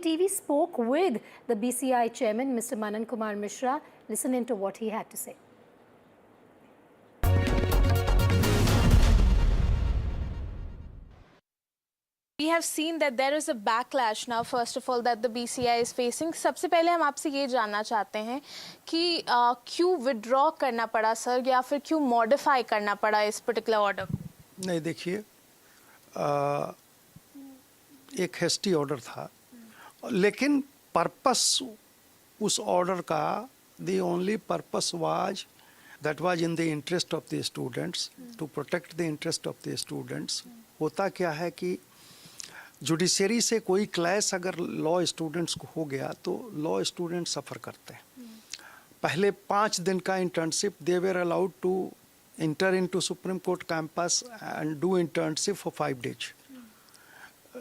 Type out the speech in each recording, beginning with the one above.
NDTV spoke with the BCI chairman, Mr. Manan Kumar Mishra. Listen into what he had to say. We have seen that there is a backlash now, first of all, that the BCI is facing. सबसे पहले हम आपसे ये जानना चाहते हैं कि क्यों विड्रॉ करना पड़ा सर, या फिर क्यों मॉडिफाई करना पड़ा इस पर्टिकुलर ऑर्डर? नहीं, देखिए, एक हेस्टी ऑर्डर था, लेकिन पर्पस उस ऑर्डर का, the only purpose was that was in the interest of the students, to protect the interest of the students. होता क्या है कि जुडिशरी से कोई क्लैश अगर लॉ स्टूडेंट्स को हो गया तो लॉ स्टूडेंट सफ़र करते हैं. पहले 5 दिन का internship they were allowed to enter into Supreme Court campus and do internship for 5 days.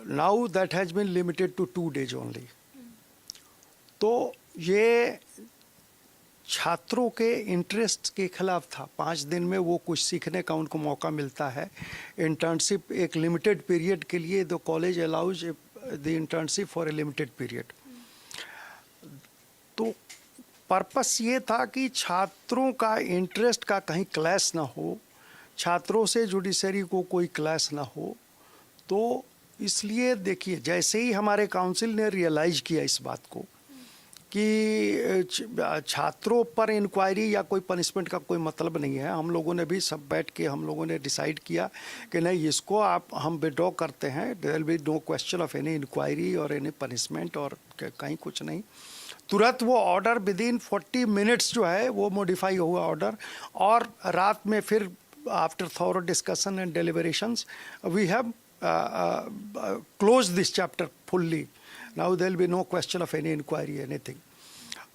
Now that has been limited to 2 days only. तो ये छात्रों के इंटरेस्ट के खिलाफ था. 5 दिन में वो कुछ सीखने का उनको मौका मिलता है. इंटर्नशिप एक लिमिटेड पीरियड के लिए the college allows the internship for a limited period. तो पर्पस ये था कि छात्रों का इंटरेस्ट का कहीं क्लैश ना हो, छात्रों से जुडिशरी को कोई क्लैश ना हो. तो इसलिए देखिए, जैसे ही हमारे काउंसिल ने रियलाइज किया इस बात को कि छात्रों पर इंक्वायरी या कोई पनिशमेंट का कोई मतलब नहीं है, हम लोगों ने भी सब बैठ के हम लोगों ने डिसाइड किया कि नहीं, इसको हम विड्रॉ करते हैं. There will be no question of any inquiry और एनी पनिशमेंट और कहीं कुछ नहीं. तुरंत वो ऑर्डर विद इन 40 minutes जो है वो मॉडिफाई हुआ ऑर्डर, और रात में फिर after thorough discussion and deliberations we have close this chapter fully. Now there will be no question of any inquiry, anything.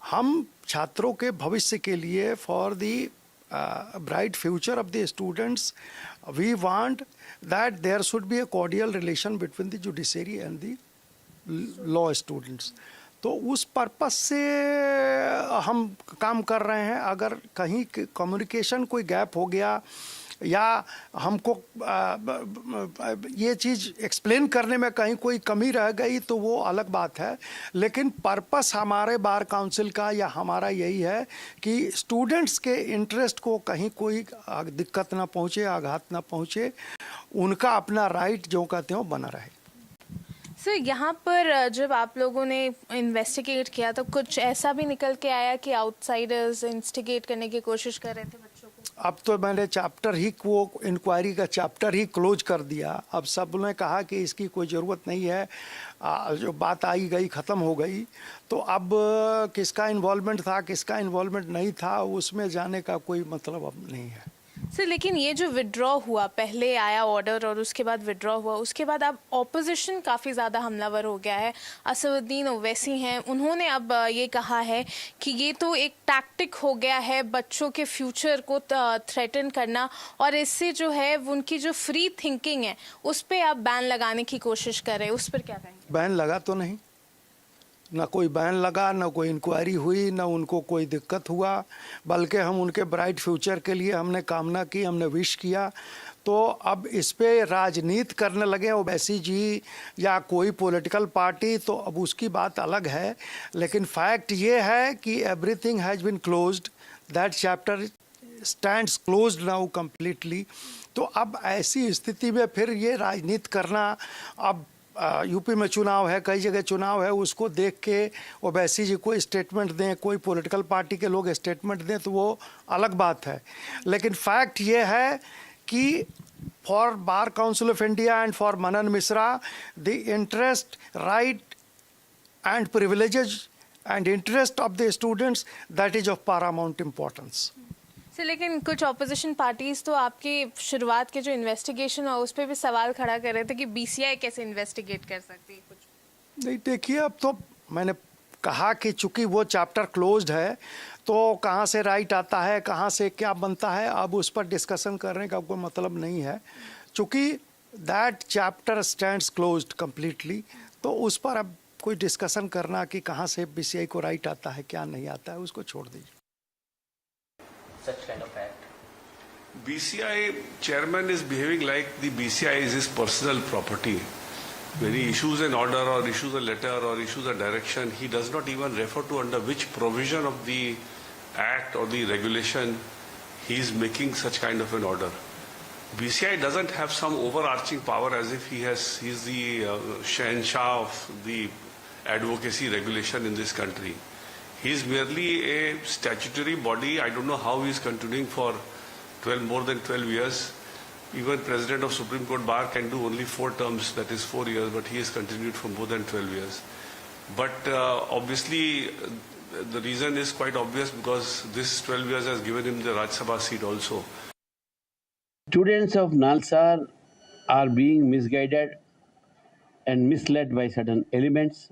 हम छात्रों के भविष्य के लिए, for the bright future of the students, we want that there should be a cordial relation between the judiciary and the law students. तो उस purpose से हम काम कर रहे हैं. अगर कहीं कम्युनिकेशन कोई गैप हो गया या हमको ये चीज़ एक्सप्लेन करने में कहीं कोई कमी रह गई तो वो अलग बात है. लेकिन पर्पस हमारे बार काउंसिल का या हमारा यही है कि स्टूडेंट्स के इंटरेस्ट को कहीं कोई दिक्कत ना पहुँचे, आघात ना पहुँचे, उनका अपना राइट जो कहते हैं वो बना रहे. सर, यहाँ पर जब आप लोगों ने इन्वेस्टिगेट किया तो कुछ ऐसा भी निकल के आया कि आउटसाइडर्स इंस्टिगेट करने की कोशिश कर रहे थे बच्चों को? अब तो मैंने चैप्टर ही, वो इंक्वायरी का चैप्टर ही क्लोज कर दिया. अब सब ने कहा कि इसकी कोई ज़रूरत नहीं है, जो बात आई गई ख़त्म हो गई. तो अब किसका इन्वॉल्वमेंट था, किसका इन्वॉल्वमेंट नहीं था, उसमें जाने का कोई मतलब अब नहीं है. सर, लेकिन ये जो विड्रॉ हुआ, पहले आया ऑर्डर और उसके बाद विड्रॉ हुआ, उसके बाद अब ऑपोजिशन काफ़ी ज़्यादा हमलावर हो गया है. असदुद्दीन ओवैसी हैं, उन्होंने अब ये कहा है कि ये तो एक टैक्टिक हो गया है बच्चों के फ्यूचर को थ्रेटन करना, और इससे जो है उनकी जो फ्री थिंकिंग है उस पर आप बैन लगाने की कोशिश कर रहे हैं. उस पर क्या कहेंगे? बैन लगा तो नहीं, ना कोई बैन लगा, ना कोई इंक्वायरी हुई, ना उनको कोई दिक्कत हुआ, बल्कि हम उनके ब्राइट फ्यूचर के लिए हमने कामना की, हमने विश किया. तो अब इस पे राजनीति करने लगे ओवैसी जी या कोई पॉलिटिकल पार्टी, तो अब उसकी बात अलग है. लेकिन फैक्ट ये है कि everything has been closed, that chapter stands closed now completely. तो अब ऐसी स्थिति में फिर ये राजनीति करना, अब यूपी में चुनाव है, कई जगह चुनाव है, उसको देख के ओवैसी जी कोई स्टेटमेंट दें, कोई पॉलिटिकल पार्टी के लोग स्टेटमेंट दें, तो वो अलग बात है. लेकिन फैक्ट ये है कि for Bar Council of India and for Manan Mishra, the interest, right and privileges and interest of the students, that is of paramount importance. Sir, लेकिन कुछ ऑपोजिशन पार्टीज तो आपकी शुरुआत के जो इन्वेस्टिगेशन है उस पर भी सवाल खड़ा कर रहे थे कि बीसीआई कैसे इन्वेस्टिगेट कर सकती है कुछ. नहीं, देखिए, अब तो मैंने कहा कि चूंकि वो चैप्टर क्लोज्ड है तो कहाँ से राइट आता है, कहाँ से क्या बनता है, अब उस पर डिस्कशन करने का कोई मतलब नहीं है. चूँकि that chapter stands closed completely, तो उस पर अब कोई डिस्कशन करना कि कहाँ से बीसीआई को राइट आता है, क्या नहीं आता है, उसको छोड़ दीजिए. Such kind of act. BCI chairman is behaving like the BCI is his personal property. When he issues an order or issues a letter or issues a direction, he does not even refer to under which provision of the act or the regulation he is making such kind of an order. BCI doesn't have some overarching power as if he's the Shahenshah of the advocacy regulation in this country. He is merely a statutory body. I don't know how he is continuing for more than 12 years. Even President of Supreme Court Bar can do only 4 terms, that is 4 years, but he has continued for more than 12 years. But obviously, the reason is quite obvious because this 12 years has given him the Rajya Sabha seat also. Students of Nalsar are being misguided and misled by certain elements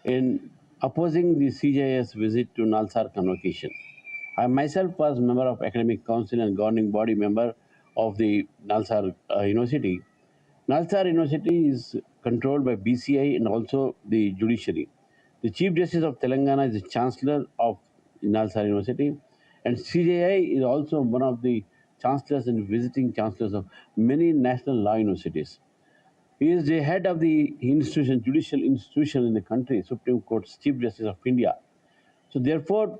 in opposing the CJS visit to Nalsar convocation. I myself was member of Academic Council and governing body member of the Nalsar University. Nalsar University is controlled by BCI and also the judiciary. The Chief Justice of Telangana is the Chancellor of Nalsar University, and CJI is also one of the chancellors and visiting chancellors of many national law universities. He is the head of the institution, judicial institution in the country, Supreme Court's Chief Justice of India. So therefore,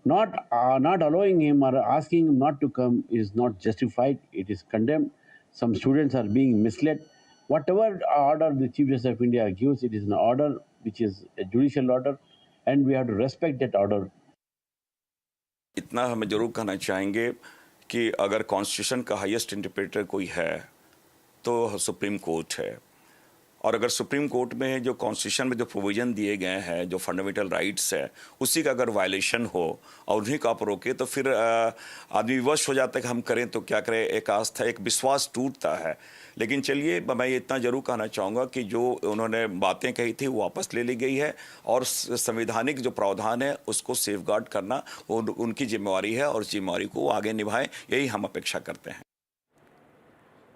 not allowing him or asking him not to come is not justified. It is condemned. Some students are being misled. Whatever order the Chief Justice of India gives, it is an order which is a judicial order, and we have to respect that order. इतना हमें जरूर कहना चाहेंगे कि अगर constitution का highest interpreter कोई है तो सुप्रीम कोर्ट है, और अगर सुप्रीम कोर्ट में जो कॉन्स्टिट्यूशन में जो प्रोविज़न दिए गए हैं, जो फंडामेंटल राइट्स है, उसी का अगर वायलेशन हो और उन्हीं का आप रोके तो फिर आदमी विवश हो जाता है कि हम करें तो क्या करें, एक आस्था, एक विश्वास टूटता है। लेकिन चलिए, मैं ये इतना जरूर कहना चाहूँगा कि जो उन्होंने बातें कही थी वो वापस ले ली गई है, और संवैधानिक जो प्रावधान है उसको सेफगार्ड करना वो उनकी जिम्मेवारी है, और जिम्मेवारी को आगे निभाएं, यही हम अपेक्षा करते हैं।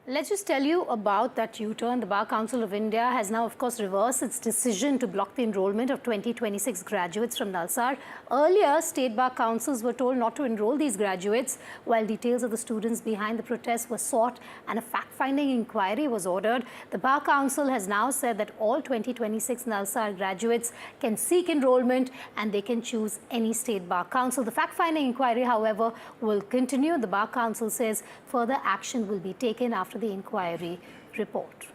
Let's just tell you about that U-turn. The Bar Council of India has now, of course, reversed its decision to block the enrollment of 2026 graduates from Nalsar. Earlier, state bar councils were told not to enroll these graduates, while details of the students behind the protests were sought and a fact-finding inquiry was ordered. The Bar Council has now said that all 2026 Nalsar graduates can seek enrollment and they can choose any state bar council. The fact-finding inquiry, however, will continue. The Bar Council says further action will be taken after the inquiry report.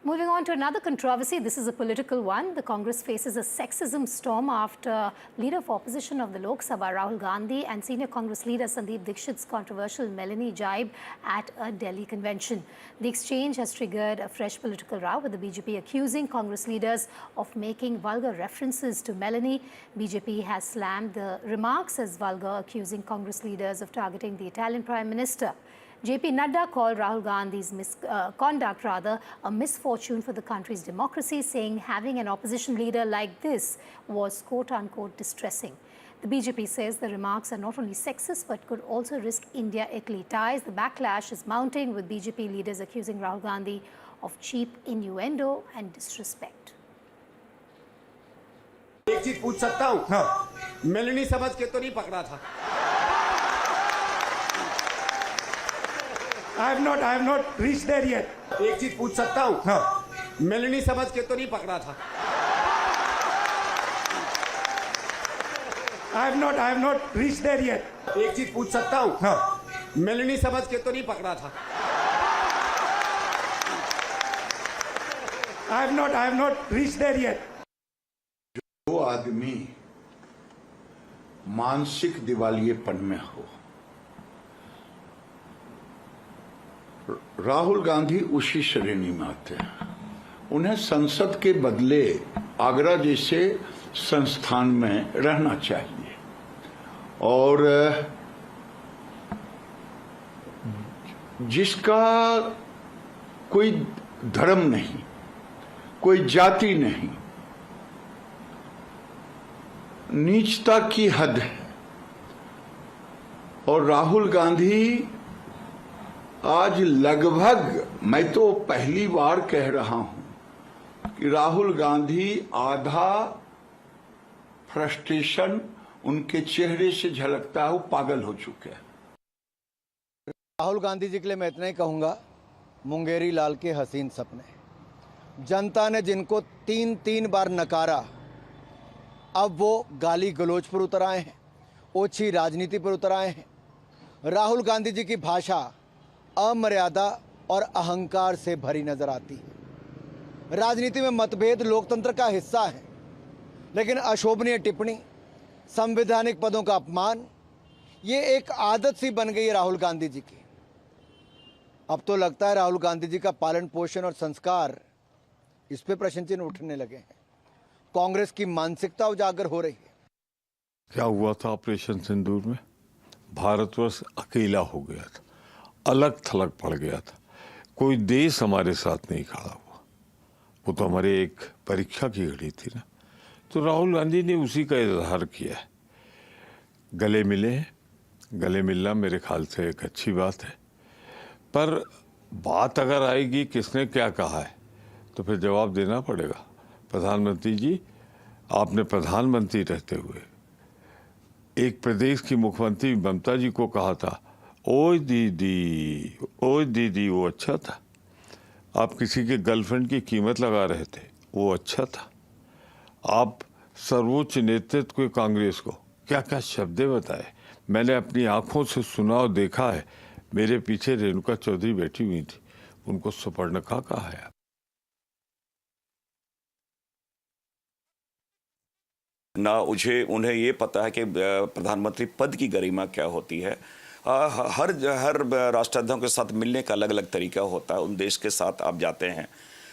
Moving on to another controversy, this is a political one. The Congress faces a sexism storm after Leader of Opposition of the Lok Sabha, Rahul Gandhi, and Senior Congress Leader Sandeep Dixit's controversial Melanie jibe at a Delhi convention. The exchange has triggered a fresh political row, with the BJP accusing Congress leaders of making vulgar references to Melanie. BJP has slammed the remarks as vulgar, accusing Congress leaders of targeting the Italian Prime Minister. JP Nadda called Rahul Gandhi's conduct a misfortune for the country's democracy, saying having an opposition leader like this was quote-unquote distressing. The BJP says the remarks are not only sexist but could also risk India-Italy ties. The backlash is mounting, with BJP leaders accusing Rahul Gandhi of cheap innuendo and disrespect. एक चीज पूछ सकता हूँ? हाँ। Melanie समझ के तो नहीं पकड़ा था? I have not reached there yet. एक चीज पूछ सकता हूँ? हाँ। मेलनी समझ के तो नहीं पकड़ा था? I have not reached there yet. एक चीज पूछ सकता हूँ? हाँ। मेलनी समझ के तो नहीं पकड़ा था? I have not reached there yet. जो आदमी मानसिक दिवालियेपन में हो, राहुल गांधी उसी श्रेणी में आते हैं। उन्हें संसद के बदले आगरा जैसे संस्थान में रहना चाहिए, और जिसका कोई धर्म नहीं, कोई जाति नहीं, नीचता की हद है। और राहुल गांधी आज लगभग, मैं तो पहली बार कह रहा हूं कि राहुल गांधी आधा फ्रस्ट्रेशन उनके चेहरे से झलकता है, वो पागल हो चुके हैं। राहुल गांधी जी के लिए मैं इतना ही कहूँगा, मुंगेरी लाल के हसीन सपने। जनता ने जिनको 3 बार नकारा, अब वो गाली गलौज पर उतर आए हैं, ओछी राजनीति पर उतर आए हैं। राहुल गांधी जी की भाषा अमर्यादा और अहंकार से भरी नजर आती है। राजनीति में मतभेद लोकतंत्र का हिस्सा है, लेकिन अशोभनीय टिप्पणी, संवैधानिक पदों का अपमान, ये एक आदत सी बन गई है राहुल गांधी जी की। अब तो लगता है राहुल गांधी जी का पालन पोषण और संस्कार, इस पे प्रश्न चिन्ह उठने लगे हैं। कांग्रेस की मानसिकता उजागर हो रही है। क्या हुआ था ऑपरेशन सिंदूर में? भारतवर्ष अकेला हो गया था, अलग थलग पड़ गया था, कोई देश हमारे साथ नहीं खड़ा हुआ। वो तो हमारे एक परीक्षा की घड़ी थी ना। तो राहुल गांधी ने उसी का इजहार किया है। गले मिले हैं, गले मिलना मेरे ख्याल से एक अच्छी बात है, पर बात अगर आएगी किसने क्या कहा है तो फिर जवाब देना पड़ेगा। प्रधानमंत्री जी, आपने प्रधानमंत्री रहते हुए एक प्रदेश की मुख्यमंत्री ममता जी को कहा था, ओए दीदी, ओए दीदी, वो अच्छा था। आप किसी के गर्लफ्रेंड की कीमत लगा रहे थे, वो अच्छा था। आप सर्वोच्च नेतृत्व के कांग्रेस को क्या क्या शब्द बताए, मैंने अपनी आंखों से सुना और देखा है। मेरे पीछे रेणुका चौधरी बैठी हुई थी, उनको सुपर्णखा कहा है। ना उन्हें ये पता है कि प्रधानमंत्री पद की गरिमा क्या होती है। हर राष्ट्राध्यक्षों के साथ मिलने का अलग अलग तरीका होता है। उन देश के साथ आप जाते हैं,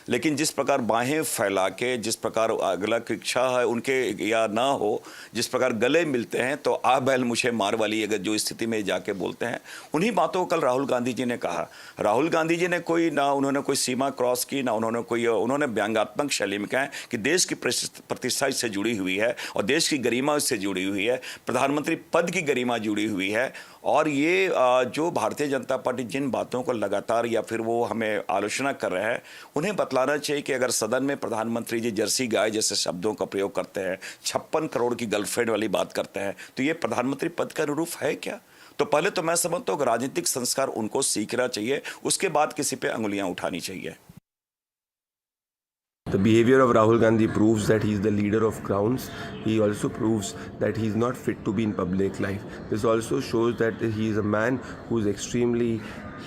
लेकिन जिस प्रकार बाहें फैला के, जिस प्रकार अगला की इच्छा है उनके या ना हो, जिस प्रकार गले मिलते हैं तो आ बैल मुझे मार वाली अगर जो स्थिति में जाके बोलते हैं, उन्हीं बातों को कल राहुल गांधी जी ने कहा। राहुल गांधी जी ने उन्होंने कोई सीमा क्रॉस की, ना उन्होंने व्यंग्यात्मक शैली में कहा कि देश की प्रतिष्ठा इससे जुड़ी हुई है और देश की गरिमा इससे जुड़ी हुई है, प्रधानमंत्री पद की गरिमा जुड़ी हुई है। और ये जो भारतीय जनता पार्टी जिन बातों को लगातार या फिर वो हमें आलोचना कर रहे हैं, उन्हें बतलाना चाहिए कि अगर सदन में प्रधानमंत्री जी जर्सी गाय जैसे शब्दों का प्रयोग करते हैं, 56 करोड़ की गर्लफ्रेंड वाली बात करते हैं, तो ये प्रधानमंत्री पद का अनुरूप है क्या? तो पहले तो मैं समझता हूँ कि राजनीतिक संस्कार उनको सीखना चाहिए, उसके बाद किसी पे अंगुलियां उठानी चाहिए। The behavior of Rahul Gandhi proves that he is the leader of crowns. He also proves that he is not fit to be in public life. This also shows that he is a man who is extremely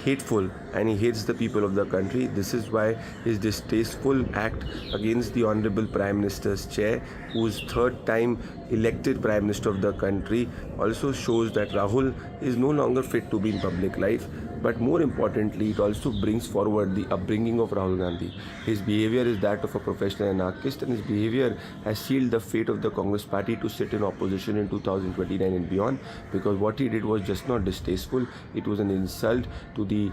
hateful and he hates the people of the country. This is why his distasteful act against the Honorable Prime Minister's chair, who is third time elected Prime Minister of the country, also shows that Rahul is no longer fit to be in public life. But more importantly, it also brings forward the upbringing of Rahul Gandhi. His behavior is that of a professional anarchist, and his behavior has sealed the fate of the Congress party to sit in opposition in 2029 and beyond, because what he did was just not distasteful, it was an insult to the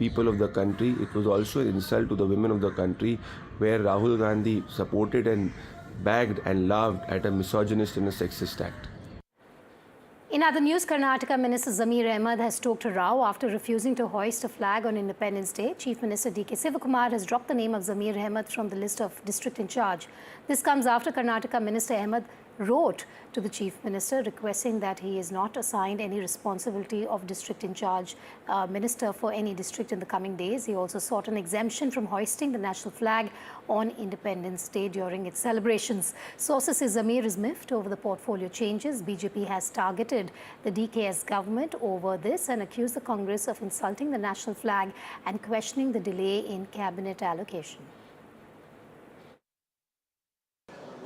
people of the country. It was also an insult to the women of the country, where Rahul Gandhi supported and bagged and laughed at a misogynist and a sexist act. In other news, Karnataka Minister Zamir Ahmed has stoked a row after refusing to hoist a flag on Independence Day. Chief Minister D.K. Sivakumar has dropped the name of Zamir Ahmed from the list of district in charge. This comes after Karnataka Minister Ahmed wrote to the Chief Minister requesting that he is not assigned any responsibility of district in charge minister for any district in the coming days. He also sought an exemption from hoisting the national flag on Independence Day during its celebrations. Sources say Zamir is miffed over the portfolio changes. BJP has targeted the DKS government over this and accused the Congress of insulting the national flag and questioning the delay in cabinet allocation.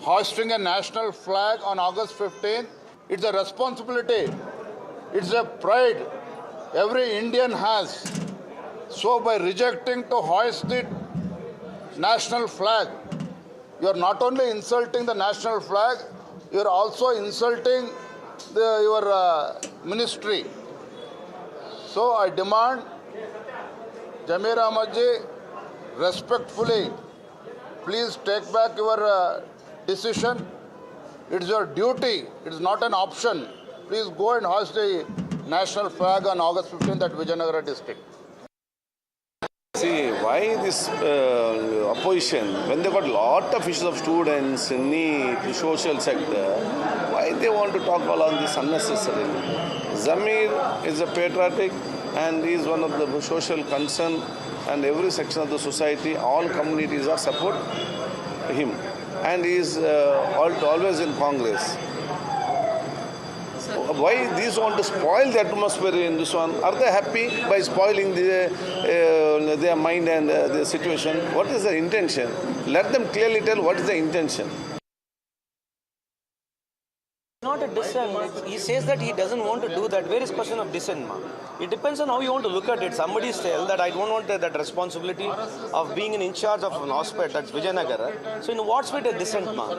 Hoisting a national flag on August 15th, it's a responsibility, it's a pride every Indian has. So by rejecting to hoist the national flag, you are not only insulting the national flag, you are also insulting your ministry. So I demand Zamir Ahmed ji, respectfully, please take back your decision. It's your duty, it's not an option. Please go and hoist the national flag on August 15th at Vijayanagara district. See, why this opposition, when they got a lot of issues of students, need, social sector, why they want to talk all on this unnecessarily? Zamir is a patriotic and he is one of the social concern, and every section of the society, all communities are support him, and he is always in Congress. Why these want to spoil the atmosphere in this one? Are they happy by spoiling their mind and their situation? What is the intention? Let them clearly tell what is the intention. Not a dissent. He says that he doesn't want to do that. Where is question of dissent, ma? It depends on how you want to look at it. Somebody tell that I don't want that responsibility of being in charge of an hospital, that's Vijayanagar. So in what's with a dissent, ma?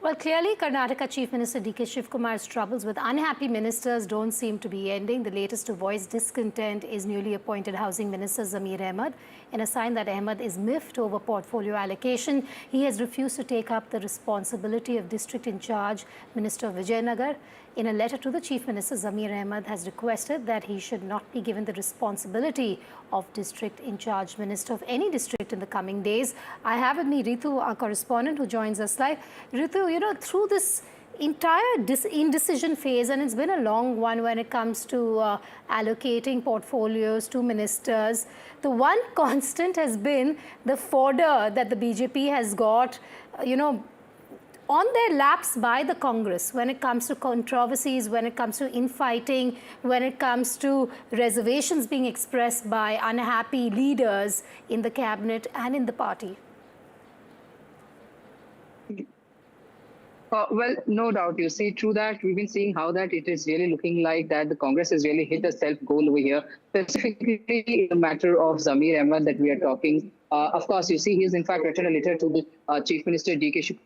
Well, clearly, Karnataka Chief Minister D.K. Shivkumar's troubles with unhappy ministers don't seem to be ending. The latest to voice discontent is newly appointed Housing Minister Zamir Ahmed. In a sign that Ahmed is miffed over portfolio allocation, he has refused to take up the responsibility of district in charge Minister Vijayanagar. In a letter to the Chief Minister, Zamir Ahmed has requested that he should not be given the responsibility of district in charge minister of any district in the coming days. I have with me Ritu, our correspondent, who joins us live. Ritu, you know, through this entire indecision phase, and it's been a long one when it comes to allocating portfolios to ministers, the one constant has been the fodder that the BJP has got, you know, on their laps by the Congress when it comes to controversies, when it comes to infighting, when it comes to reservations being expressed by unhappy leaders in the cabinet and in the party. Well, no doubt. You see, through that, we've been seeing how that it is really looking like that the Congress has really hit a self-goal over here, specifically in the matter of Zamir Ahmed that we are talking. Of course, you see, he has in fact written a letter to the Chief Minister D.K. Shivkumar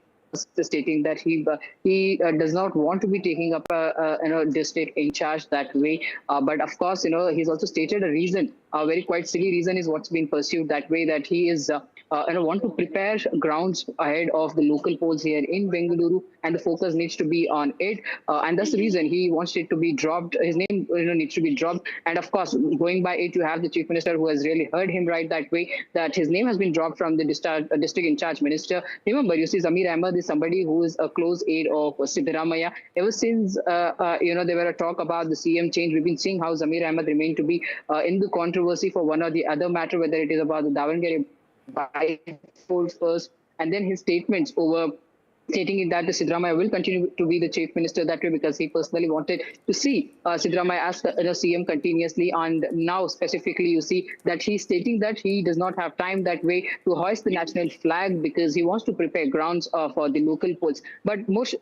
stating that he does not want to be taking up a district in charge that way. But of course, he's also stated a reason, a very quite silly reason is what's been pursued that way, that he is want to prepare grounds ahead of the local polls here in Bengaluru, and the focus needs to be on it. And that's the reason he wants it to be dropped. His name needs to be dropped. And of course, going by it, you have the Chief Minister who has really heard him right that way, that his name has been dropped from the district in charge minister. Remember, you see, Zamir Ahmed is somebody who is a close aide of Siddaramaiah. Ever since, there were a talk about the CM change, we've been seeing how Zamir Ahmed remained to be in the controversy for one or the other matter, whether it is about the Davangere by-polls first, and then his statements over stating that the Siddaramaiah will continue to be the chief minister that way, because he personally wanted to see Siddaramaiah as CM continuously. And now specifically you see that he's stating that he does not have time that way to hoist the national flag because he wants to prepare grounds for the local polls. But most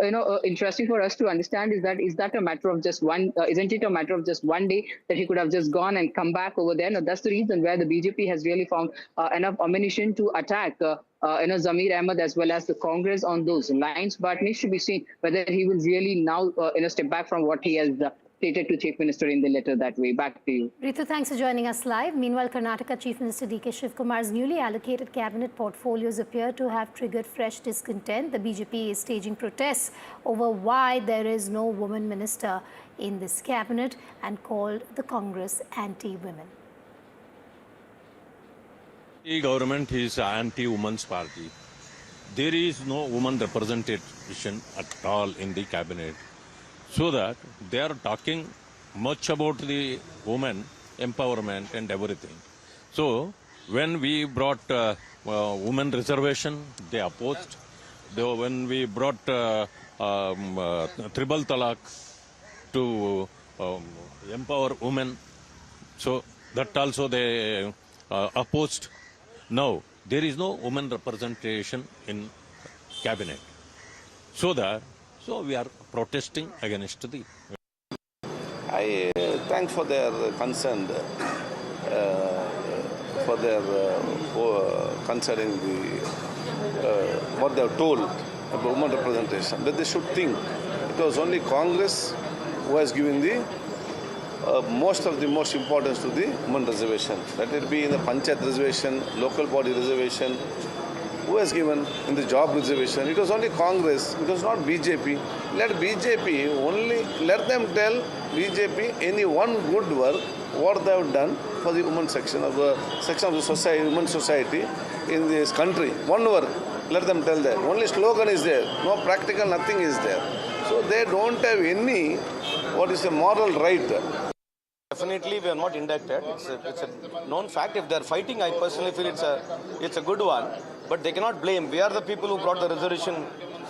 interesting for us to understand is that a matter of just one, isn't it a matter of just one day that he could have just gone and come back over there? No, that's the reason where the BJP has really found enough ammunition to attack Zamir Ahmed as well as the Congress on those lines, but needs to be seen whether he will really now step back from what he has stated to Chief Minister in the letter that way. Back to you. Ritu, thanks for joining us live. Meanwhile, Karnataka Chief Minister D.K. Shivkumar's newly allocated cabinet portfolios appear to have triggered fresh discontent. The BJP is staging protests over why there is no woman minister in this cabinet and called the Congress anti-women. The government is anti-women's party. There is no woman representation at all in the cabinet. So that they are talking much about the women empowerment and everything. So when we brought women reservation, they opposed. When we brought triple talaq to empower women, so that also they opposed. Now, there is no women representation in cabinet. So we are protesting against the... I thank for their concern, for their concerning what they have told about women representation. But they should think it was only Congress who has given the most importance to the women reservation. Let it be in the Panchayat reservation, local body reservation. Who has given in the job reservation? It was only Congress. It was not BJP. Let BJP only, let them tell BJP any one good work what they have done for the women section of the society, women society in this country. One work, let them tell that. Only slogan is there. No practical, nothing is there. So they don't have any, what is the moral right Definitely, we are not inducted. It's a known fact. If they are fighting, I personally feel it's a good one. But they cannot blame. We are the people who brought the resolution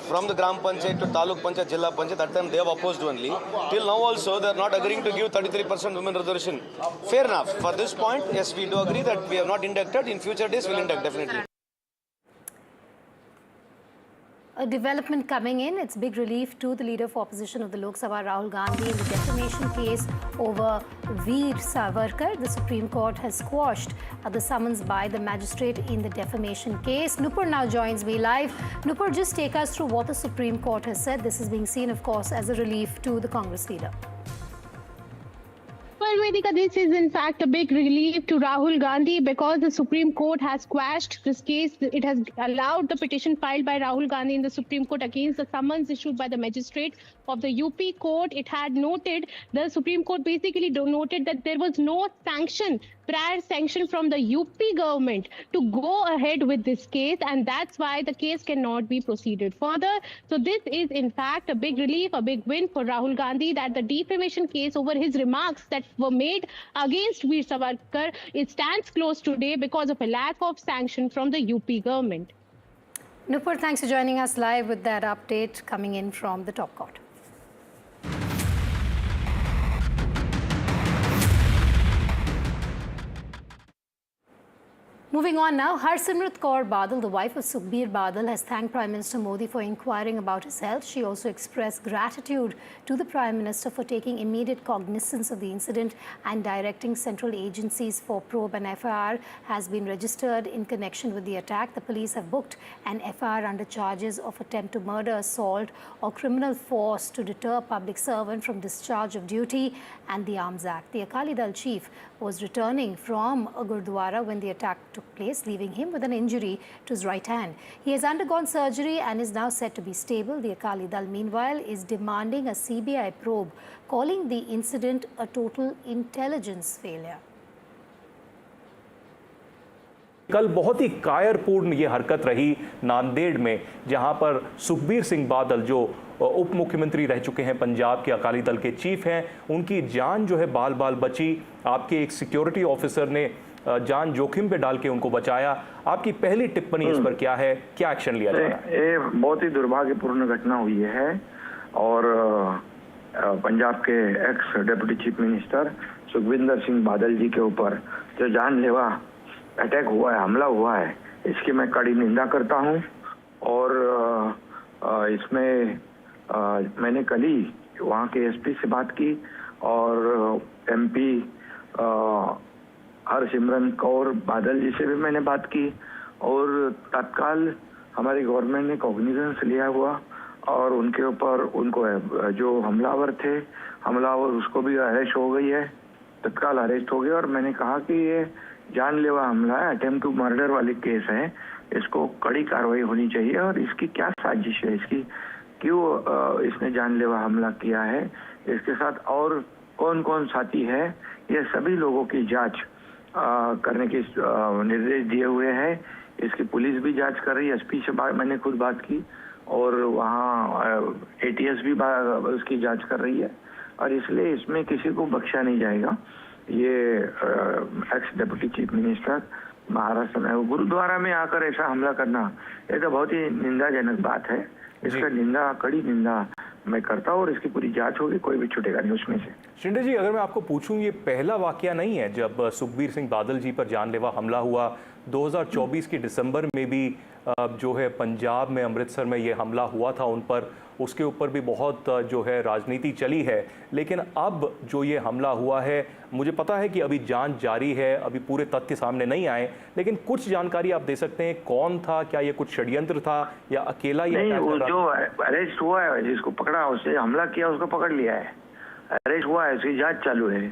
from the Gram Panchayat to Taluk Panchayat, Jilla Panchayat. That time they have opposed only. Till now also, they are not agreeing to give 33% women reservation. Fair enough. For this point, yes, we do agree that we have not inducted. In future days, we'll induct definitely. A development coming in, it's big relief to the leader of opposition of the Lok Sabha, Rahul Gandhi, in the defamation case over Veer Savarkar. The Supreme Court has squashed the summons by the magistrate in the defamation case. Nupur now joins me live. Nupur, just take us through what the Supreme Court has said. This is being seen, of course, as a relief to the Congress leader. Well, Vedika, this is in fact a big relief to Rahul Gandhi because the Supreme Court has quashed this case. It has allowed the petition filed by Rahul Gandhi in the Supreme Court against the summons issued by the magistrate of the UP court. It had noted, the Supreme Court basically noted that there was no prior sanction from the UP government to go ahead with this case, and that's why the case cannot be proceeded further. So this is in fact a big relief, a big win for Rahul Gandhi, that the defamation case over his remarks that were made against Veer Savarkar, it stands closed today because of a lack of sanction from the UP government. Nupur, thanks for joining us live with that update coming in from the top court. Moving on now, Harsimrat Kaur Badal, the wife of Sukhbir Badal, has thanked Prime Minister Modi for inquiring about his health. She also expressed gratitude to the Prime Minister for taking immediate cognizance of the incident and directing central agencies for probe. An FIR has been registered in connection with the attack. The police have booked an FIR under charges of attempt to murder, assault or criminal force to deter a public servant from discharge of duty and the Arms Act. The Akali Dal chief was returning from a Gurdwara when the attack took place, leaving him with an injury to his right hand. He has undergone surgery and is now said to be stable. The Akali Dal, meanwhile, is demanding a CBI probe, calling the incident a total intelligence failure. कल बहुत ही कायरपूर्ण ये हरकत रही नांदेड़ में, जहां पर सुखबीर सिंह बादल जो उप मुख्यमंत्री रह चुके हैं, पंजाब के अकाली दल के चीफ हैं, उनकी जान जो है बाल बाल बची। आपके एक सिक्योरिटी ऑफिसर ने जान जोखिम पे डाल के उनको बचाया। आपकी पहली टिप्पणी इस पर क्या है, क्या एक्शन लिया जा रहा है? ये बहुत ही दुर्भाग्यपूर्ण घटना हुई है और पंजाब के ex deputy chief minister Sukhwinder Singh Badal ji के ऊपर जो जानलेवा अटैक हुआ है, हमला हुआ है, इसकी मैं कड़ी निंदा करता हूं। और इसमें मैंने कल ही वहाँ के एसपी से बात की और एमपी हरसिमरत कौर बादल जी से भी मैंने बात की और तत्काल हमारी गवर्नमेंट ने कॉग्निजेंस लिया हुआ और उनके ऊपर उनको जो हमलावर थे, हमलावर उसको भी अरेस्ट हो गई है, तत्काल अरेस्ट हो गए। और मैंने कहा कि ये जानलेवा हमला है, अटेम्प्ट टू मर्डर वाली केस है, इसको कड़ी कार्रवाई होनी चाहिए और इसकी क्या साजिश है, इसकी क्यों इसने जानलेवा हमला किया है, इसके साथ और कौन कौन साथी है, ये सभी लोगों की जांच करने के निर्देश दिए हुए हैं। इसकी पुलिस भी जांच कर रही है, एसपी से मैंने खुद बात की और वहाँ एटीएस भी उसकी जांच कर रही है और इसलिए इसमें किसी को बख्शा नहीं जाएगा। ये x deputy chief minister Maharashtra में गुरुद्वारा में आकर ऐसा हमला करना, ये तो बहुत ही निंदाजनक बात है। इसका निंदा, कड़ी निंदा मैं करता हूँ और इसकी पूरी जांच होगी, कोई भी छूटेगा नहीं उसमें से। शिंदे जी, अगर मैं आपको पूछूं, ये पहला वाकया नहीं है जब सुखबीर सिंह बादल जी पर जानलेवा हमला हुआ। 2024 की दिसंबर में भी जो है पंजाब में अमृतसर में ये हमला हुआ था उन पर, उसके ऊपर भी बहुत जो है राजनीति चली है। लेकिन अब जो ये हमला हुआ है, मुझे पता है कि अभी जांच जारी है, अभी पूरे तथ्य सामने नहीं आए, लेकिन कुछ जानकारी आप दे सकते हैं, कौन था, क्या ये कुछ षड्यंत्र था या अकेला ये नहीं? जो अरेस्ट हुआ है, जिसको पकड़ा, उससे हमला किया, उसको पकड़ लिया है, अरेस्ट हुआ है, उसकी जांच चालू है,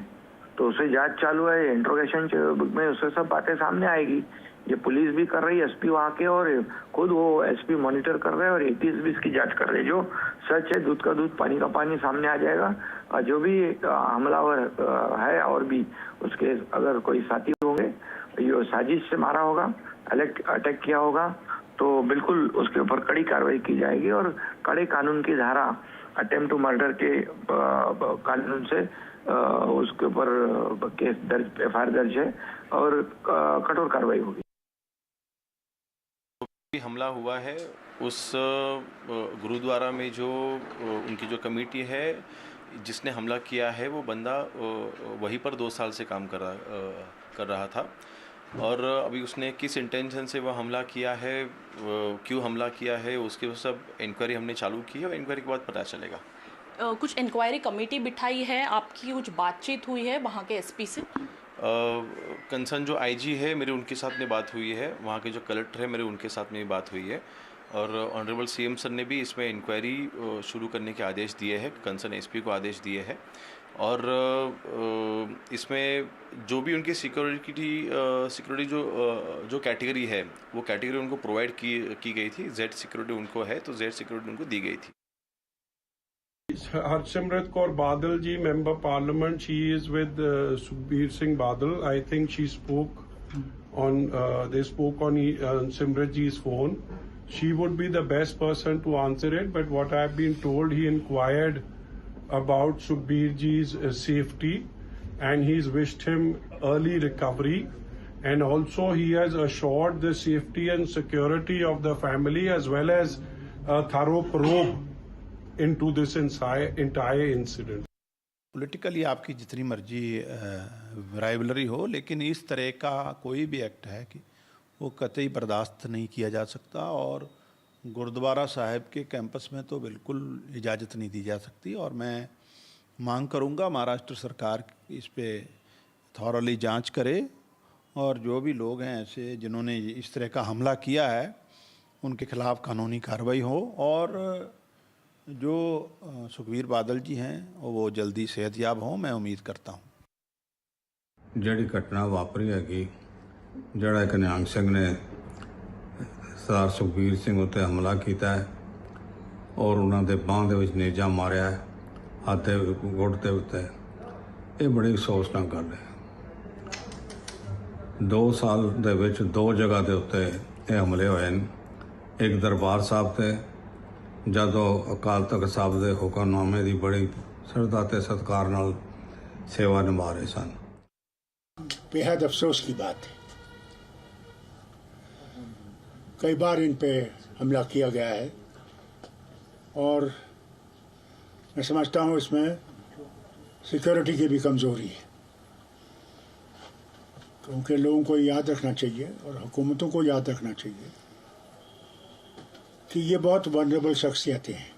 तो उससे जांच चालू है, इंट्रोगेशन में उससे सब बातें सामने आएगी। ये पुलिस भी कर रही है, एसपी वहाँ के, और खुद वो एसपी मॉनिटर कर रहे हैं और एटीएस भी इसकी जांच कर रहे हैं। जो सच है, दूध का दूध पानी का पानी सामने आ जाएगा। और जो भी हमलावर है और भी उसके अगर कोई साथी होंगे, ये साजिश से मारा होगा, अटैक किया होगा, तो बिल्कुल उसके ऊपर कड़ी कार्रवाई की जाएगी और कड़े कानून की धारा अटेम्प्ट टू मर्डर के कानून से उसके ऊपर केस दर्ज FIR दर्ज है और कठोर कार्रवाई होगी। हमला हुआ है उस गुरुद्वारा में जो उनकी जो कमेटी है जिसने हमला किया है वो बंदा वहीं पर 2 साल से काम कर रहा था और अभी उसने किस इंटेंशन से वह हमला किया है, क्यों हमला किया है, उसके सब इंक्वायरी हमने चालू की है और इंक्वायरी के बाद पता चलेगा। कुछ इंक्वायरी कमेटी बिठाई है, आपकी कुछ बातचीत हुई है वहाँ के SP से? कंसर्न जो IG है मेरी उनके साथ में बात हुई है, वहाँ के जो कलेक्टर है मेरे उनके साथ में बात हुई है और ऑनरेबल CM सर ने भी इसमें इंक्वायरी शुरू करने के आदेश दिए हैं, कंसर्न SP को आदेश दिए हैं और इसमें जो भी उनकी सिक्योरिटी जो कैटेगरी है वो कैटेगरी उनको प्रोवाइड की गई थी। Z सिक्योरिटी उनको है तो Z सिक्योरिटी उनको दी गई थी। Harsimrat Kaur Badal ji, Member Parliament, she is with Sukhbir Singh Badal. I think she spoke on, they spoke on Simrat ji's phone. She would be the best person to answer it, but what I've been told, he inquired about Sukhbir ji's safety and he's wished him early recovery. And also he has assured the safety and security of the family as well as a thorough probe into this entire incident. Politically आपकी जितनी मर्जी rivalry हो, लेकिन इस तरह का कोई भी एक्ट है कि वो कतई बर्दाश्त नहीं किया जा सकता और गुरुद्वारा साहिब के कैंपस में तो बिल्कुल इजाज़त नहीं दी जा सकती और मैं मांग करूंगा महाराष्ट्र सरकार इस पे थॉरली जांच करे और जो भी लोग हैं ऐसे जिन्होंने इस तरह का हमला किया है उनके खिलाफ कानूनी कार्रवाई हो और जो सुखबीर बादल जी हैं वो जल्दी सेहतयाब हों, मैं उम्मीद करता हूँ। ਜਿਹੜੀ ਘਟਨਾ ਵਾਪਰੀ ਹੈਗੀ, ਜਿਹੜਾ ਇੱਕ ਨਿਹੰਗ ਸਿੰਘ ਨੇ ਸਰਦਾਰ ਸੁਖਬੀਰ ਸਿੰਘ ਉੱਤੇ ਹਮਲਾ ਕੀਤਾ ਹੈ ਔਰ ਉਹਨਾਂ ਦੇ ਬਾਂਹ ਦੇ ਵਿੱਚ ਨੇਜਾ ਮਾਰਿਆ ਹੈ, ਹੱਥ ਦੇ ਗੁੱਟ ਦੇ ਉੱਤੇ, ਇਹ ਬੜੀ ਅਫਸੋਸਨਾਕ ਗੱਲ ਹੈ। 2 ਸਾਲ ਦੇ ਵਿੱਚ 2 ਜਗ੍ਹਾ ਦੇ ਉੱਤੇ ਇਹ ਹਮਲੇ ਹੋਏ ਨੇ, ਇੱਕ ਦਰਬਾਰ ਸਾਹਿਬ ਤੇ ਜਦੋਂ ਅਕਾਲ ਤਖਤ ਸਾਹਿਬ ਦੇ ਹੁਕਮਨਾਮੇ ਦੀ ਬੜੀ ਸ਼ਰਧਾ ਤੇ ਸਤਿਕਾਰ ਨਾਲ सेवा निभा रहे सन। बेहद अफसोस की बात है, कई बार इन पे हमला किया गया है और मैं समझता हूँ इसमें सिक्योरिटी की भी कमज़ोरी है, क्योंकि लोगों को याद रखना चाहिए और हुकूमतों को याद रखना चाहिए कि ये बहुत वनरेबल शख्सियतें हैं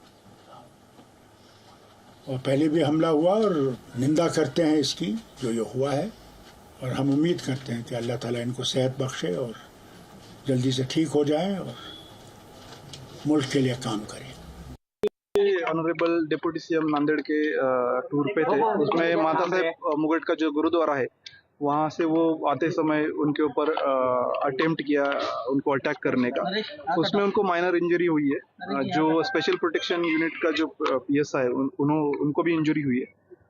और पहले भी हमला हुआ और निंदा करते हैं इसकी जो ये हुआ है और हम उम्मीद करते हैं कि अल्लाह ताला इनको सेहत बख्शे और जल्दी से ठीक हो जाए और मुल्क के लिए काम करें। ऑनरेबल डिप्टी CM नांदेड़ के टूर पे थे, उसमें माता साहेब मुगट का जो गुरुद्वारा है वहाँ से वो आते समय उनके ऊपर अटेम्प्ट किया उनको अटैक करने का, उसमें उनको माइनर इंजरी हुई है। जो स्पेशल प्रोटेक्शन यूनिट का जो PSI है उनको भी इंजरी हुई है,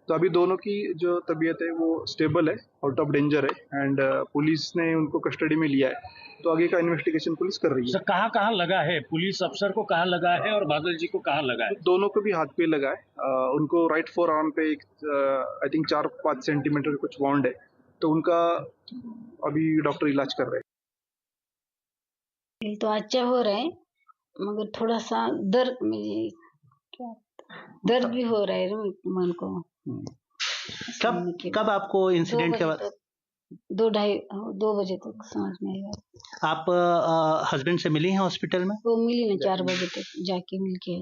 तो अभी दोनों की जो तबीयत है वो स्टेबल है, आउट ऑफ डेंजर है एंड पुलिस ने उनको कस्टडी में लिया है, तो आगे का इन्वेस्टिगेशन पुलिस कर रही है। कहाँ कहाँ लगा है, पुलिस अफसर को कहाँ लगा है और बादल जी को कहाँ लगा है? दोनों को भी हाथ पे लगा है, उनको राइट फोर आर्म पे आई थिंक 4-5 सेंटीमीटर कुछ वाउंड है, तो उनका अभी डॉक्टर इलाज कर रहे हैं। तो अच्छा हो रहा है मगर थोड़ा सा दर्द भी हो रहा है मन को। कब आपको इंसिडेंट के बाद? 2 बजे तक समझ में आएगा। आप हस्बैंड से मिली हैं हॉस्पिटल में? वो मिली ना 4 बजे तक जाके मिल के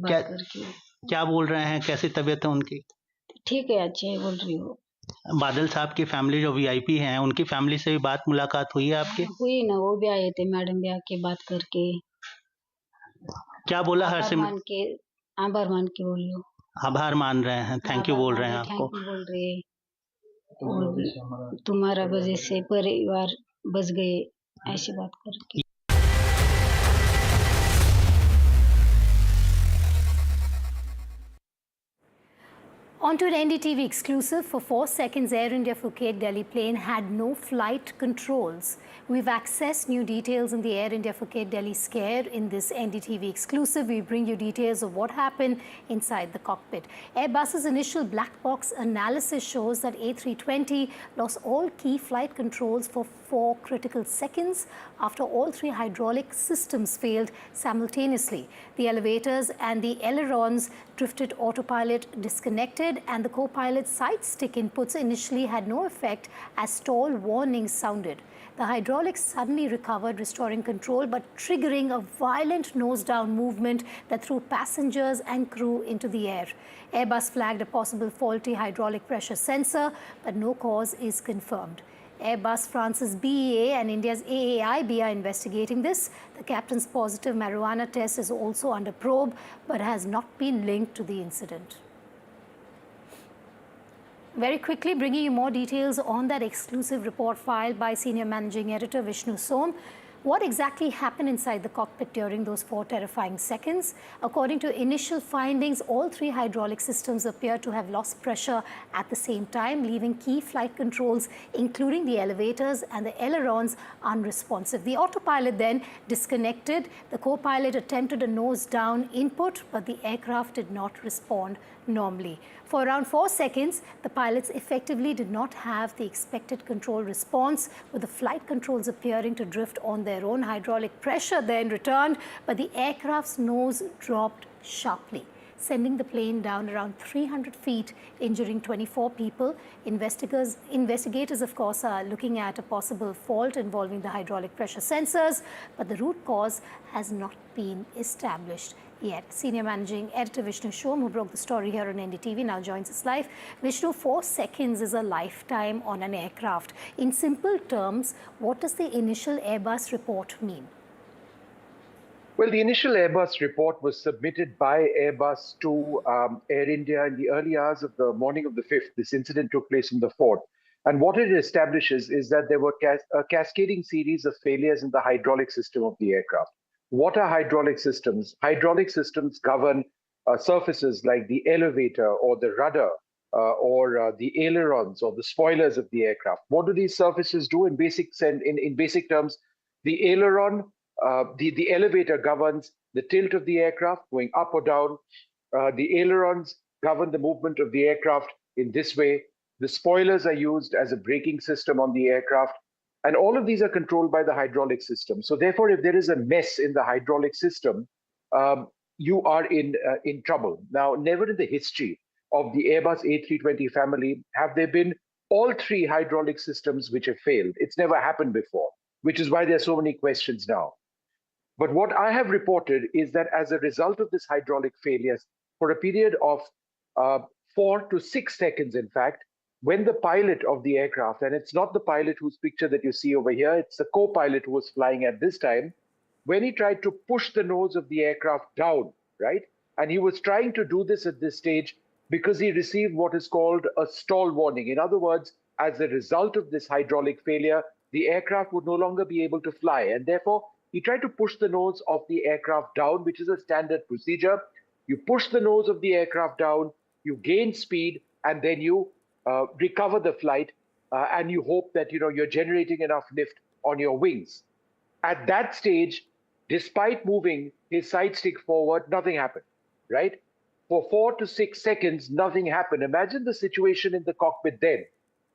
बात करके। क्या बोल रहे हैं, कैसी तबीयत है उनकी? ठीक है, अच्छे बोल रही हो। बादल साहब की फैमिली जो VIP हैं उनकी फैमिली से भी बात मुलाकात हुई है आपकी? हुई ना, वो भी आए थे, मैडम भी आके बात करके। क्या बोला हरसिमरत के? आभार मान के बोलियो। आभार मान रहे हैं, थैंक यू बोल रहे हैं आपको। थैंक यू बोल रहे हैं, तुम्हारा वजह से परिवार बच गए, ऐसी बात करके। On to an NDTV exclusive. For 4 seconds, Air India Phuket Delhi plane had no flight controls. We've accessed new details in the Air India Phuket Delhi scare. In this NDTV exclusive, we bring you details of what happened inside the cockpit. Airbus's initial black box analysis shows that A320 lost all key flight controls for 4 critical seconds after all 3 hydraulic systems failed simultaneously. The elevators and the ailerons drifted, autopilot disconnected, and the co-pilot's side stick inputs initially had no effect as stall warnings sounded. The hydraulics suddenly recovered, restoring control but triggering a violent nose-down movement that threw passengers and crew into the air. Airbus flagged a possible faulty hydraulic pressure sensor, but no cause is confirmed. Airbus France's BEA and India's AAIB are investigating this. The captain's positive marijuana test is also under probe, but has not been linked to the incident. Very quickly, bringing you more details on that exclusive report filed by Senior Managing Editor Vishnu Som. What exactly happened inside the cockpit during those 4 terrifying seconds? According to initial findings, all 3 hydraulic systems appear to have lost pressure at the same time, leaving key flight controls, including the elevators and the ailerons, unresponsive. The autopilot then disconnected. The co-pilot attempted a nose-down input, but the aircraft did not respond normally. For around 4 seconds, the pilots effectively did not have the expected control response, with the flight controls appearing to drift on their own. Hydraulic pressure then returned, but the aircraft's nose dropped sharply, sending the plane down around 300 feet, injuring 24 people. Investigators, of course, are looking at a possible fault involving the hydraulic pressure sensors, but the root cause has not been established yet. Senior Managing Editor Vishnu Som, who broke the story here on NDTV, now joins us live. Vishnu, 4 seconds is a lifetime on an aircraft. In simple terms, what does the initial Airbus report mean? Well, the initial Airbus report was submitted by Airbus to Air India in the early hours of the morning of the 5th. This incident took place on the 4th. And what it establishes is that there were a cascading series of failures in the hydraulic system of the aircraft. What are hydraulic systems? Hydraulic systems govern surfaces like the elevator or the rudder or the ailerons or the spoilers of the aircraft. What do these surfaces do in basic terms? The aileron, the elevator governs the tilt of the aircraft going up or down. The ailerons govern the movement of the aircraft in this way. The spoilers are used as a braking system on the aircraft. And all of these are controlled by the hydraulic system. So therefore, if there is a mess in the hydraulic system, you are in trouble. Now, never in the history of the Airbus A320 family have there been all 3 hydraulic systems which have failed. It's never happened before, which is why there are so many questions now. But what I have reported is that as a result of this hydraulic failures, for a period of 4 to 6 seconds, in fact, when the pilot of the aircraft, and it's not the pilot whose picture that you see over here, it's the co-pilot who was flying at this time, when he tried to push the nose of the aircraft down, right? And he was trying to do this at this stage because he received what is called a stall warning. In other words, as a result of this hydraulic failure, the aircraft would no longer be able to fly. And therefore, he tried to push the nose of the aircraft down, which is a standard procedure. You push the nose of the aircraft down, you gain speed, and then you recover the flight, and you hope that you're generating enough lift on your wings. At that stage, despite moving his side stick forward, nothing happened, right? For 4 to 6 seconds, nothing happened. Imagine the situation in the cockpit then.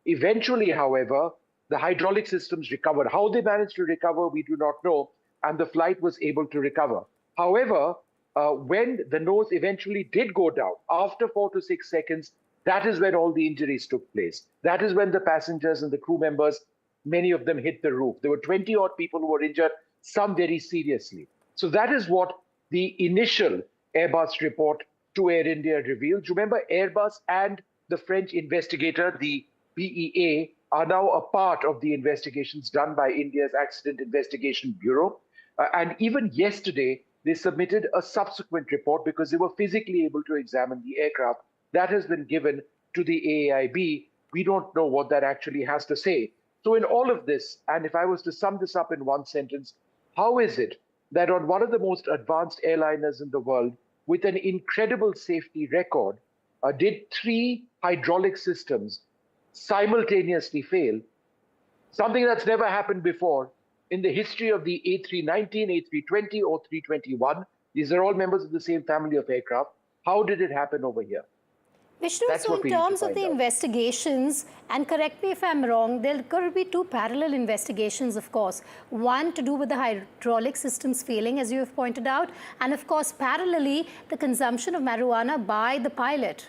Eventually, however, the hydraulic systems recovered. How they managed to recover, we do not know, and the flight was able to recover. However, when the nose eventually did go down, after 4 to 6 seconds, that is when all the injuries took place. That is when the passengers and the crew members, many of them hit the roof. There were 20-odd people who were injured, some very seriously. So that is what the initial Airbus report to Air India revealed. Remember, Airbus and the French investigator, the BEA, are now a part of the investigations done by India's Accident Investigation Bureau. And even yesterday, they submitted a subsequent report because they were physically able to examine the aircraft. That has been given to the AAIB. We don't know what that actually has to say. So in all of this, and if I was to sum this up in one sentence, how is it that on one of the most advanced airliners in the world, with an incredible safety record, did 3 hydraulic systems simultaneously fail, something that's never happened before in the history of the A319, A320, or 321. These are all members of the same family of aircraft. How did it happen over here? Vishnu, That's so what in we need to terms of find the out. investigations, and correct me if I'm wrong, there could be 2 parallel investigations, of course. One to do with the hydraulic systems failing, as you have pointed out, and of course, parallelly, the consumption of marijuana by the pilot.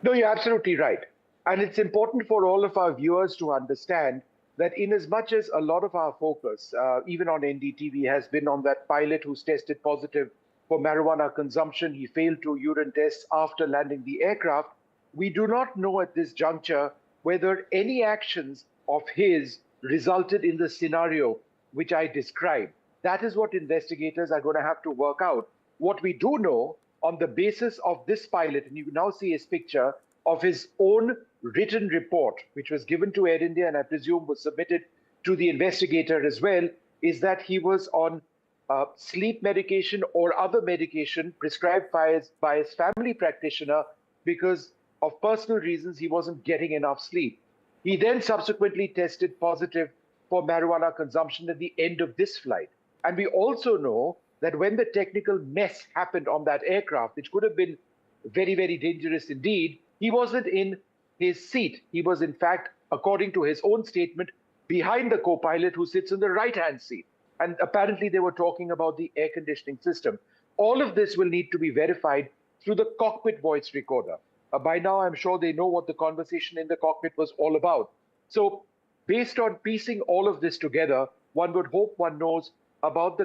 No, you're absolutely right. And it's important for all of our viewers to understand that in as much as a lot of our focus, even on NDTV, has been on that pilot who's tested positive for marijuana consumption, he failed to urine tests after landing the aircraft, we do not know at this juncture whether any actions of his resulted in the scenario which I described. That is what investigators are going to have to work out. What we do know, on the basis of this pilot, and you can now see his picture of his own written report, which was given to Air India and I presume was submitted to the investigator as well, is that he was on sleep medication or other medication prescribed by his family practitioner because of personal reasons he wasn't getting enough sleep. He then subsequently tested positive for marijuana consumption at the end of this flight. And we also know that when the technical mess happened on that aircraft, which could have been very, very dangerous indeed, he wasn't in his seat. He was, in fact, according to his own statement, behind the co-pilot who sits in the right-hand seat. And apparently they were talking about the air conditioning system. All of this will need to be verified through the cockpit voice recorder. By now, I'm sure they know what the conversation in the cockpit was all about. So based on piecing all of this together, one would hope one knows about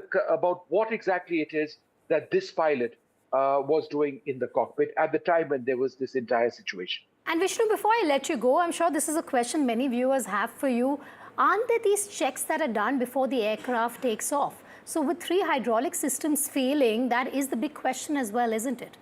what exactly it is that this pilot was doing in the cockpit at the time when there was this entire situation. And Vishnu, before I let you go, I'm sure this is a question many viewers have for you. Aren't there these checks that are done before the aircraft takes off? So with 3 hydraulic systems failing, that is the big question as well, isn't it?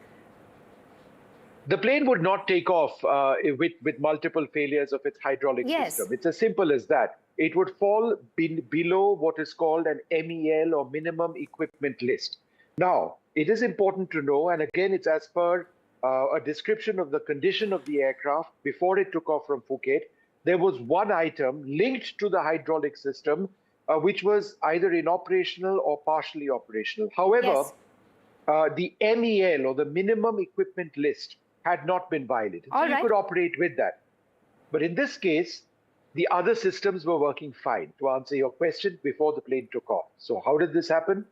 The plane would not take off with multiple failures of its hydraulic system. It's as simple as that. It would fall below what is called an MEL or minimum equipment list. Now, it is important to know, and again, it's as per a description of the condition of the aircraft before it took off from Phuket. There was one item linked to the hydraulic system, which was either inoperational or partially operational. However, the MEL or the minimum equipment list had not been violated. So you could operate with that. But in this case, the other systems were working fine, to answer your question, before the plane took off. So how did this happen?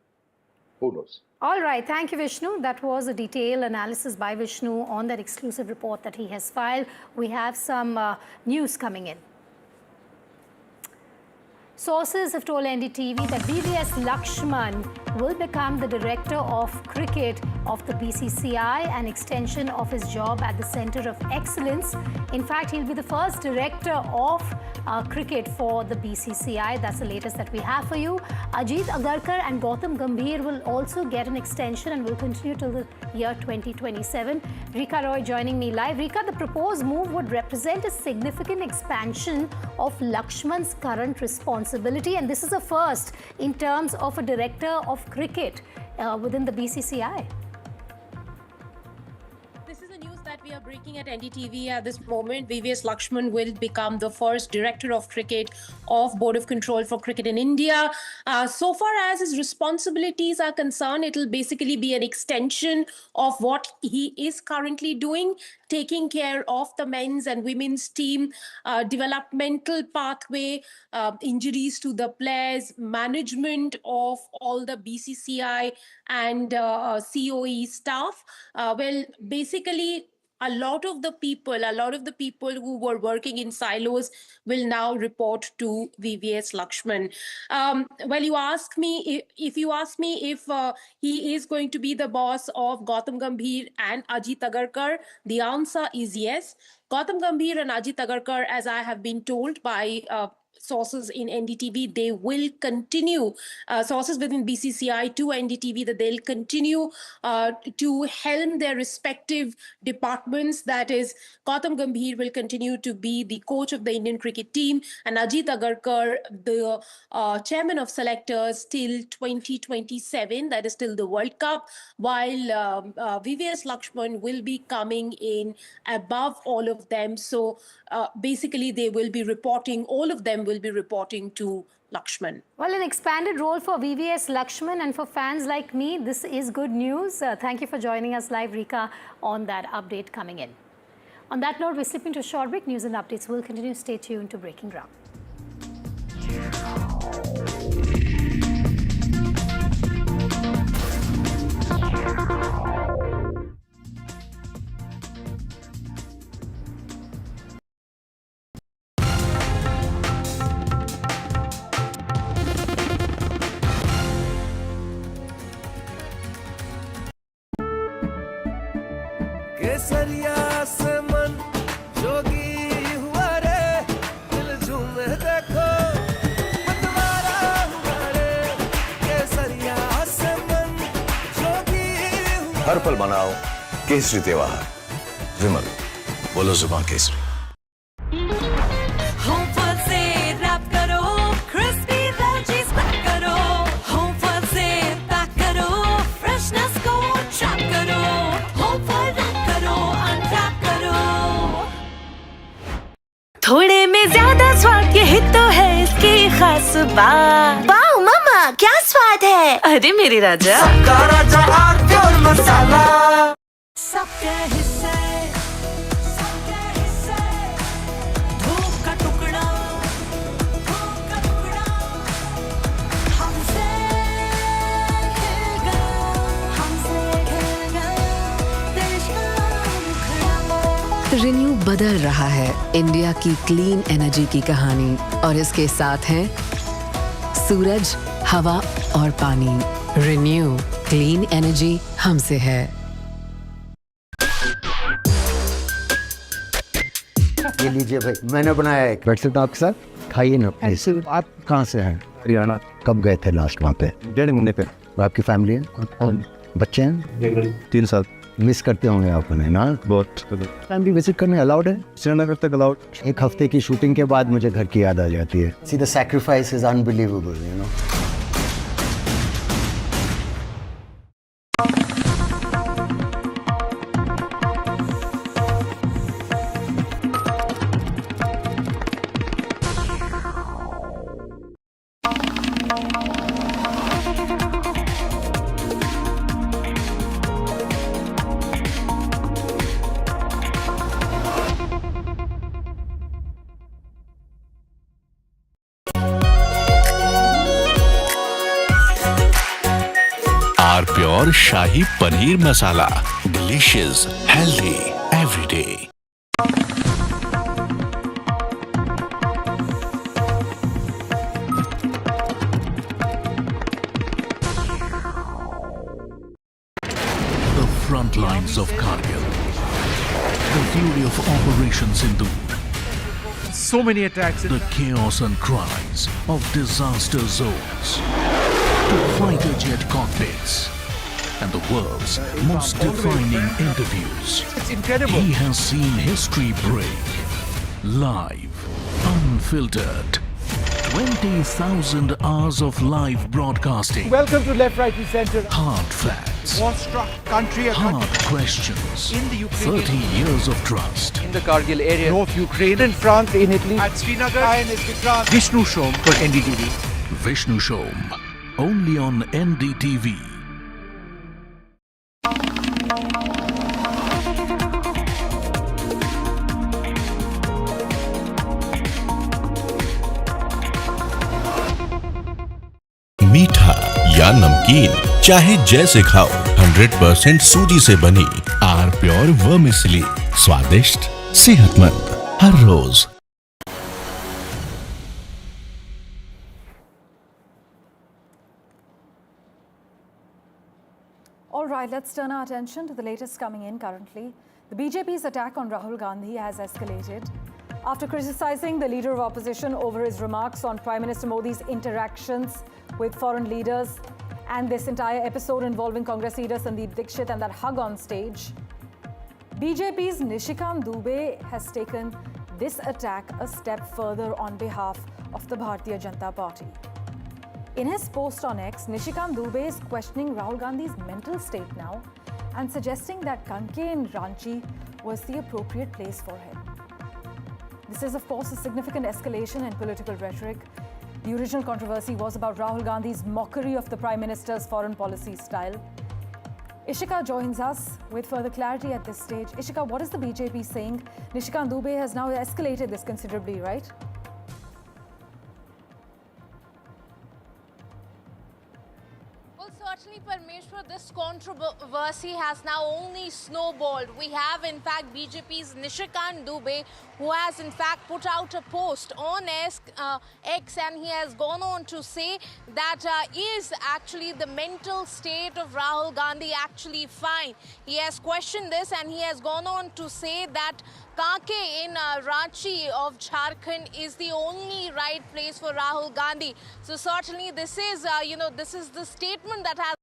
Who knows? All right. Thank you, Vishnu. That was a detailed analysis by Vishnu on that exclusive report that he has filed. We have some news coming in. Sources have told NDTV that VVS Lakshman will become the Director of Cricket of the BCCI, an extension of his job at the Centre of Excellence. In fact, he'll be the first Director of Cricket for the BCCI. That's the latest that we have for you. Ajit Agarkar and Gautam Gambhir will also get an extension and will continue till the year 2027. Rika Roy joining me live. Rika, the proposed move would represent a significant expansion of Lakshman's current responsibility, and this is a first in terms of a Director of Cricket within the BCCI. That we are breaking at NDTV at this moment. VVS Lakshman will become the first Director of Cricket of Board of Control for Cricket in India. So far as his responsibilities are concerned, it will basically be an extension of what he is currently doing, taking care of the men's and women's team, developmental pathway, injuries to the players, management of all the BCCI and COE staff. Well, basically, a lot of the people who were working in silos will now report to VVS Lakshman. Well, you ask me if he is going to be the boss of Gautam Gambhir and Ajit Agarkar, the answer is yes. Gautam Gambhir and Ajit Agarkar, as I have been told by sources in NDTV, they will continue, sources within BCCI to NDTV, that they'll continue to helm their respective departments. That is, Gautam Gambhir will continue to be the coach of the Indian cricket team, and Ajit Agarkar, the chairman of selectors till 2027, that is till the World Cup, while VVS Lakshman will be coming in above all of them. So basically they will be reporting, all of them will be reporting to Lakshman. Well, an expanded role for VVS Lakshman, and for fans like me, this is good news. Thank you for joining us live, Rika, on that update coming in. On that note, we're slipping to a short break. News and updates will continue. Stay tuned to Breaking Ground. केसरिया से मन जोगी हुआ रे, दिल झूमे देखो मतवारा हुआ रे, केसरिया से मन जोगी हुआ। हर पल मनाओ केसरी त्योहार। विमल, बोलो जुबान केसरी। होम फल से रैप करो, क्रिस्पी वेजीज पैक करो, होम फल से पैक करो, फ्रेशनेस को ट्रैप करो, होम फल रैप करो, अनरैप करो। थोड़े में ज्यादा स्वाद, यही तो है इसकी खास बात। वाओ मम्मा, क्या स्वाद है? अरे मेरे राजा, सबका राजा और प्योर मसाला, सबके हिस्से, सबके हिस्से, धूप का टुकड़ा, धूप का टुकड़ा, हमसे खेलेगा, हमसे खेलेगा, देश का मुखड़ा। रिन्यू बदल रहा है इंडिया की क्लीन एनर्जी की कहानी, और इसके साथ हैं सूरज, हवा और पानी। रिन्यू क्लीन एनर्जी हमसे है। ये लीजिए भाई, मैंने बनाया है। बैठ सकता आपके साथ, खाइए ना। आप कहाँ से हैं? हरियाणा। कब गए थे लास्ट वहाँ पे? 1.5 महीने पे। और आपकी फैमिली है? बच्चे हैं? 3 साल। मिस करते होंगे आप उन्हें ना? बहुत। फैमिली विजिट करने अलाउड है? श्रीनगर तक अलाउड। 1 हफ्ते की शूटिंग के बाद मुझे घर की याद आ जाती है। See the sacrifice is unbelievable, you no. Pure shahi paneer masala, delicious, healthy every day. The front lines of Kargil, the fury of Operation Sindhu, so many attacks, the chaos and cries of disaster zones, to fighter jet cockpits, and the world's most defining interviews. It's incredible. He has seen history break. Live, unfiltered. 20,000 hours of live broadcasting. Welcome to Left, Right and Center. Hard facts. War-struck country. Hard questions. In the Ukraine. 30 years of trust. In the Kargil area. North Ukraine. In France, in Italy. At Srinagar. Vishnu Shom for NDTV. Vishnu Shom. Only on NDTV. मीठा या नमकीन, चाहे जैसे खाओ, 100% सूजी से बनी are pure vermicelli, स्वादिष्ट, सेहतमंद हर रोज। All right, let's turn our attention to the latest coming in currently. The BJP's attack on Rahul Gandhi has escalated. After criticizing the leader of opposition over his remarks on Prime Minister Modi's interactions with foreign leaders and this entire episode involving Congress leader Sandeep Dikshit and that hug on stage, BJP's Nishikant Dubey has taken this attack a step further on behalf of the Bharatiya Janata Party. In his post on X, Nishikant Dubey is questioning Rahul Gandhi's mental state now and suggesting that Kanke in Ranchi was the appropriate place for him. This is, of course, a significant escalation in political rhetoric. The original controversy was about Rahul Gandhi's mockery of the Prime Minister's foreign policy style. Ishika joins us with further clarity at this stage. Ishika, what is the BJP saying? Nishikant Dubey has now escalated this considerably, right? Certainly, Parmeshwar, this controversy has now only snowballed. We have, in fact, BJP's Nishikant Dubey, who has, in fact, put out a post on X, and he has gone on to say that is actually the mental state of Rahul Gandhi actually fine? He has questioned this, and he has gone on to say that Kanke in Ranchi of Jharkhand is the only right place for Rahul Gandhi. So certainly this is, this is the statement that has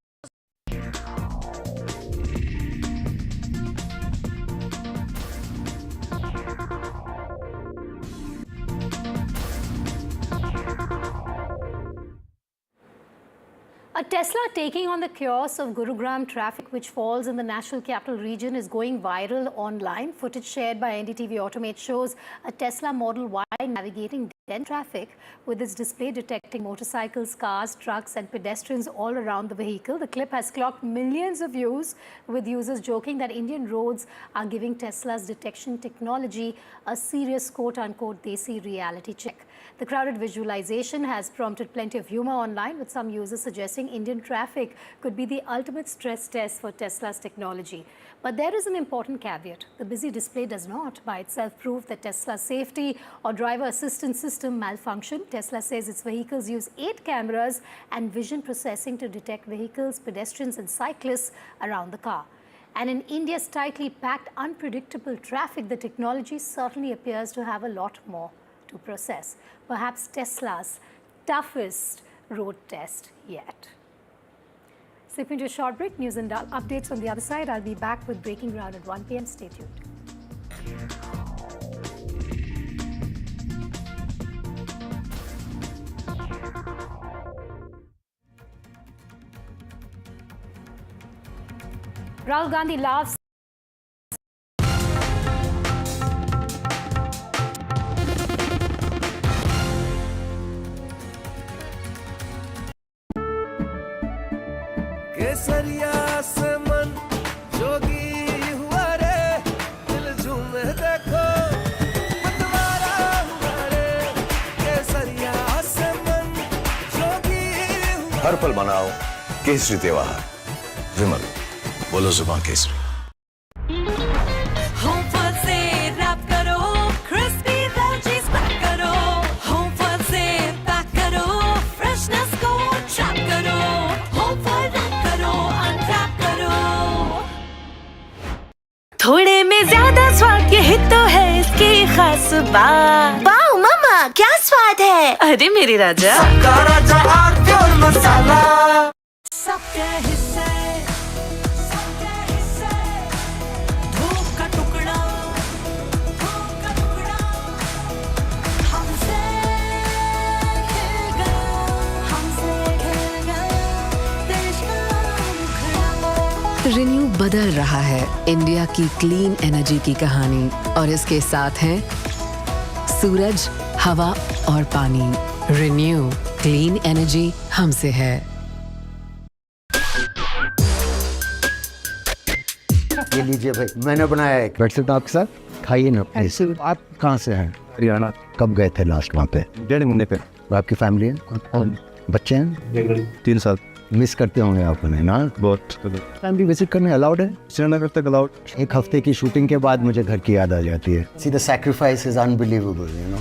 A Tesla taking on the chaos of Gurugram traffic, which falls in the National Capital Region, is going viral online. Footage shared by NDTV Automate shows a Tesla Model Y navigating dense traffic with its display detecting motorcycles, cars, trucks and pedestrians all around the vehicle. The clip has clocked millions of views, with users joking that Indian roads are giving Tesla's detection technology a serious quote-unquote desi reality check. The crowded visualization has prompted plenty of humor online, with some users suggesting Indian traffic could be the ultimate stress test for Tesla's technology. But there is an important caveat. The busy display does not by itself prove that Tesla's safety or driver assistance system malfunctioned. Tesla says its vehicles use 8 cameras and vision processing to detect vehicles, pedestrians and cyclists around the car. And in India's tightly packed, unpredictable traffic, the technology certainly appears to have a lot more to process. Perhaps Tesla's toughest road test yet. Slipping to a short break, news and updates on the other side. I'll be back with Breaking Ground at 1 p.m. Stay tuned. Rahul Gandhi laughs. केसरिया से मन जोगी हुआ रे, दिल झूमे देखो मतवारा हुआ रे, केसरिया से मन जोगी हुआ। हर पल मनाओ केसरी त्योहार। विमल, बोलो जुबान केसरी। होम फल से रैप करो, क्रिस्पी वेजीज पैक करो, होम फल से पैक करो, फ्रेशनेस को ट्रैप करो, होम फल रैप करो, अनरैप करो। थोड़े में ज्यादा स्वाद, यही तो है इसकी खास बात। वाओ मम्मा, क्या स्वाद है? अरे मेरे राजा, सबका राजा और प्योर मसाला, सबके हिस्से, सबके हिस्से, धूप का टुकड़ा, धूप का टुकड़ा, हमसे खेल गया, देश का मुखड़ा। रिन्यू बदल रहा है इंडिया की क्लीन एनर्जी की कहानी, और इसके साथ हैं सूरज, हवा और पानी। रिन्यू क्लीन एनर्जी हमसे है। ये लीजिए भाई, मैंने बनाया एक बेडशीट आपके साथ, खाइए ना प्लीज। आप कहाँ से हैं? हरियाणा। कब गए थे लास्ट वहाँ पे? 1.5 महीने पे। और आपकी फैमिली है? बच्चे हैं? 3 साल। मिस करते होंगे आप उन्हें ना? बहुत। फैमिली विजिट करने अलाउड है? श्रीनगर तक अलाउड। 1 हफ्ते की शूटिंग के बाद मुझे घर की याद आ जाती है। See the sacrifice is unbelievable, you know.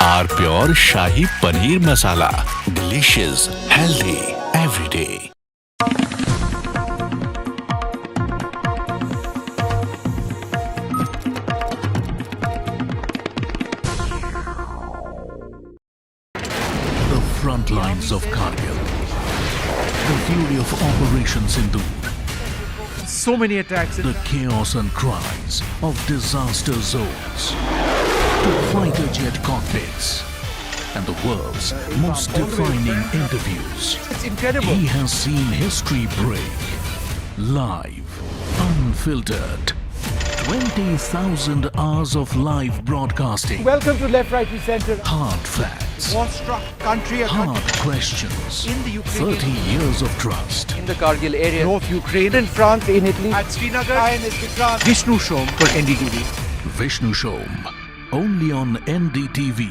Our pure shahi paneer masala, delicious, healthy every day. The front lines of Kargil. The fury of Operation Sindoor. So many attacks. The chaos and cries of disaster zones. To fighter jet cockpits. And the world's most defining interviews. It's incredible. He has seen history break. Live. Unfiltered. 20,000 hours of live broadcasting. Welcome to Left, Right, Center. Hard facts. War-struck country. Hard questions. In the Ukraine. 30 years of trust. In the Kargil area. North Ukraine. In France, in Italy. At Srinagar. INS Vikrant. Vishnu Shom for NDTV. Vishnu Shom. Only on NDTV.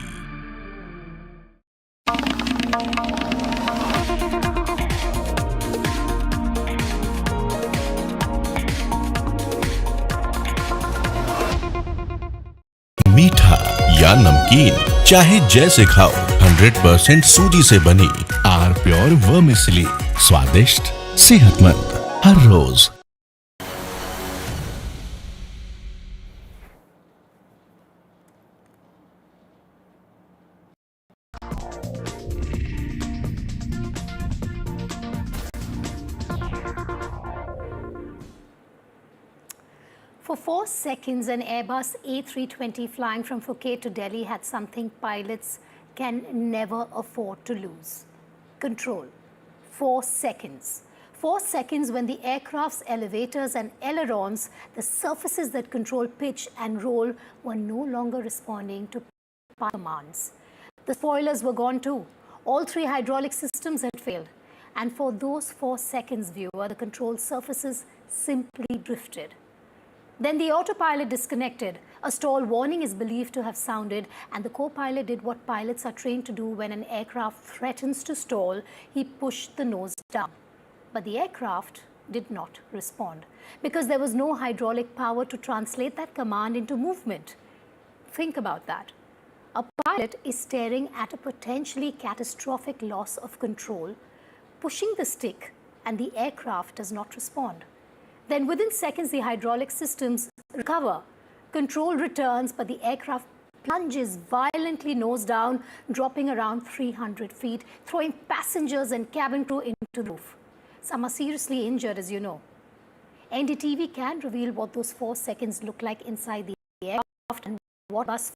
मीठा या नमकीन, चाहे जैसे खाओ, 100% सूजी से बनी are pure vermicelli, स्वादिष्ट, सेहतमंद हर रोज। For 4 seconds, an Airbus A320 flying from Phuket to Delhi had something pilots can never afford to lose: control. 4 seconds. 4 seconds when the aircraft's elevators and ailerons, the surfaces that control pitch and roll, were no longer responding to commands. The spoilers were gone too. All 3 hydraulic systems had failed. And for those 4 seconds, viewer, the control surfaces simply drifted. Then the autopilot disconnected. A stall warning is believed to have sounded, and the co-pilot did what pilots are trained to do when an aircraft threatens to stall. He pushed the nose down. But the aircraft did not respond because there was no hydraulic power to translate that command into movement. Think about that. A pilot is staring at a potentially catastrophic loss of control, pushing the stick, and the aircraft does not respond. Then within seconds, the hydraulic systems recover. Control returns, but the aircraft plunges violently nose down, dropping around 300 feet, throwing passengers and cabin crew into the roof. Some are seriously injured, as you know. NDTV can reveal what those 4 seconds look like inside the aircraft and what bus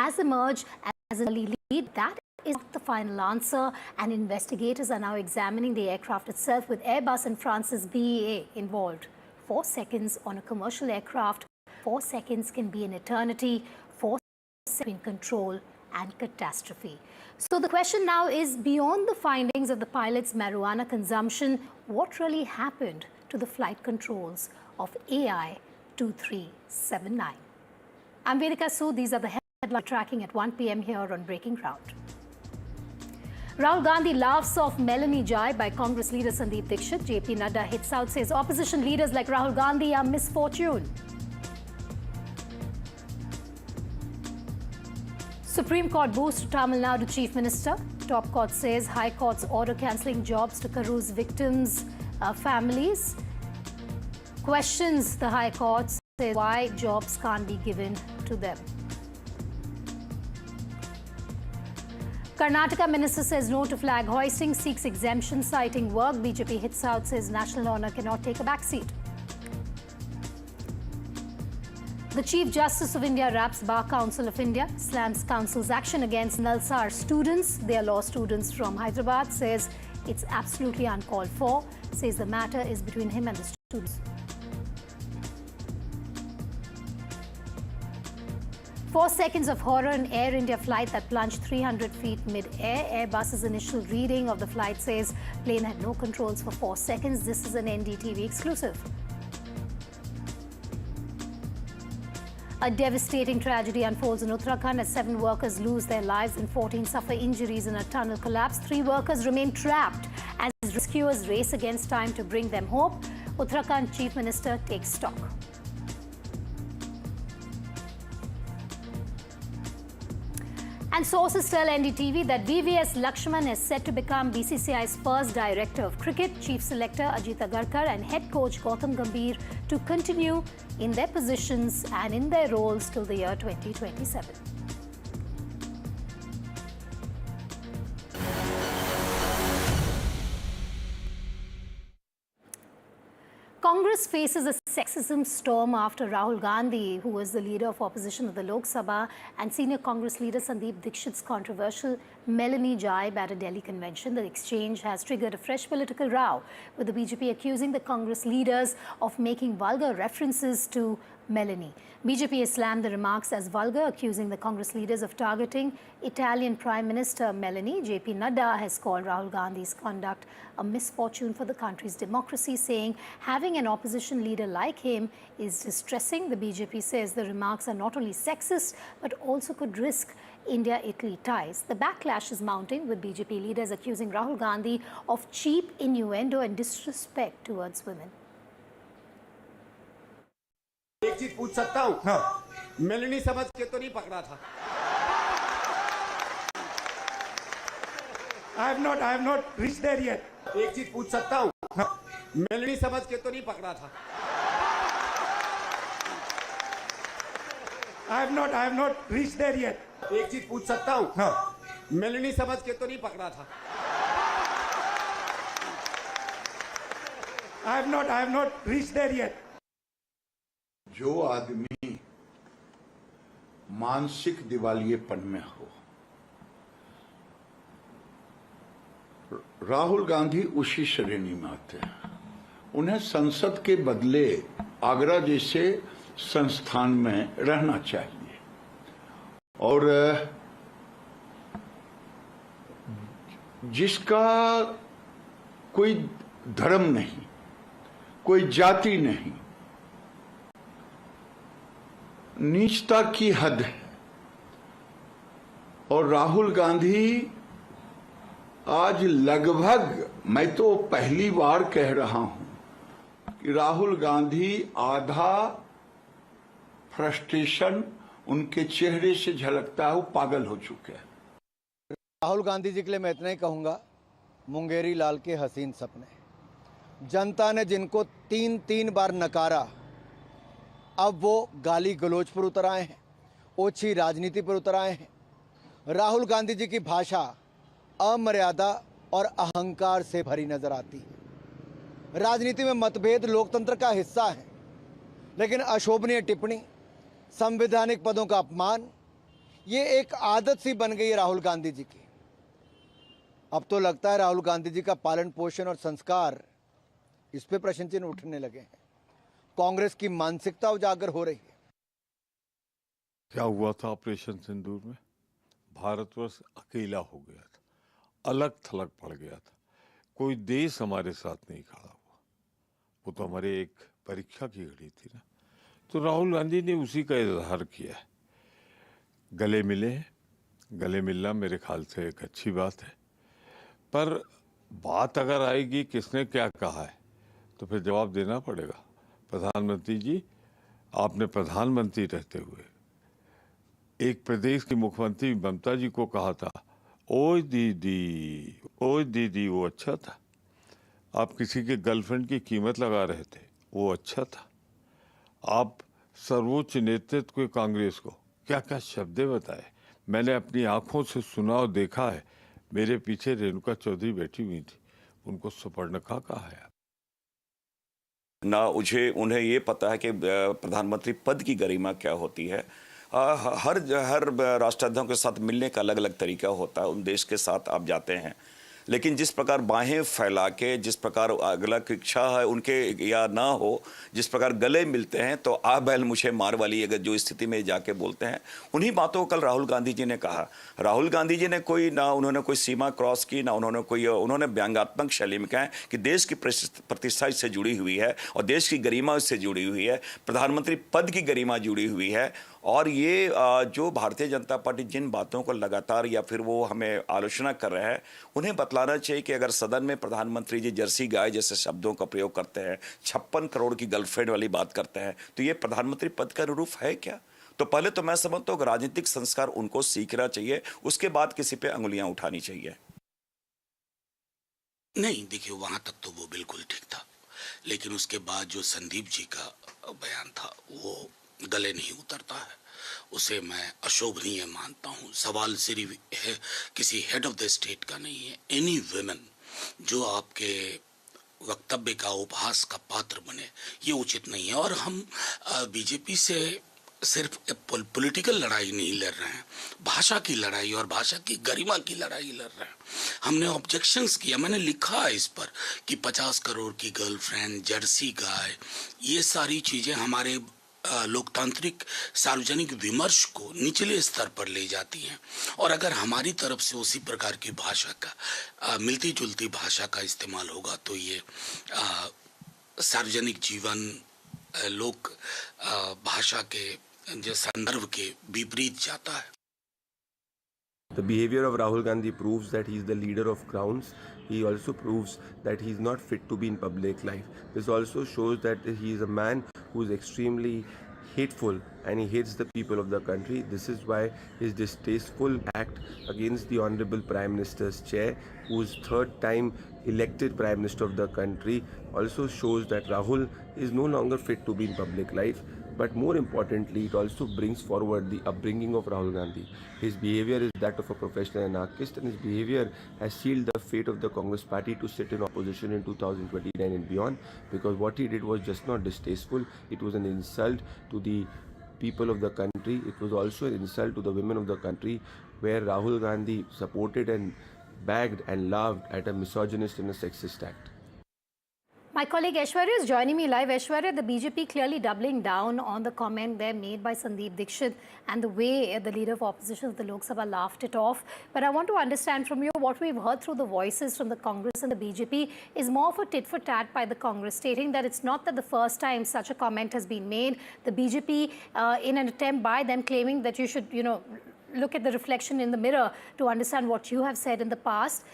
has emerged as an early lead. That is not the final answer, and investigators are now examining the aircraft itself, with Airbus and France's BEA involved. 4 seconds on a commercial aircraft, 4 seconds can be an eternity, 4 seconds in control and catastrophe. So the question now is, beyond the findings of the pilot's marijuana consumption, what really happened to the flight controls of AI-2379? I'm Vedika Sud. These are the headline tracking at 1 p.m. here on Breaking Ground. Rahul Gandhi laughs off Melanie Jai by Congress leader Sandeep Dikshit. JP Nadda hits out, says opposition leaders like Rahul Gandhi are misfortune. Supreme Court boost to Tamil Nadu Chief Minister. Top Court says High Court's order cancelling jobs to Karu's victims' families. Questions the High Court, says why jobs can't be given to them. Karnataka minister says no to flag hoisting, seeks exemption citing work. BJP hits out, says national honour cannot take a backseat. The Chief Justice of India raps Bar Council of India, slams Council's action against Nalsar students. They are law students from Hyderabad, says it's absolutely uncalled for, says the matter is between him and the students. 4 seconds of horror in Air India flight that plunged 300 feet mid-air. Airbus's initial reading of the flight says plane had no controls for 4 seconds. This is an NDTV exclusive. A devastating tragedy unfolds in Uttarakhand as 7 workers lose their lives and 14 suffer injuries in a tunnel collapse. 3 workers remain trapped as rescuers race against time to bring them hope. Uttarakhand Chief Minister takes stock. And sources tell NDTV that VVS Lakshman is set to become BCCI's first director of cricket. Chief selector Ajit Agarkar and head coach Gautam Gambhir to continue in their positions and in their roles till the year 2027. Congress faces a sexism storm after Rahul Gandhi, who was the leader of opposition of the Lok Sabha, and senior Congress leader Sandeep Dikshit's controversial Melanie jibe at a Delhi convention. The exchange has triggered a fresh political row, with the BJP accusing the Congress leaders of making vulgar references to Melanie. BJP has slammed the remarks as vulgar, accusing the Congress leaders of targeting Italian Prime Minister Melanie. JP Nadda has called Rahul Gandhi's conduct a misfortune for the country's democracy, saying having an opposition leader like him is distressing. The BJP says the remarks are not only sexist but also could risk India-Italy ties. The backlash is mounting, with BJP leaders accusing Rahul Gandhi of cheap innuendo and disrespect towards women. एक चीज पूछ सकता हूँ? हाँ। Melanie समझ के तो नहीं पकड़ा था? I have not reached there yet. एक चीज पूछ सकता हूँ? हाँ। मेलनी समझ के तो नहीं पकड़ा था? I have not reached there yet. एक चीज पूछ सकता हूँ? हाँ। मेलनी समझ के तो नहीं पकड़ा था? I have not reached there yet. जो आदमी मानसिक दिवालियेपन में हो, राहुल गांधी उसी श्रेणी में आते हैं। उन्हें संसद के बदले आगरा जैसे संस्थान में रहना चाहिए और जिसका कोई धर्म नहीं, कोई जाति नहीं, नीचता की हद है। और राहुल गांधी आज लगभग, मैं तो पहली बार कह रहा हूं कि राहुल गांधी आधा फ्रस्ट्रेशन उनके चेहरे से झलकता है, वो पागल हो चुके हैं। राहुल गांधी जी के लिए मैं इतना ही कहूंगा, मुंगेरी लाल के हसीन सपने। जनता ने जिनको 3 बार नकारा, अब वो गाली गलौज पर उतर आए हैं, ओछी राजनीति पर उतर आए हैं। राहुल गांधी जी की भाषा अमर्यादा और अहंकार से भरी नजर आती है। राजनीति में मतभेद लोकतंत्र का हिस्सा है, लेकिन अशोभनीय टिप्पणी, संवैधानिक पदों का अपमान, ये एक आदत सी बन गई है राहुल गांधी जी की। अब तो लगता है राहुल गांधी जी का पालन पोषण और संस्कार, इस पे प्रश्न चिन्ह उठने लगे हैं। कांग्रेस की मानसिकता उजागर हो रही है। क्या हुआ था ऑपरेशन सिंदूर में? भारतवर्ष अकेला हो गया था, अलग थलग पड़ गया था। कोई देश हमारे साथ नहीं खड़ा हुआ। वो तो हमारे एक परीक्षा की घड़ी थी ना। तो राहुल गांधी ने उसी का इजहार किया है। गले मिले हैं, गले मिलना मेरे ख्याल से एक अच्छी बात है, पर बात अगर आएगी किसने क्या कहा है तो फिर जवाब देना पड़ेगा। प्रधानमंत्री जी, आपने प्रधानमंत्री रहते हुए एक प्रदेश की मुख्यमंत्री ममता जी को कहा था, ओए दीदी, ओए दीदी, वो अच्छा था। आप किसी के गर्लफ्रेंड की कीमत लगा रहे थे, वो अच्छा था। आप सर्वोच्च नेतृत्व के कांग्रेस को क्या क्या शब्द बताए, मैंने अपनी आंखों से सुना और देखा है। मेरे पीछे रेणुका चौधरी बैठी हुई थी, उनको सुपर्णखा कहा है। ना उन्हें ये पता है कि प्रधानमंत्री पद की गरिमा क्या होती है। हर राष्ट्राध्यक्षों के साथ मिलने का अलग अलग तरीका होता है। उन देश के साथ आप जाते हैं, लेकिन जिस प्रकार बाहें फैला के, जिस प्रकार अगला की इच्छा है उनके या ना हो, जिस प्रकार गले मिलते हैं तो आ बैल मुझे मार वाली अगर जो स्थिति में जाके बोलते हैं, उन्हीं बातों को कल राहुल गांधी जी ने कहा। राहुल गांधी जी ने उन्होंने कोई सीमा क्रॉस की, ना उन्होंने व्यंग्यात्मक शैली में कहा कि देश की प्रतिष्ठा इससे जुड़ी हुई है और देश की गरिमा इससे जुड़ी हुई है, प्रधानमंत्री पद की गरिमा जुड़ी हुई है। और ये जो भारतीय जनता पार्टी जिन बातों को लगातार या फिर वो हमें आलोचना कर रहे हैं, उन्हें बतलाना चाहिए कि अगर सदन में प्रधानमंत्री जी जर्सी गाय जैसे शब्दों का प्रयोग करते हैं, 56 करोड़ की गर्लफ्रेंड वाली बात करते हैं, तो ये प्रधानमंत्री पद का अनुरूप है क्या? तो पहले तो मैं समझता हूँ कि राजनीतिक संस्कार उनको सीखना चाहिए, उसके बाद किसी पे अंगुलियां उठानी चाहिए। नहीं, देखिए वहां तक तो वो बिल्कुल ठीक था, लेकिन उसके बाद जो संदीप जी का बयान था वो गले नहीं उतरता है, उसे मैं अशोभनीय मानता हूँ। सवाल सिर्फ है किसी हेड ऑफ द स्टेट का नहीं है, एनी वुमेन जो आपके वक्तव्य का उपहास का पात्र बने, ये उचित नहीं है। और हम बीजेपी से सिर्फ पॉलिटिकल लड़ाई नहीं लड़ रहे हैं, भाषा की लड़ाई और भाषा की गरिमा की लड़ाई लड़ रहे हैं। हमने ऑब्जेक्शंस किया, मैंने लिखा है इस पर कि 50 करोड़ की गर्लफ्रेंड, जर्सी गाय, ये सारी चीज़ें हमारे लोकतांत्रिक सार्वजनिक विमर्श को निचले स्तर पर ले जाती हैं। और अगर हमारी तरफ से उसी प्रकार की भाषा का मिलती जुलती भाषा का इस्तेमाल होगा तो ये सार्वजनिक जीवन लोक भाषा के जो संदर्भ के विपरीत जाता है। The behavior of Rahul Gandhi proves that he is the leader of crowns. He also proves that he is not fit to be in public life. This also shows that he is a man who is extremely hateful and he hates the people of the country. This is why his distasteful act against the Honorable Prime Minister's chair, who is third time elected Prime Minister of the country, also shows that Rahul is no longer fit to be in public life. But more importantly, it also brings forward the upbringing of Rahul Gandhi. His behavior is that of a professional anarchist, and his behavior has sealed the fate of the Congress party to sit in opposition in 2029 and beyond, because what he did was just not distasteful, it was an insult to the people of the country. It was also an insult to the women of the country, where Rahul Gandhi supported and bagged and laughed at a misogynist and a sexist act. My colleague Aishwarya is joining me live. Aishwarya, the BJP clearly doubling down on the comment there made by Sandeep Dikshit and the way the leader of opposition of the Lok Sabha laughed it off. But I want to understand from you, what we've heard through the voices from the Congress and the BJP is more of a tit for tat by the Congress, stating that it's not that the first time such a comment has been made. The BJP, in an attempt by them claiming that you should, look at the reflection in the mirror to understand what you have said in the past.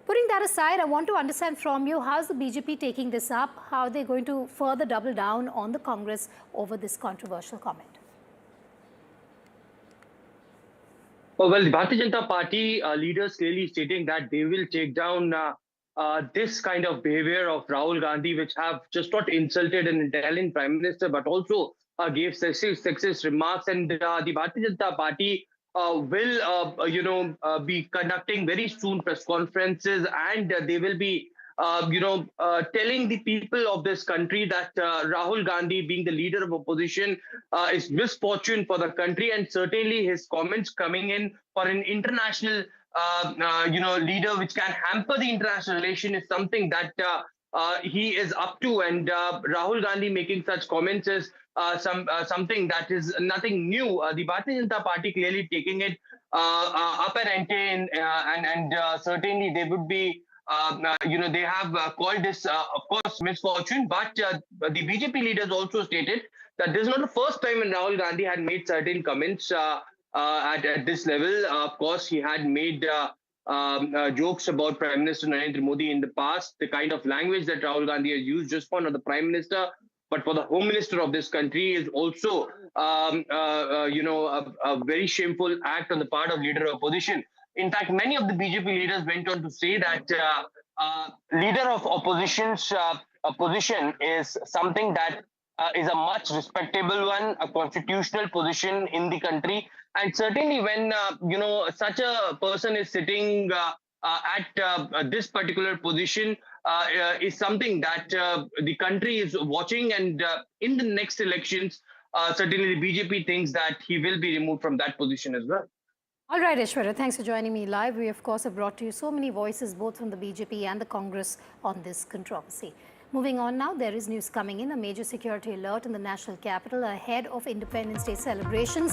Putting that aside, I want to understand from you, how's the BJP taking this up? How are they going to further double down on the Congress over this controversial comment? Well, the Bharatiya Janata Party leaders clearly stating that they will take down this kind of behavior of Rahul Gandhi, which have just not insulted an Italian Prime Minister, but also gave sexist remarks. And the Bharatiya Janata Party will be conducting very soon press conferences, and they will be telling the people of this country that Rahul Gandhi, being the leader of opposition, is misfortune for the country, and certainly his comments coming in for an international leader which can hamper the international relation is something that he is up to. And Rahul Gandhi making such comments is something that is nothing new. The Bharatiya Janata Party clearly taking it up an ante, and certainly they would be, they have called this, of course, misfortune. But the BJP leaders also stated that this is not the first time when Rahul Gandhi had made certain comments at this level. Of course, he had made jokes about Prime Minister Narendra Modi in the past. The kind of language that Rahul Gandhi has used, just for not the Prime Minister, but for the Home Minister of this country, is also, a very shameful act on the part of leader of opposition. In fact, many of the BJP leaders went on to say that leader of opposition's position is something that is a much respectable one, a constitutional position in the country. And certainly when, such a person is sitting at this particular position, is something that the country is watching. And in the next elections, certainly the BJP thinks that he will be removed from that position as well. All right, Aishwarya, thanks for joining me live. We, of course, have brought to you so many voices, both from the BJP and the Congress, on this controversy. Moving on now, there is news coming in. A major security alert in the national capital ahead of Independence Day celebrations.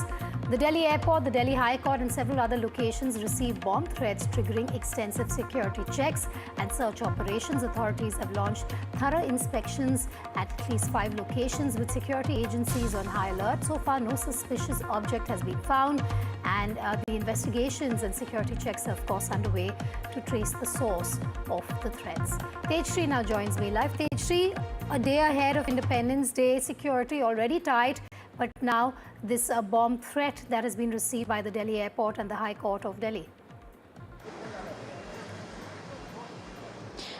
The Delhi airport, the Delhi High Court and several other locations received bomb threats, triggering extensive security checks and search operations. Authorities have launched thorough inspections at least 5 locations, with security agencies on high alert. So far, no suspicious object has been found, and the investigations and security checks are, of course, underway to trace the source of the threats. Tejshri now joins me live. Tejshri, a day ahead of Independence Day, security already tight, But now this bomb threat that has been received by the Delhi airport and the High Court of Delhi.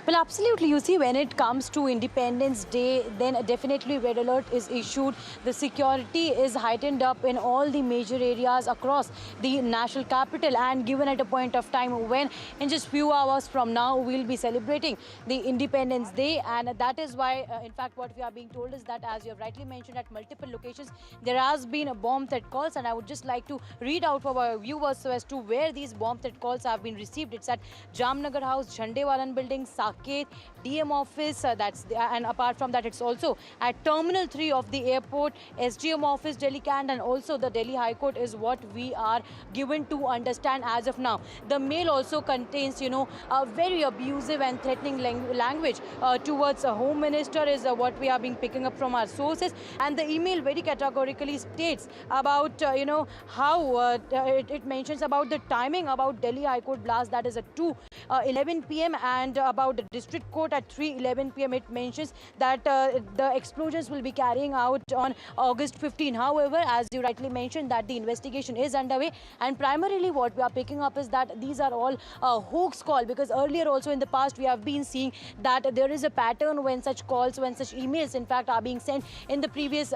Well, absolutely. You see, when it comes to Independence Day, then definitely red alert is issued. The security is heightened up in all the major areas across the national capital, and given at a point of time when in just few hours from now we'll be celebrating the Independence Day, and that is why in fact what we are being told is that, as you have rightly mentioned, at multiple locations there has been a bomb threat calls, and I would just like to read out for our viewers so as to where these bomb threat calls have been received. It's at Jamnagar House, Jhandewalan Building, DM office, and apart from that it's also at Terminal 3 of the airport, SDM office, Delhi Cant, and also the Delhi High Court is what we are given to understand as of now. The mail also contains, you know, a very abusive and threatening language towards a Home Minister is what we are being picking up from our sources, and the email very categorically states about, you know, how it mentions about the timing about Delhi High Court blast, that is at 2:11 p.m. and about the district court at 3:11 p.m. It mentions that the explosions will be carrying out on August 15. However, as you rightly mentioned, that the investigation is underway, and primarily what we are picking up is that these are all hoax call, because earlier also in the past we have been seeing that there is a pattern when such calls, when such emails in fact are being sent. In the previous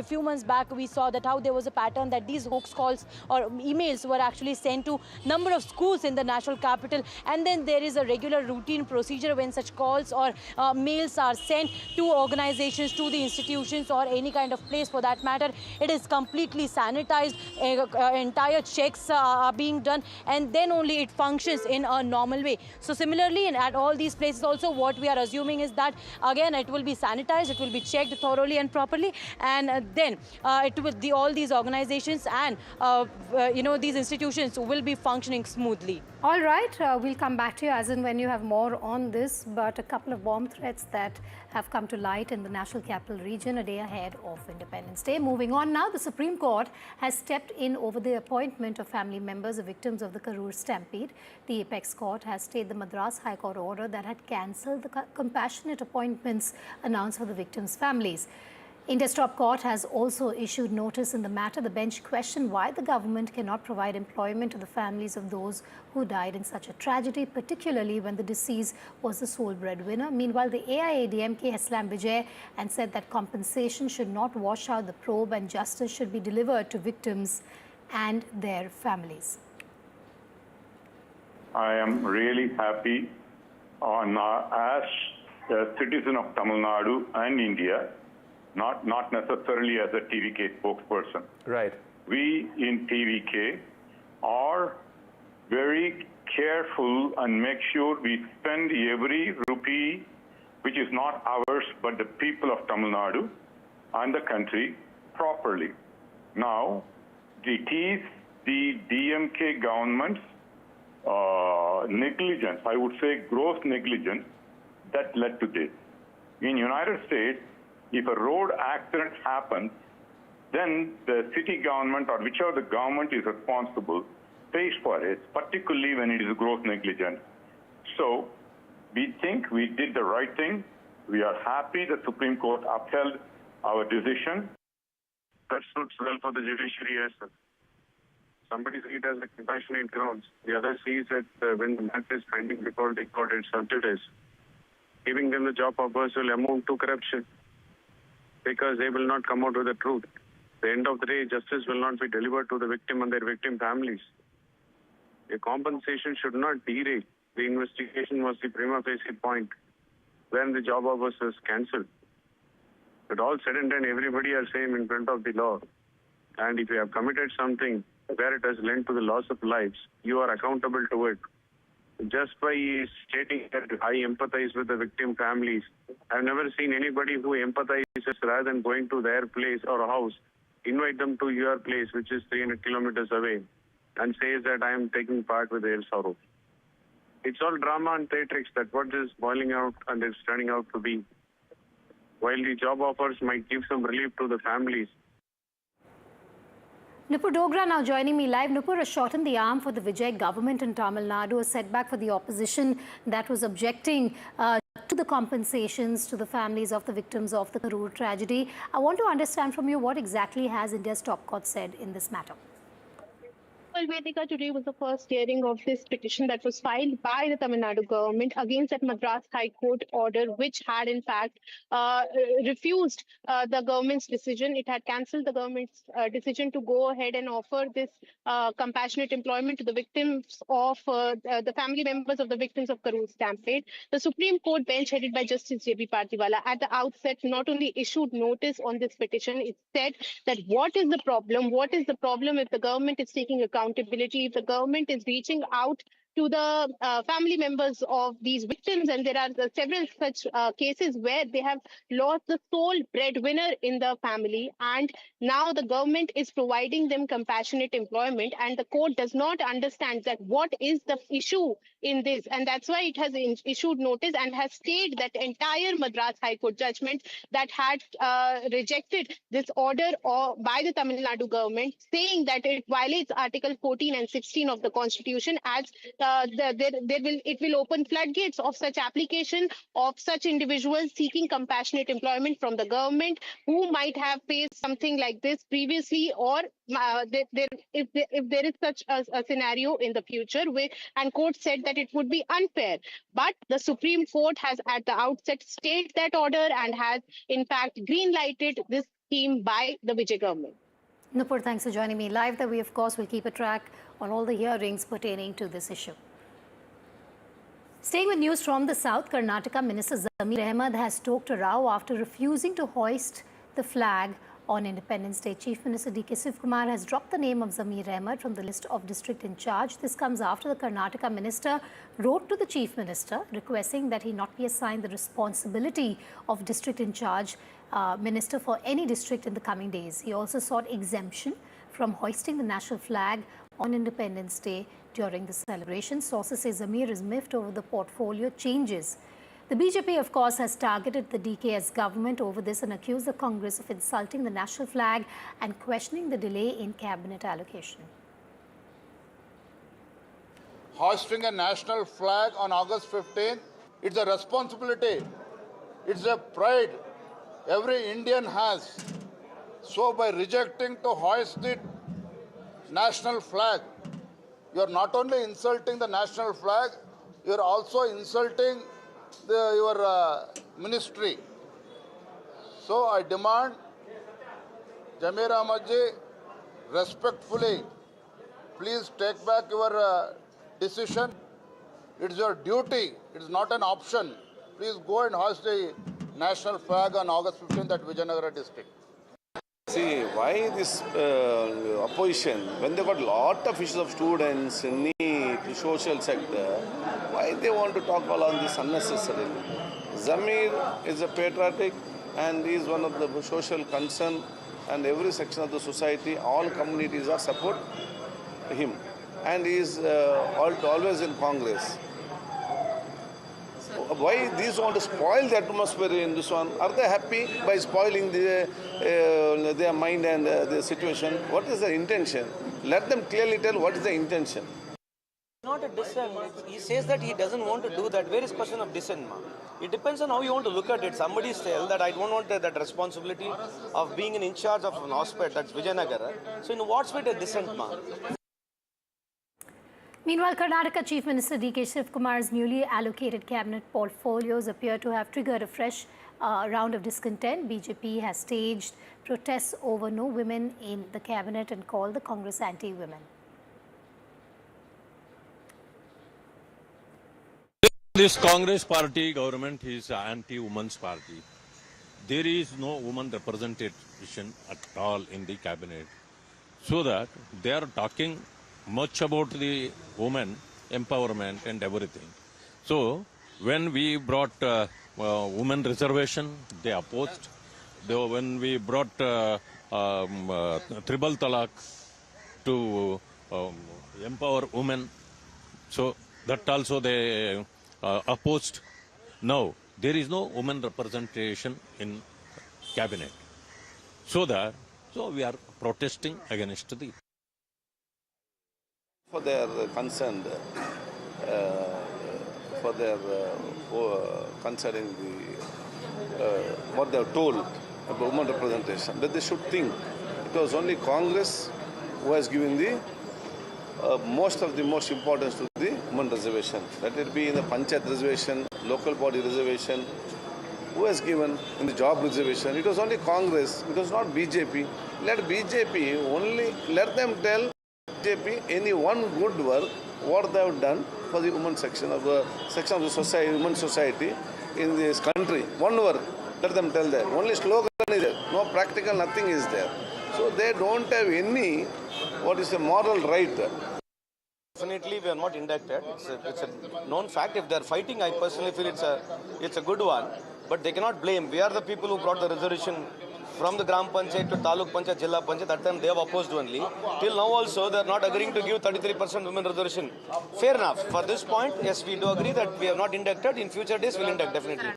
few months back, we saw that how there was a pattern that these hoax calls or emails were actually sent to number of schools in the national capital, and then there is a regular routine procedure when such calls or mails are sent to organizations, to the institutions, or any kind of place for that matter. It is completely sanitized, entire checks are being done, and then only it functions in a normal way. So similarly, at all these places also, what we are assuming is that again it will be sanitized, it will be checked thoroughly and properly, and then it will all these organizations and you know, these institutions will be functioning smoothly. All right, we'll come back to you as and when you have more on this, but a couple of bomb threats that have come to light in the National Capital Region a day ahead of Independence Day. Moving on now, the Supreme Court has stepped in over the appointment of family members of victims of the Karur stampede. The Apex Court has stayed the Madras High Court order that had cancelled the compassionate appointments announced for the victims' families. India's top court has also issued notice in the matter. The bench questioned why the government cannot provide employment to the families of those who died in such a tragedy, particularly when the deceased was the sole breadwinner. Meanwhile, the AIADMK has slammed Vijay and said that compensation should not wash out the probe and justice should be delivered to victims and their families. I am really happy as a citizen of Tamil Nadu and India, not necessarily as a TVK spokesperson. Right. We in TVK are very careful and make sure we spend every rupee, which is not ours, but the people of Tamil Nadu and the country, properly. Now, it is the DMK government's negligence, I would say gross negligence, that led to this. In United States, if a road accident happens, then the city government or whichever the government is responsible pays for it, particularly when it is gross negligence. So we think we did the right thing. We are happy the Supreme Court upheld our decision. That suits well for the judiciary as well. Somebody sees it as a compassionate grounds. The other sees that when the matter is pending before the court, it's subjudice. Giving them the job offers will amount to corruption, because they will not come out with the truth. At the end of the day, justice will not be delivered to the victim and their victim families. A compensation should not derail. The investigation was the prima facie point when the job offers was cancelled. But all said and done, everybody are same in front of the law. And if you have committed something where it has led to the loss of lives, you are accountable to it. Just by stating that I empathize with the victim families, I've never seen anybody who empathizes rather than going to their place or house, invite them to your place, which is 300 kilometers away, and says that I am taking part with their sorrow. It's all drama and theatrics. That what is boiling out and is turning out to be. While the job offers might give some relief to the families, Nupur Dogra now joining me live. Nupur, a shot in the arm for the Vijay government in Tamil Nadu, a setback for the opposition that was objecting the compensations to the families of the victims of the Karur tragedy. I want to understand from you what exactly has India's top court said in this matter. Well, Vedika, today was the first hearing of this petition that was filed by the Tamil Nadu government against that Madras High Court order, which had in fact refused the government's decision. It had cancelled the government's decision to go ahead and offer this compassionate employment to the victims of the family members of the victims of Karur stampede. The Supreme Court bench headed by Justice J.B. Partiwala at the outset not only issued notice on this petition, it said that what is the problem? What is the problem if the government is taking accountability, if the government is reaching out to the family members of these victims, and there are several such cases where they have lost the sole breadwinner in the family, and now the government is providing them compassionate employment, and the court does not understand that what is the issue in this, and that's why it has issued notice and has stayed that entire Madras High Court judgment that had rejected this order by the Tamil Nadu government, saying that it violates Article 14 and 16 of the Constitution, as it will open floodgates of such application of such individuals seeking compassionate employment from the government who might have faced something like this previously, or if there is such a scenario in the future, and court said that it would be unfair. But the Supreme Court has at the outset stayed that order and has in fact green-lighted this scheme by the Vijay government. Nupur, thanks for joining me live. That we, of course, will keep a track on all the hearings pertaining to this issue. Staying with news from the South, Karnataka Minister Zamir Ahmed has stoked a row after refusing to hoist the flag on Independence Day. Chief Minister D.K. Sivkumar has dropped the name of Zamir Ahmed from the list of district in charge. This comes after the Karnataka Minister wrote to the Chief Minister requesting that he not be assigned the responsibility of district in charge minister for any district in the coming days. He also sought exemption from hoisting the national flag on Independence Day during the celebration. Sources say Zamir is miffed over the portfolio changes. The BJP, of course, has targeted the DKS government over this and accused the Congress of insulting the national flag and questioning the delay in cabinet allocation. Hoisting a national flag on August 15th, it's a responsibility, it's a pride every Indian has. So by rejecting to hoist the national flag, you're not only insulting the national flag, you're also insulting your ministry. So I demand, Zamir Ahmed ji, respectfully, please take back your decision. It's your duty, it's not an option. Please go and hoist the national flag on August 15th at Vijayanagara district. See, why this opposition, when they got a lot of issues of students, need, social sector, why they want to talk all on this unnecessarily? Zamir is a patriotic and is one of the social concern, and every section of the society, all communities are support him, and he is always in Congress. Why these want to spoil the atmosphere in this one? Are they happy by spoiling their mind and their situation? What is the intention? Let them clearly tell what is the intention. Not a dissent. He says that he doesn't want to do that. Where is question of dissent, ma? It depends on how you want to look at it. Somebody tell that I don't want that responsibility of being in charge of an hospital, that's Vijayanagara. So in what's with a dissent, ma? Meanwhile, Karnataka Chief Minister D.K. Sivkumar's newly allocated cabinet portfolios appear to have triggered a fresh round of discontent. BJP has staged protests over no women in the cabinet and called the Congress anti-women. This Congress party government is anti-women's party. There is no woman representation at all in the cabinet. So that they are talking much about the women empowerment and everything. So when we brought women reservation, they opposed. When we brought triple talaq to empower women, so that also they opposed. Now there is no women representation in cabinet. So we are protesting against the. For their concerned for their concerning the what they have told about women representation. But they should think it was only Congress who has given the most importance to the women reservation. Let it be in the Panchayat reservation, local body reservation. Who has given in the job reservation? It was only Congress. It was not BJP. Let BJP only let them tell BJP any one good work what they have done for the women section of the society, women society in this country. One work. Let them tell that. Only slogan is there. No practical, nothing is there. So they don't have any what is the moral right. Definitely, we are not indicted. It's a known fact. If they are fighting, I personally feel it's a good one. But they cannot blame. We are the people who brought the resolution from the Gram Panchayat to Taluk Panchayat, Jilla Panchayat. That time they have opposed only. Till now also, they are not agreeing to give 33% women reservation. Fair enough. For this point, yes, we do agree that we have not inducted. In future days, we will induct definitely.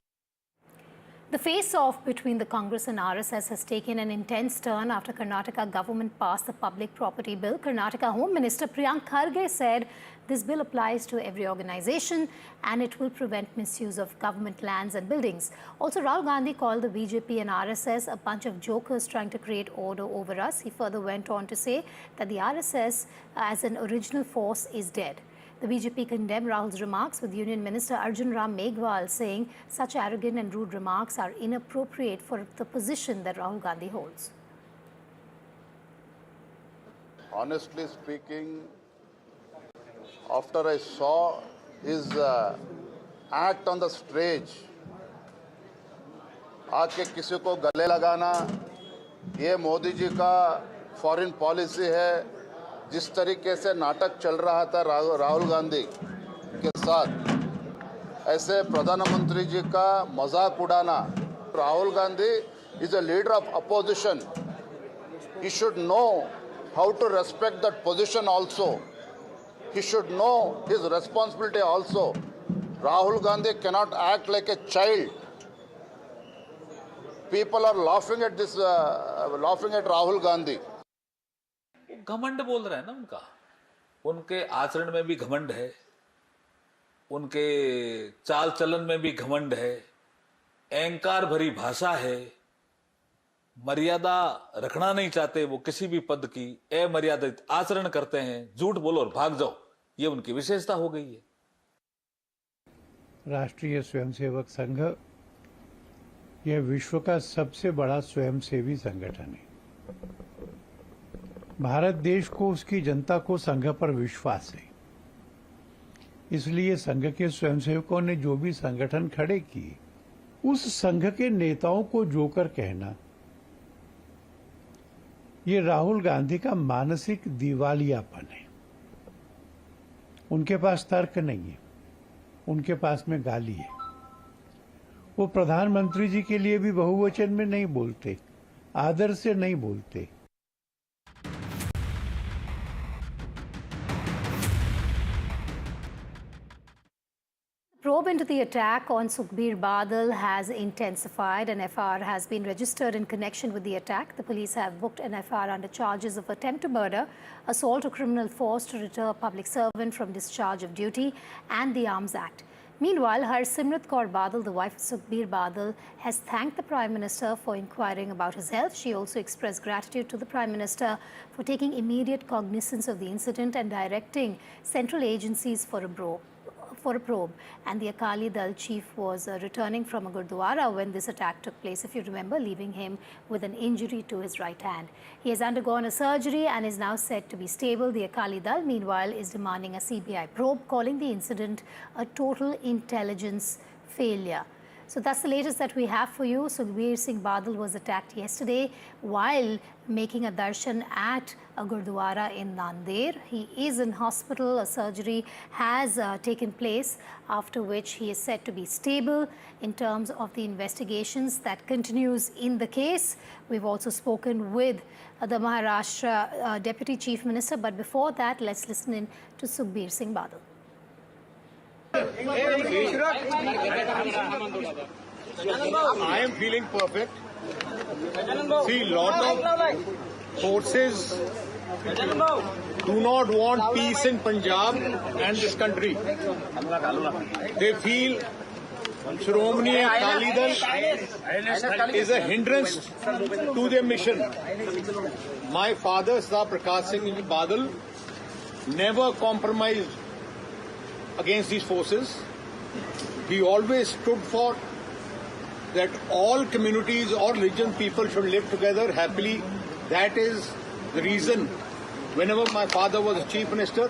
The face-off between the Congress and RSS has taken an intense turn after Karnataka government passed the public property bill. Karnataka Home Minister Priyank Kharge said this bill applies to every organization and it will prevent misuse of government lands and buildings. Also, Rahul Gandhi called the BJP and RSS a bunch of jokers trying to create order over us. He further went on to say that the RSS as an original force is dead. The BJP condemned Rahul's remarks, with Union Minister Arjun Ram Meghwal saying such arrogant and rude remarks are inappropriate for the position that Rahul Gandhi holds. Honestly speaking, after I saw his act on the stage, आके किसी को गले लगाना, ये मोदी जी का foreign policy है. जिस तरीके से नाटक चल रहा था राहुल गांधी के साथ, ऐसे प्रधानमंत्री जी का मजाक उड़ाना. Rahul Gandhi is a leader of opposition. He should know how to respect that position also. He should know his responsibility also. Rahul Gandhi cannot act like a child. People are laughing at this, laughing at Rahul Gandhi. घमंड बोल रहा है ना उनका, उनके आचरण में भी घमंड है, उनके चाल चलन में भी घमंड है, अहंकार भरी भाषा है, मर्यादा रखना नहीं चाहते वो किसी भी पद की, अमर्यादित आचरण करते हैं, झूठ बोलो और भाग जाओ, ये उनकी विशेषता हो गई है. राष्ट्रीय स्वयंसेवक संघ यह विश्व का सबसे बड़ा स्वयंसेवी संगठन है. भारत देश को, उसकी जनता को संघ पर विश्वास है. इसलिए संघ के स्वयंसेवकों ने जो भी संगठन खड़े किए, उस संघ के नेताओं को जोकर कहना, ये राहुल गांधी का मानसिक दिवालियापन है. उनके पास तर्क नहीं है, उनके पास में गाली है. वो प्रधानमंत्री जी के लिए भी बहुवचन में नहीं बोलते, आदर से नहीं बोलते. Probe into the attack on Sukhbir Badal has intensified. An FIR has been registered in connection with the attack. The police have booked an FIR under charges of attempt to murder, assault or criminal force to deter a public servant from discharge of duty, and the Arms Act. Meanwhile, Harsimrat Kaur Badal, the wife of Sukhbir Badal, has thanked the Prime Minister for inquiring about his health. She also expressed gratitude to the Prime Minister for taking immediate cognizance of the incident and directing central agencies for a probe. And the Akali Dal chief was returning from a Gurdwara when this attack took place, if you remember, leaving him with an injury to his right hand. He has undergone a surgery and is now said to be stable. The Akali Dal, meanwhile, is demanding a CBI probe, calling the incident a total intelligence failure. So that's the latest that we have for you. Sukhbir Singh Badal was attacked yesterday while making a darshan at a Gurdwara in Nanded. He is in hospital. A surgery has taken place, after which he is said to be stable. In terms of the investigations that continues in the case, we've also spoken with the Maharashtra Deputy Chief Minister. But before that, let's listen in to Sukhbir Singh Badal. I am feeling perfect. See, lot of forces do not want peace in Punjab and this country. They feel Shromani Akali Dal is a hindrance to their mission. My father, Sir Prakash Singh Badal, never compromised against these forces. He always stood for that all communities, all religion people should live together happily. That is the reason whenever my father was Chief Minister,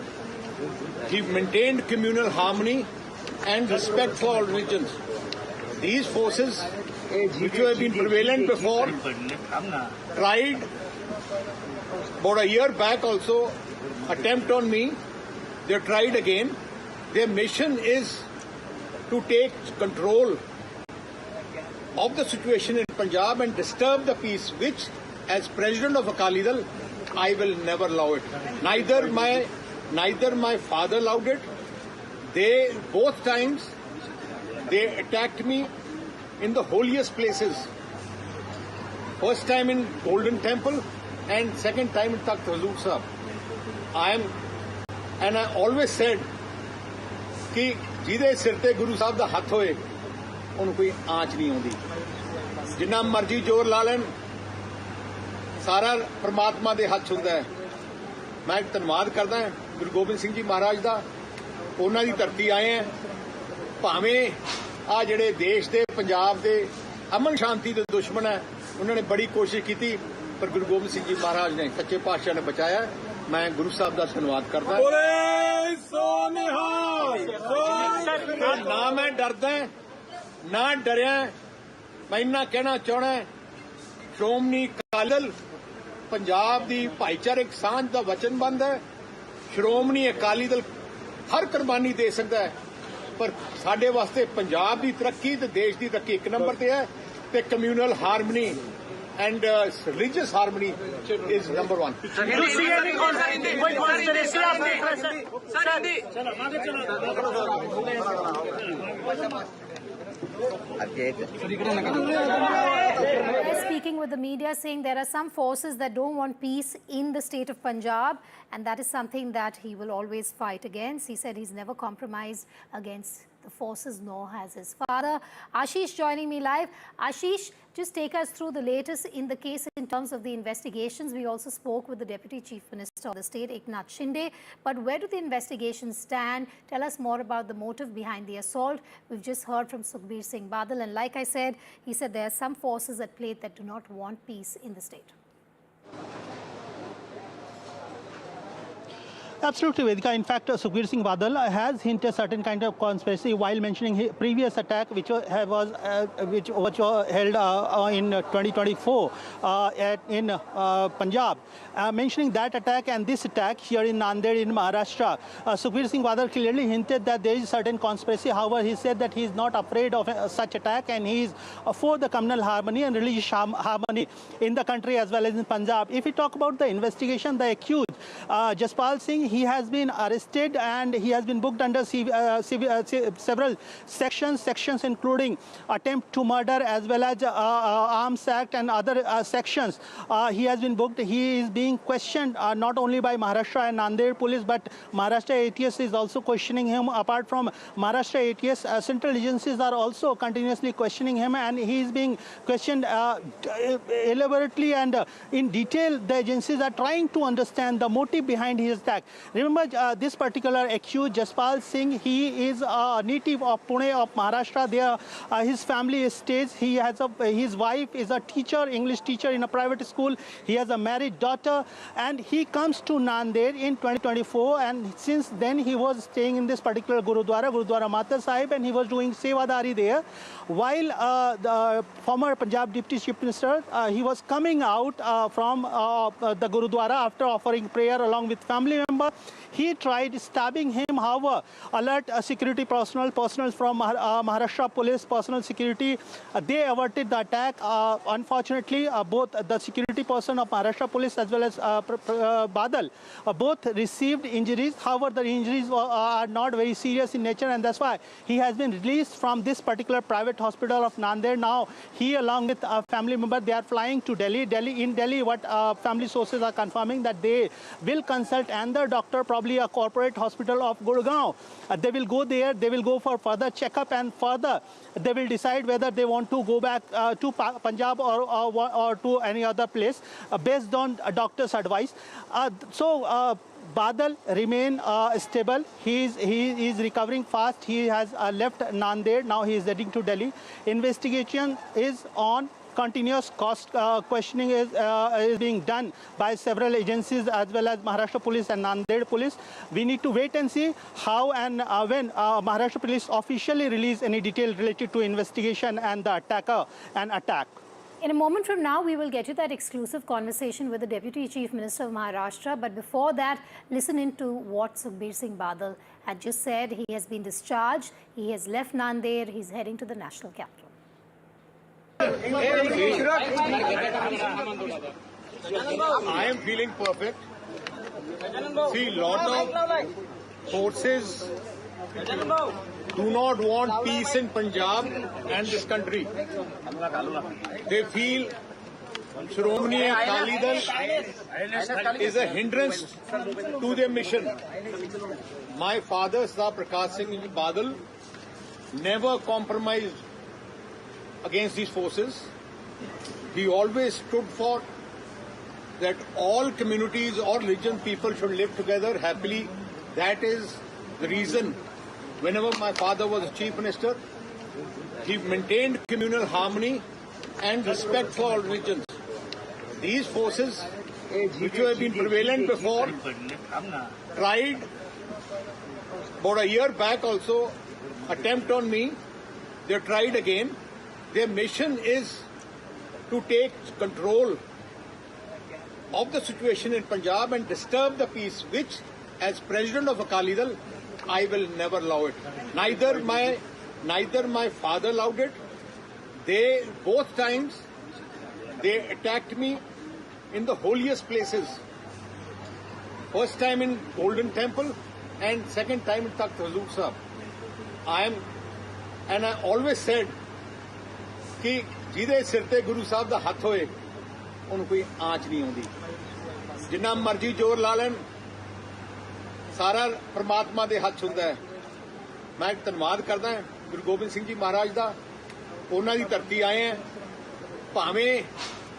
he maintained communal harmony and respect for all religions. These forces, which have been prevalent before, tried about a year back also, attempt on me. They tried again. Their mission is to take control of the situation in Punjab and disturb the peace, which, as President of Akali Dal, I will never allow it. Neither my father allowed it. They both times they attacked me in the holiest places. First time in Golden Temple and second time in Takht Huzur Sahib. And I always said कि जिदे सिर ते गुरु साहब दा हथ होए उन्हें कोई आंच नहीं आती. जिन्ना मर्जी जोर ला लेन सारा परमात्मा दे हथ हुंदा है. मैं धन्यवाद करदा गुरु गोबिंद सिंह जी महाराज दा. उन्हां दी धरती आए हैं. भावें आ जिहड़े देश दे पंजाब दे अमन शांति दे दुश्मन है, उन्होंने बड़ी कोशिश की थी, पर गुरु गोबिंद सिंह जी महाराज ने सच्चे पातशाह ने बचाया. मैं गुरु साहब का धन्यवाद करता हूं. ना मैं डरदा ना डरिया. मैं इन्ना कहना चाहना श्रोमणी अकाली दल पंजाब की भाईचारक सांझ का वचनबंद है. श्रोमणी अकाली दल हर कुर्बानी दे सकता है, पर साडे वास्ते पंजाब की तरक्की ते देश की तरक्की एक नंबर ते है, ते communal harmony and religious harmony is number one. Speaking with the media, saying there are some forces that don't want peace in the state of Punjab, and that is something that he will always fight against. He said he's never compromised against the forces, nor has his father. Ashish joining me live. Ashish, just take us through the latest in the case in terms of the investigations. We also spoke with the Deputy Chief Minister of the state, Eknath Shinde. But where do the investigations stand? Tell us more about the motive behind the assault. We've just heard from Sukhbir Singh Badal, and like I said, he said there are some forces at play that do not want peace in the state. Absolutely, Vedika. In fact, Sukhbir Singh Badal has hinted certain kind of conspiracy while mentioning his previous attack, which was held in 2024 in Punjab. Mentioning that attack and this attack here in Nanded in Maharashtra, Sukhbir Singh Badal clearly hinted that there is certain conspiracy. However, he said that he is not afraid of such attack, and he is for the communal harmony and religious harmony in the country as well as in Punjab. If we talk about the investigation, the accused, Jaspal Singh, he has been arrested and he has been booked under several sections including attempt to murder as well as Arms Act and other sections. He has been booked. He is being questioned not only by Maharashtra and Nanded police, but Maharashtra ATS is also questioning him. Apart from Maharashtra ATS, central agencies are also continuously questioning him, and he is being questioned elaborately and in detail. The agencies are trying to understand the motive behind his attack. Remember, this particular accused, Jaspal Singh, he is a native of Pune of Maharashtra. There, his family stays. He has his wife is a teacher, English teacher in a private school. He has a married daughter, and he comes to Nanded in 2024. And since then, he was staying in this particular Gurudwara Mata Sahib, and he was doing sevadari there. While the former Punjab Deputy Chief Minister, he was coming out from the Gurudwara after offering prayer along with family member. He tried stabbing him. However, alert security personnel from Maharashtra police, personal security, they averted the attack. Unfortunately, both the security security person of Maharashtra Police as well as Badal, both received injuries. However, the injuries are not very serious in nature, and that's why he has been released from this particular private hospital of Nanded. Now, he along with a family member, they are flying to Delhi. In Delhi, what family sources are confirming that they will consult another doctor, probably a corporate hospital of Gurgaon. They will go there, they will go for further checkup, and further they will decide whether they want to go back to Punjab or to any other place based on a doctor's advice. Badal remain stable. He is recovering fast. He has left Nanded. Now he is heading to Delhi. Investigation is on. Continuous questioning is being done by several agencies as well as Maharashtra Police and Nanded Police. We need to wait and see how and when Maharashtra Police officially release any detail related to investigation and the attacker and attack. In a moment from now, we will get you that exclusive conversation with the Deputy Chief Minister of Maharashtra. But before that, listen in to what Sukhbir Singh Badal had just said. He has been discharged. He has left Nanded. He's heading to the national capital. I am feeling perfect. See, lot of forces do not want peace in Punjab and this country. They feel Shromani Akali Dal is a hindrance to their mission. My father, Sir Prakash Singh Badal, never compromised against these forces. He always stood for that all communities, all religion people should live together happily. That is the reason whenever my father was Chief Minister, he maintained communal harmony and respect for all religions. These forces, which have been prevalent before, tried about a year back also, attempt on me. They tried again. Their mission is to take control of the situation in Punjab and disturb the peace, which, as President of Akali Dal, I will never allow it. Neither my father allowed it. They both times they attacked me in the holiest places. First time in Golden Temple and second time in Takht Huzur Sahib. I always said कि जिदे सिर ते गुरु साहब दा हथ होए उन्होंने कोई आंच नहीं आउंदी जिन्ना मर्जी जोर ला लेन सारा परमात्मा दे हथ हुंदा है मैं धन्नवाद करदा गुरु गोबिंद सिंह जी महाराज दा उन्हां दी धरती आए हैं भावें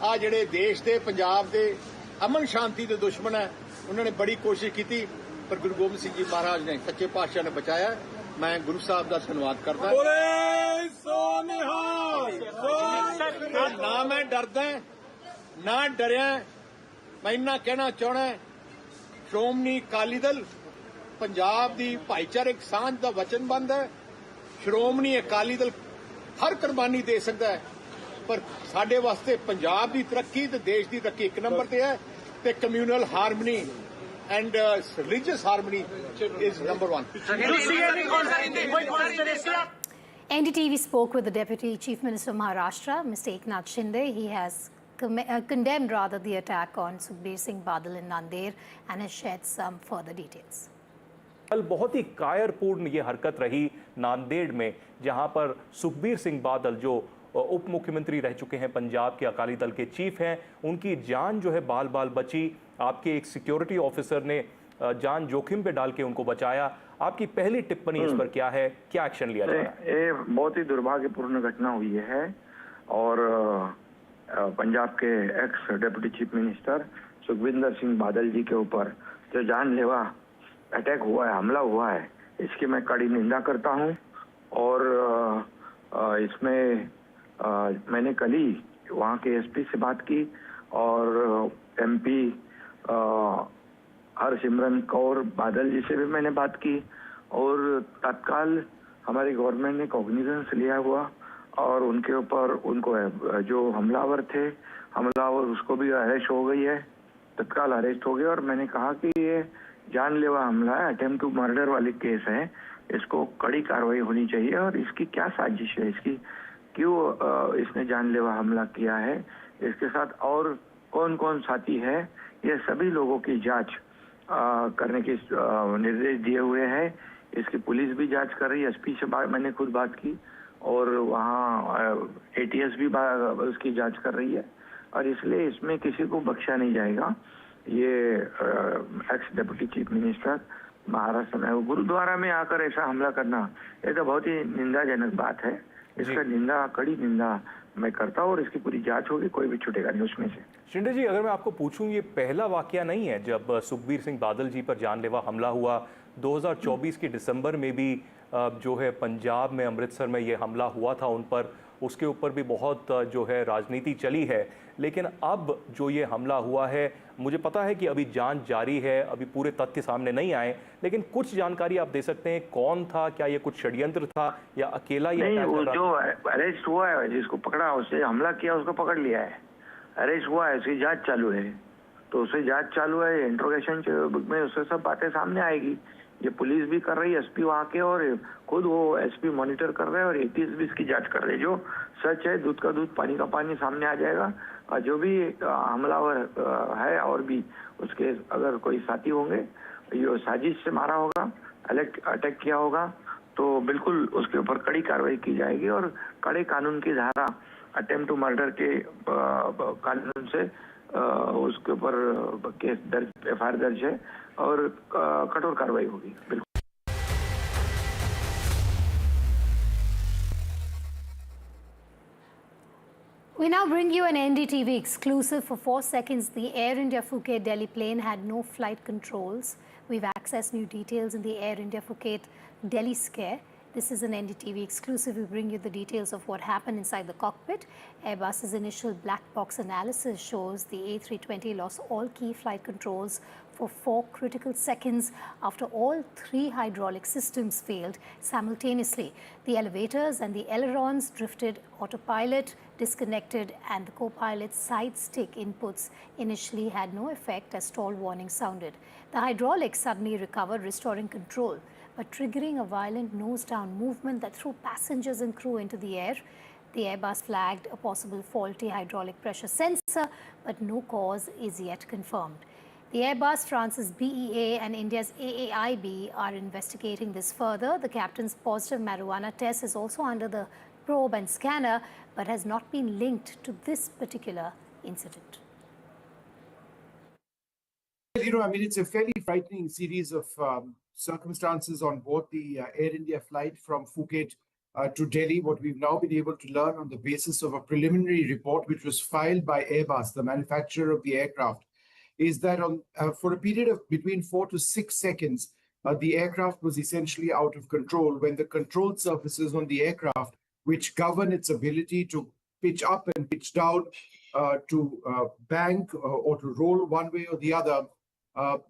आ जिहड़े देश दे पंजाब दे अमन शांति दे दुश्मन है उन्होंने बड़ी कोशिश की पर गुरु गोबिंद सिंह जी महाराज ने सच्चे पातशाह ने बचाया मैं गुरु साहब का धन्यवाद करता ना मैं डरदा ना डरिया मैं इन्ना कहना चाहना श्रोमणी अकाली दल पंजाब की भाईचारक सांझ का वचनबंद है श्रोमणी अकाली दल हर कुर्बानी दे सकता है पर साडे वास्ते पंजाब की तरक्की ते देश की तरक्की एक नंबर ते है ते communal harmony and religious harmony is number one. NDTV spoke with the Deputy Chief Minister of Maharashtra, Mr. Eknath Shinde. He has condemned the attack on Sukhbir Singh Badal in Nanded and has shared some further details. कल बहुत ही कायरपूर्ण ये हरकत रही नांदेड़ में, जहां पर सुखबीर सिंह बादल जो उप मुख्यमंत्री रह चुके हैं, पंजाब के अकाली दल के चीफ हैं, उनकी जान जो है बाल बाल बची। आपके एक सिक्योरिटी ऑफिसर ने जान जोखिम पे डाल के उनको बचाया। आपकी पहली टिप्पणी इस पर क्या है, क्या एक्शन लिया जाए? ये बहुत ही दुर्भाग्यपूर्ण घटना हुई है और पंजाब के ex deputy chief minister Sukhwinder Singh Badal ji के ऊपर जो जानलेवा अटैक हुआ है, हमला हुआ है, इसकी मैं कड़ी निंदा करता हूं और इसमें मैंने कल ही वहाँ के एसपी से बात की और एमपी हरसिमरन कौर बादल जी से भी मैंने बात की और तत्काल हमारी गवर्नमेंट ने कॉग्निजेंस लिया हुआ और उनके ऊपर उनको जो हमलावर थे, हमलावर उसको भी अरेस्ट हो गई है, तत्काल अरेस्ट हो गए। और मैंने कहा कि ये जानलेवा हमला है, अटेम्प्ट टू मर्डर वाली केस है, इसको कड़ी कार्रवाई होनी चाहिए और इसकी क्या साजिश है, इसकी क्यों इसने जानलेवा हमला किया है, इसके साथ और कौन कौन साथी है, ये सभी लोगों की जांच करने के निर्देश दिए हुए हैं। इसकी पुलिस भी जांच कर रही है। एसपी से मैंने खुद बात की और वहाँ एटीएस भी उसकी जांच कर रही है और इसलिए इसमें किसी को बख्शा नहीं जाएगा। ये x deputy chief minister Maharashtra में गुरुद्वारा में आकर ऐसा हमला करना, ये तो बहुत ही निंदाजनक बात है। इसका निंदा, कड़ी निंदा मैं करता हूँ और इसकी पूरी जांच होगी, कोई भी छूटेगा नहीं उसमें से। शिंदे जी, अगर मैं आपको पूछूं, ये पहला वाकया नहीं है जब सुखबीर सिंह बादल जी पर जानलेवा हमला हुआ। 2024 के दिसंबर में भी जो है पंजाब में अमृतसर में ये हमला हुआ था उन पर, उसके ऊपर भी बहुत जो है राजनीति चली है। लेकिन अब जो ये हमला हुआ है, मुझे पता है कि अभी जांच जारी है, अभी पूरे तथ्य सामने नहीं आए, लेकिन कुछ जानकारी आप दे सकते हैं? कौन था, क्या ये कुछ षड्यंत्र था या अकेला ये? नहीं, वो जो अरेस्ट हुआ है, जिसको पकड़ा, उससे हमला किया, उसको पकड़ लिया है। अरेस्ट हुआ है, उसकी जांच चालू है, तो उससे जांच चालू है। इंट्रोगेशन में उससे सब बातें सामने आएगी। ये पुलिस भी कर रही है, एसपी वहाँ के, और खुद वो एसपी मॉनिटर कर रहे हैं और एटीएस भी इसकी जांच कर रहे हैं। जो सच है, दूध का दूध पानी का पानी सामने आ जाएगा। और जो भी हमलावर है और भी उसके अगर कोई साथी होंगे, ये साजिश से मारा होगा, अटैक किया होगा, तो बिल्कुल उसके ऊपर कड़ी कार्रवाई की जाएगी और कड़े कानून की धारा अटेम्प्ट टू मर्डर के कानून से उसके ऊपर केस दर्ज, एफआईआर दर्ज है और कठोर कार्रवाई होगी। बिल्कुल। We now bring you an NDTV exclusive. For 4 seconds, the Air India Phuket Delhi plane had no flight controls. We've accessed new details in the Air India Phuket Delhi scare. This is an NDTV exclusive. We bring you the details of what happened inside the cockpit. Airbus's initial black box analysis shows the A320 lost all key flight controls for 4 critical seconds after all 3 hydraulic systems failed simultaneously. The elevators and the ailerons drifted, autopilot disconnected, and the co-pilot's side stick inputs initially had no effect as stall warning sounded. The hydraulics suddenly recovered, restoring control, but triggering a violent nose-down movement that threw passengers and crew into the air. The Airbus flagged a possible faulty hydraulic pressure sensor, but no cause is yet confirmed. The Airbus, France's BEA, and India's AAIB are investigating this further. The captain's positive marijuana test is also under the probe and scanner, but has not been linked to this particular incident. You know, I mean, it's a fairly frightening series of circumstances on board the Air India flight from Phuket to Delhi. What we've now been able to learn on the basis of a preliminary report which was filed by Airbus, the manufacturer of the aircraft, is that for a period of between 4 to 6 seconds, the aircraft was essentially out of control when the control surfaces on the aircraft, which govern its ability to pitch up and pitch down, to bank or to roll one way or the other,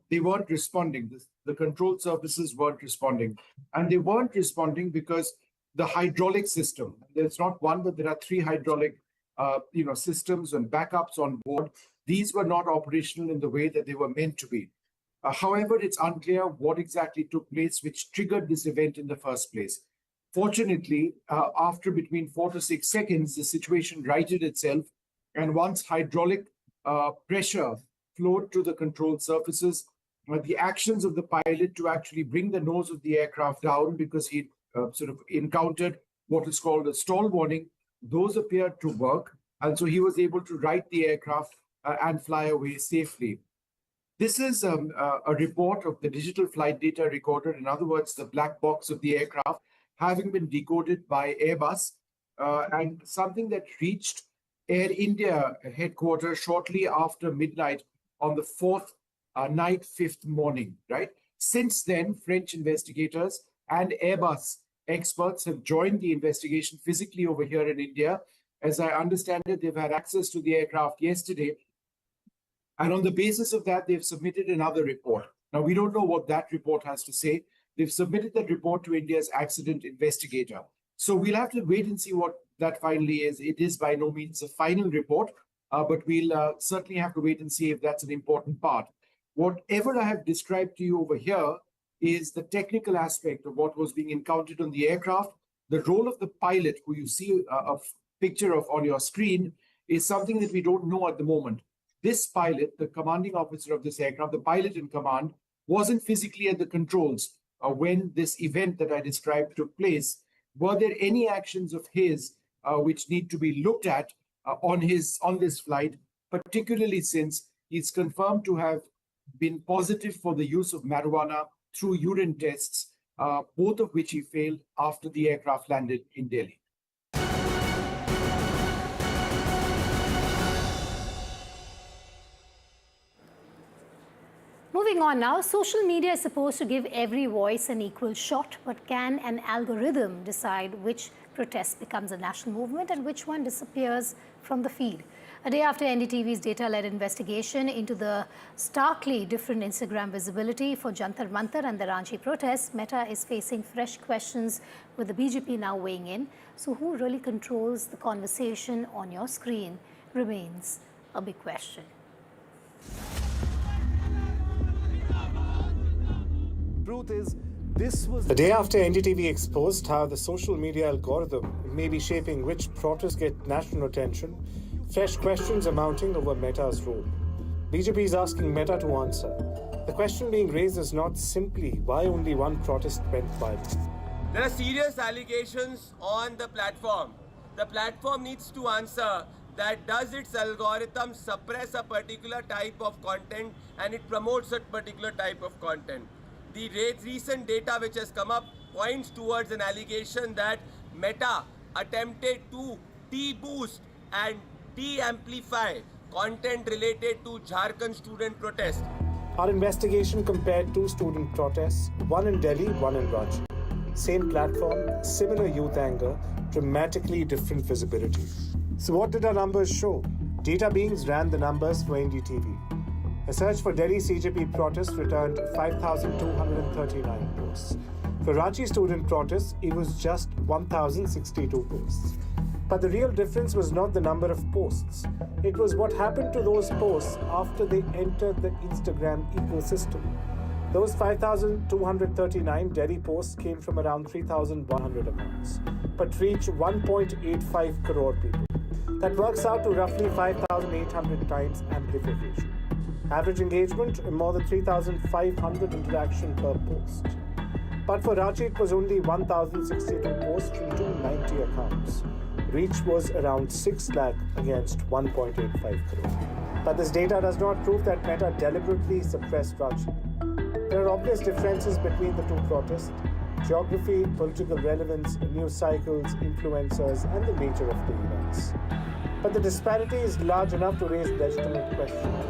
they weren't responding. The control surfaces weren't responding. And they weren't responding because the hydraulic system, there's not one, but there are 3 hydraulic systems and backups on board. These were not operational in the way that they were meant to be. However, it's unclear what exactly took place which triggered this event in the first place. Fortunately, after between 4 to 6 seconds, the situation righted itself. And once hydraulic pressure flowed to the control surfaces, the actions of the pilot to actually bring the nose of the aircraft down because he sort of encountered what is called a stall warning, those appeared to work. And so he was able to right the aircraft and fly away safely. This is a report of the digital flight data recorder, in other words, the black box of the aircraft, having been decoded by Airbus, and something that reached Air India headquarters shortly after midnight on the 4th night, 5th morning, right? Since then, French investigators and Airbus experts have joined the investigation physically over here in India. As I understand it, they've had access to the aircraft yesterday. And on the basis of that, they've submitted another report. Now, we don't know what that report has to say. They've submitted that report to India's accident investigator. So we'll have to wait and see what that finally is. It is by no means a final report, but we'll certainly have to wait and see if that's an important part. Whatever I have described to you over here is the technical aspect of what was being encountered on the aircraft. The role of the pilot, who you see a picture of on your screen, is something that we don't know at the moment. this pilot, the commanding officer of this aircraft, the pilot in command, wasn't physically at the controls when this event that I described took place. Were there any actions of his which need to be looked at on this flight, particularly since he's confirmed to have been positive for the use of marijuana through urine tests, both of which he failed after the aircraft landed in Delhi. Moving on now, social media is supposed to give every voice an equal shot, but can an algorithm decide which protest becomes a national movement and which one disappears from the feed? A day after NDTV's data-led investigation into the starkly different Instagram visibility for Jantar Mantar and the Ranchi protests, Meta is facing fresh questions with the BJP now weighing in. So who really controls the conversation on your screen remains a big question. Truth is, this was the day after NDTV exposed how the social media algorithm may be shaping which protests get national attention. Fresh questions are mounting over Meta's role. BJP is asking Meta to answer. The question being raised is not simply why only one protest went viral. There are serious allegations on the platform. The platform needs to answer that does its algorithm suppress a particular type of content and it promotes a particular type of content. The recent data which has come up points towards an allegation that Meta attempted to de-boost and de-amplify content related to Jharkhand student protest. Our investigation compared two student protests, one in Delhi, one in Ranchi. Same platform, similar youth anger, dramatically different visibility. So what did our numbers show? Data beings ran the numbers for NDTV. A search for Delhi CJP protests returned 5,239 posts. For Ranchi student protests, it was just 1,062 posts. But the real difference was not the number of posts. It was what happened to those posts after they entered the Instagram ecosystem. Those 5,239 Delhi posts came from around 3,100 accounts, but reached 1.85 crore people. That works out to roughly 5,800 times amplification. Average engagement, more than 3,500 interaction per post. But for Ranchi, it was only 1,062 posts from 290 accounts. Reach was around 6 lakh against 1.85 crore. But this data does not prove that Meta deliberately suppressed Ranchi. There are obvious differences between the two protests: geography, political relevance, news cycles, influencers, and the nature of the events. But the disparity is large enough to raise legitimate questions.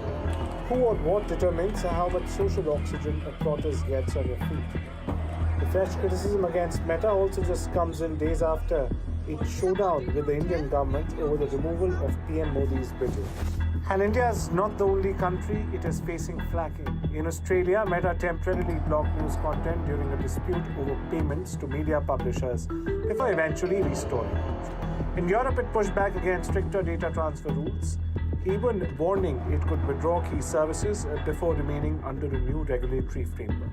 Who or what determines how much social oxygen a protest gets on your feet? The fresh criticism against Meta also just comes in days after its showdown with the Indian government over the removal of PM Modi's video. And India is not the only country it is facing flagging. In Australia, Meta temporarily blocked news content during a dispute over payments to media publishers before eventually restoring it. In Europe, it pushed back against stricter data transfer rules, even warning it could withdraw key services before remaining under a new regulatory framework.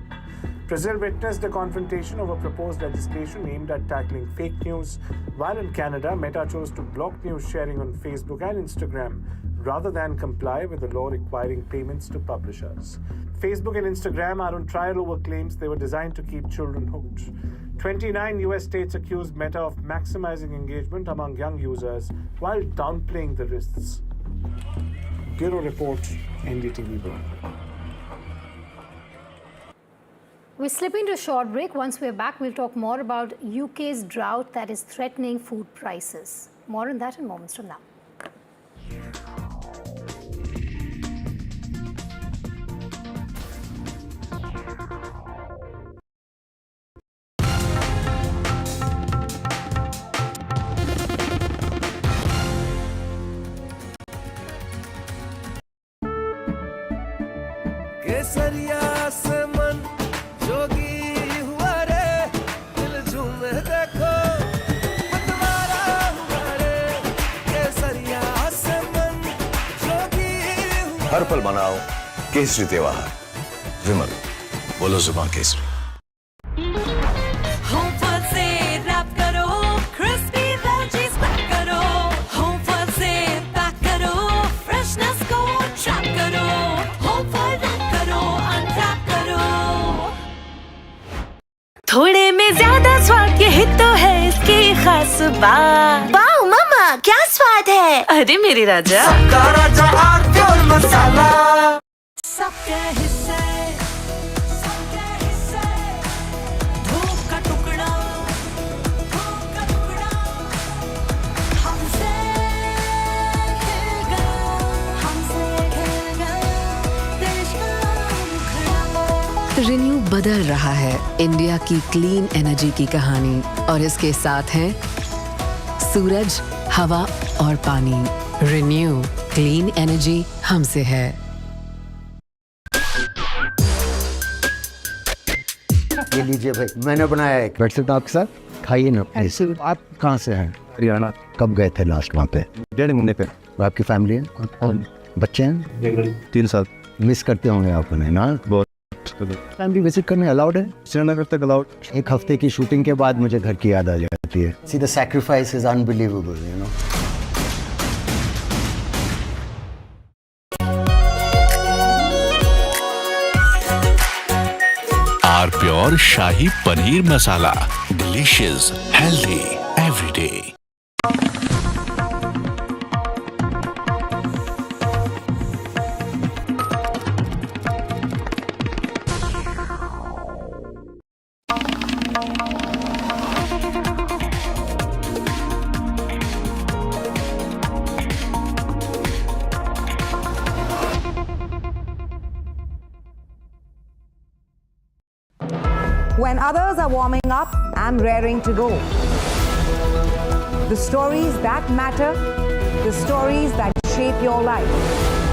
Brazil witnessed a confrontation over proposed legislation aimed at tackling fake news, while in Canada, Meta chose to block news sharing on Facebook and Instagram rather than comply with the law requiring payments to publishers. Facebook and Instagram are on trial over claims they were designed to keep children hooked. 29 US states accused Meta of maximizing engagement among young users while downplaying the risks. Bureau Report, NDTV World. We're slipping to a short break. Once we're back, we'll talk more about UK's drought that is threatening food prices. More on that in moments from now. केसरिया से मन जोगी हुआ रे दिल झूमे देखो मतवारा हुआ रे केसरिया से मन जोगी हुआ हर पल मनाओ केसरी त्योहार विमल बोलो जुबान केसरी होम फल से रैप करो क्रिस्पी वेजीज पैक करो होम फल से पैक करो फ्रेशनेस को सुबह। वाओ मम्मा, क्या स्वाद है। अरे मेरे राजा, सबका राजा आरती और मसाला। सबके हिस्से, सबके हिस्से, धूप का टुकड़ा, धूप का टुकड़ा, हमसे खेल गया, हमसे खेल गया, देश का मुखड़ा। रिन्यू बदल रहा है इंडिया की क्लीन एनर्जी की कहानी, और इसके साथ है सूरज, हवा और पानी। रिन्यू क्लीन एनर्जी हमसे है। ये लीजिए भाई, मैंने बनाया है। बैठ सकता आपके साथ, खाइए ना। आप कहाँ से हैं? हरियाणा। कब गए थे लास्ट वहाँ पे? 1.5 महीने पे। आपकी फैमिली है? बच्चे हैं? 3 साल। मिस करते होंगे आप उन्हें ना? बहुत। फैमिली विजिट करने अलाउड है? श्रीनगर तक अलाउड। 1 हफ्ते की शूटिंग के बाद मुझे घर की याद आ जाती है। See, the sacrifice is unbelievable, you know. Our pure shahi paneer masala, delicious, healthy every day. When others are warming up, I'm raring to go. The stories that matter, the stories that shape your life.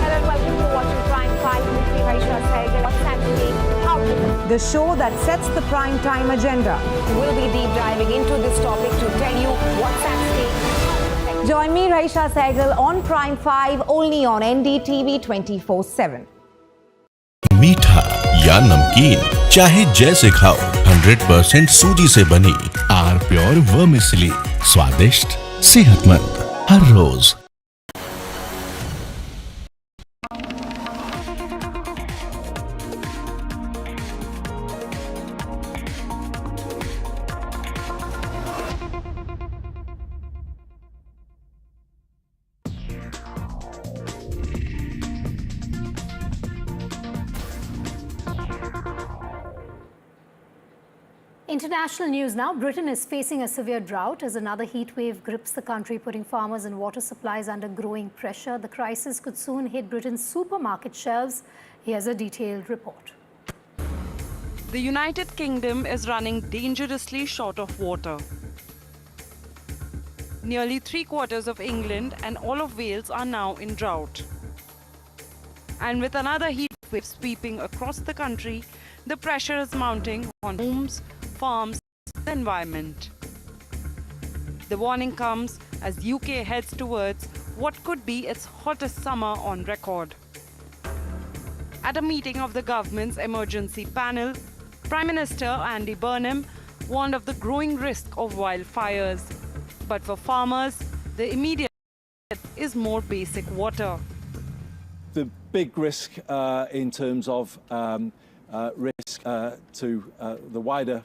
Hello and welcome to watching Prime 5 with me, Raisha Sehgal. What's happening? How to The show that sets the prime time agenda. We'll be deep diving into this topic to tell you what's at stake. Join me, Raisha Sehgal, on Prime 5 only on NDTV 24/7. मीठा या नमकीन, चाहे जैसे खाओ, 100% सूजी से बनी are pure vermicelli, स्वादिष्ट, सेहतमंद हर रोज। International news now. Britain is facing a severe drought as another heat wave grips the country, putting farmers and water supplies under growing pressure. The crisis could soon hit Britain's supermarket shelves. Here's a detailed report. The United Kingdom is running dangerously short of water. Nearly 3/4 of England and all of Wales are now in drought. And with another heat wave sweeping across the country, the pressure is mounting on homes, farms, and the environment. The warning comes as UK heads towards what could be its hottest summer on record. At a meeting of the government's emergency panel, Prime Minister Andy Burnham warned of the growing risk of wildfires. But for farmers, the immediate is more basic water. The big risk in terms of risk to the wider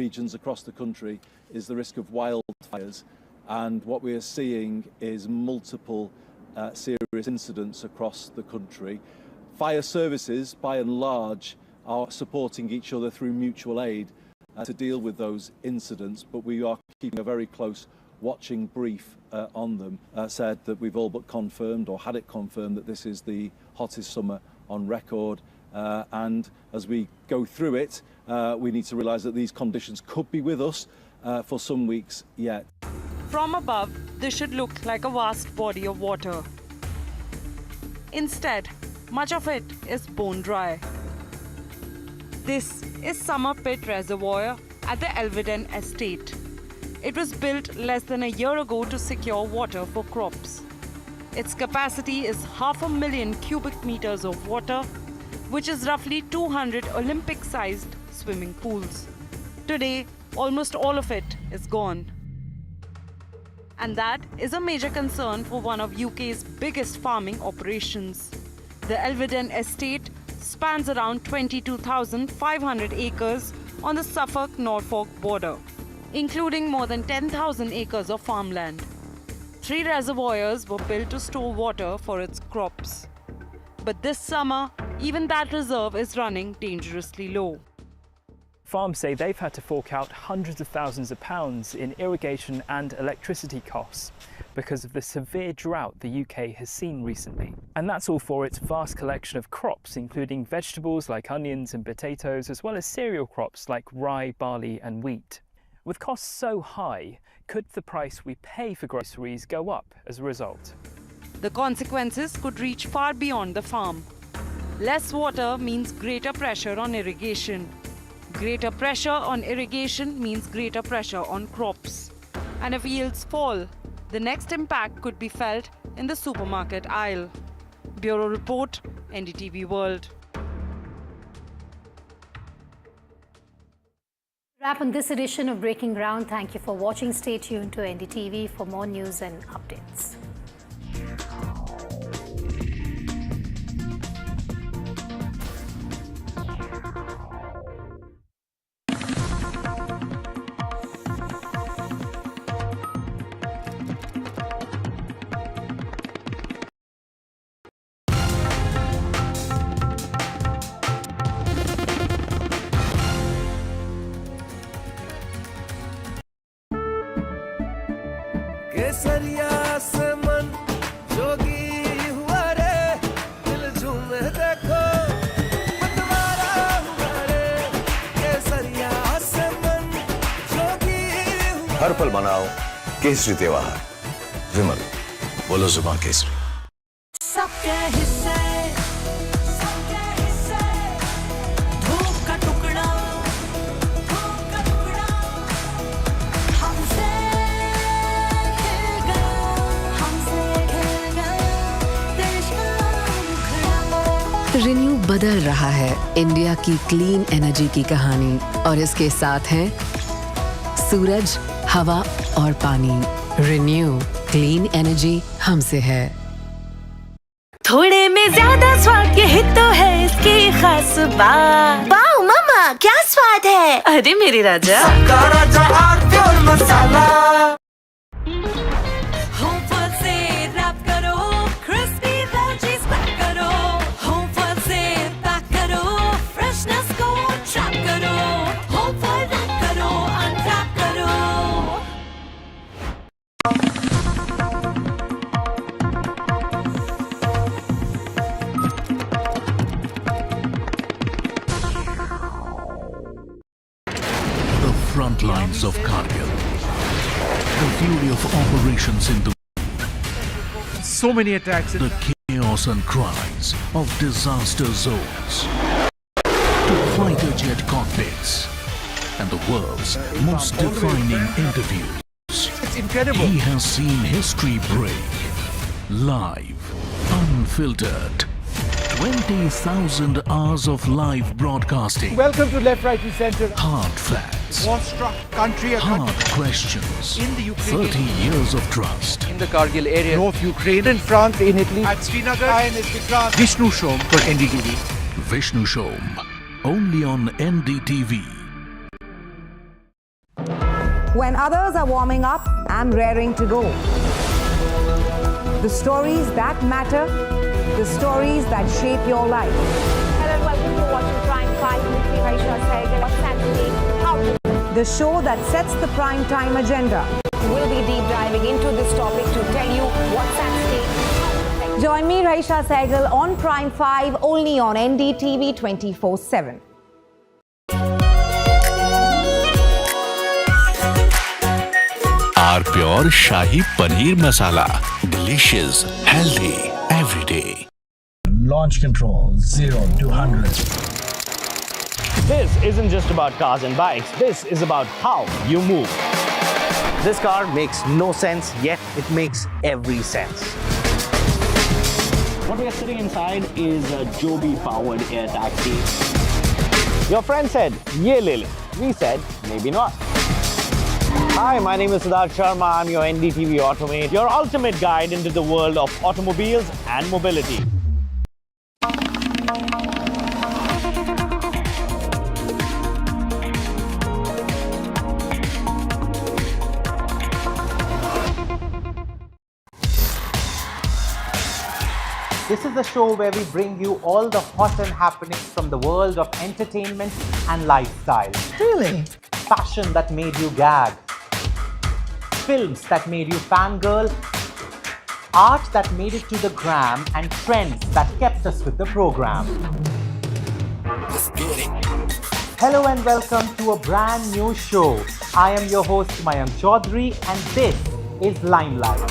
regions across the country is the risk of wildfires, and what we are seeing is multiple serious incidents across the country. Fire services, by and large, are supporting each other through mutual aid to deal with those incidents, but we are keeping a very close watching brief on them. Said that we've all but confirmed, or had it confirmed, that this is the hottest summer on record. And as we go through it, we need to realise that these conditions could be with us for some weeks yet. From above, this should look like a vast body of water. Instead, much of it is bone dry. This is Summer Pit Reservoir at the Elvedon Estate. It was built less than a year ago to secure water for crops. Its capacity is 500,000 cubic meters of water, which is roughly 200 Olympic-sized swimming pools. Today, almost all of it is gone. And that is a major concern for one of UK's biggest farming operations. The Elvedon Estate spans around 22,500 acres on the Suffolk-Norfolk border. including more than 10,000 acres of farmland. 3 reservoirs were built to store water for its crops. But this summer, even that reserve is running dangerously low. Farms say they've had to fork out hundreds of thousands of pounds in irrigation and electricity costs because of the severe drought the UK has seen recently. And that's all for its vast collection of crops, including vegetables like onions and potatoes, as well as cereal crops like rye, barley and wheat. With costs so high, could the price we pay for groceries go up as a result? The consequences could reach far beyond the farm. Less water means greater pressure on irrigation. Greater pressure on irrigation means greater pressure on crops. And if yields fall, the next impact could be felt in the supermarket aisle. Bureau Report, NDTV World. Wrap on this edition of Breaking Ground. Thank you for watching. Stay tuned to NDTV for more news and updates. केसरिया से मन जोगी हुआ रे दिल झूमे देखो मतवारा हुआ रे केसरिया से मन जोगी हुआ हर पल मनाओ केसरी त्योहार। विमल, बोलो जुबान केसरी। सबके हिस्से धूप का टुकड़ा हमसे रिन्यू बदल रहा है इंडिया की क्लीन एनर्जी की कहानी और इसके साथ हैं सूरज, हवा और पानी। रिन्यू क्लीन एनर्जी हमसे है। थोड़े में ज्यादा स्वाद, यही तो है इसकी खास बात। वाओ मामा, क्या स्वाद है। अरे मेरे राजा, सबका राजा आरती और मसाला। होम फल से रैप करो, क्रिस्पी वेजीज पैक करो। होम फल से पैक करो, फ्रेशनेस को ट्रैप करो। होम फल रैप करो, अनरैप करो। Front lines of Kargil. The fury of operations in the... So many attacks. The chaos and cries of disaster zones. To fighter jet cockpits. And the world's most defining interviews. It's incredible. He has seen history break. Live. Unfiltered. 20,000 hours of live broadcasting. Welcome to Left, Right and Center. Hard facts. War-struck country. Hard questions. In the Ukraine. 30 years of trust. In the Kargil area. North Ukraine. In France. In Italy. At Srinagar. INS Vikrant. Vishnu Shom for NDTV. Vishnu Shom. Only on NDTV. When others are warming up, I'm raring to go. The stories that matter, the stories that shape your life. Hello and welcome to watching Prime 5 with me, Vedika Sud. What's happening? How? The show that sets the prime time agenda. We'll be deep diving into this topic to tell you what's at stake. Join me, Raisha Sehgal, on Prime 5, only on NDTV 24/7. Our pure Shahi Paneer Masala. Delicious, healthy, every day. Launch control 0 to 100. This isn't just about cars and bikes. This is about how you move. This car makes no sense, yet it makes every sense. What we are sitting inside is a Joby-powered air taxi. Your friend said, "Ye le le." We said, maybe not. Hi, my name is Siddharth Sharma. I'm your NDTV Automate, your ultimate guide into the world of automobiles and mobility. This is the show where we bring you all the hot and happenings from the world of entertainment and lifestyle. Really? Fashion that made you gag. Films that made you fangirl. Art that made it to the gram, and trends that kept us with the program. Hello and welcome to a brand new show. I am your host Mayank Chaudhary and this is Limelight.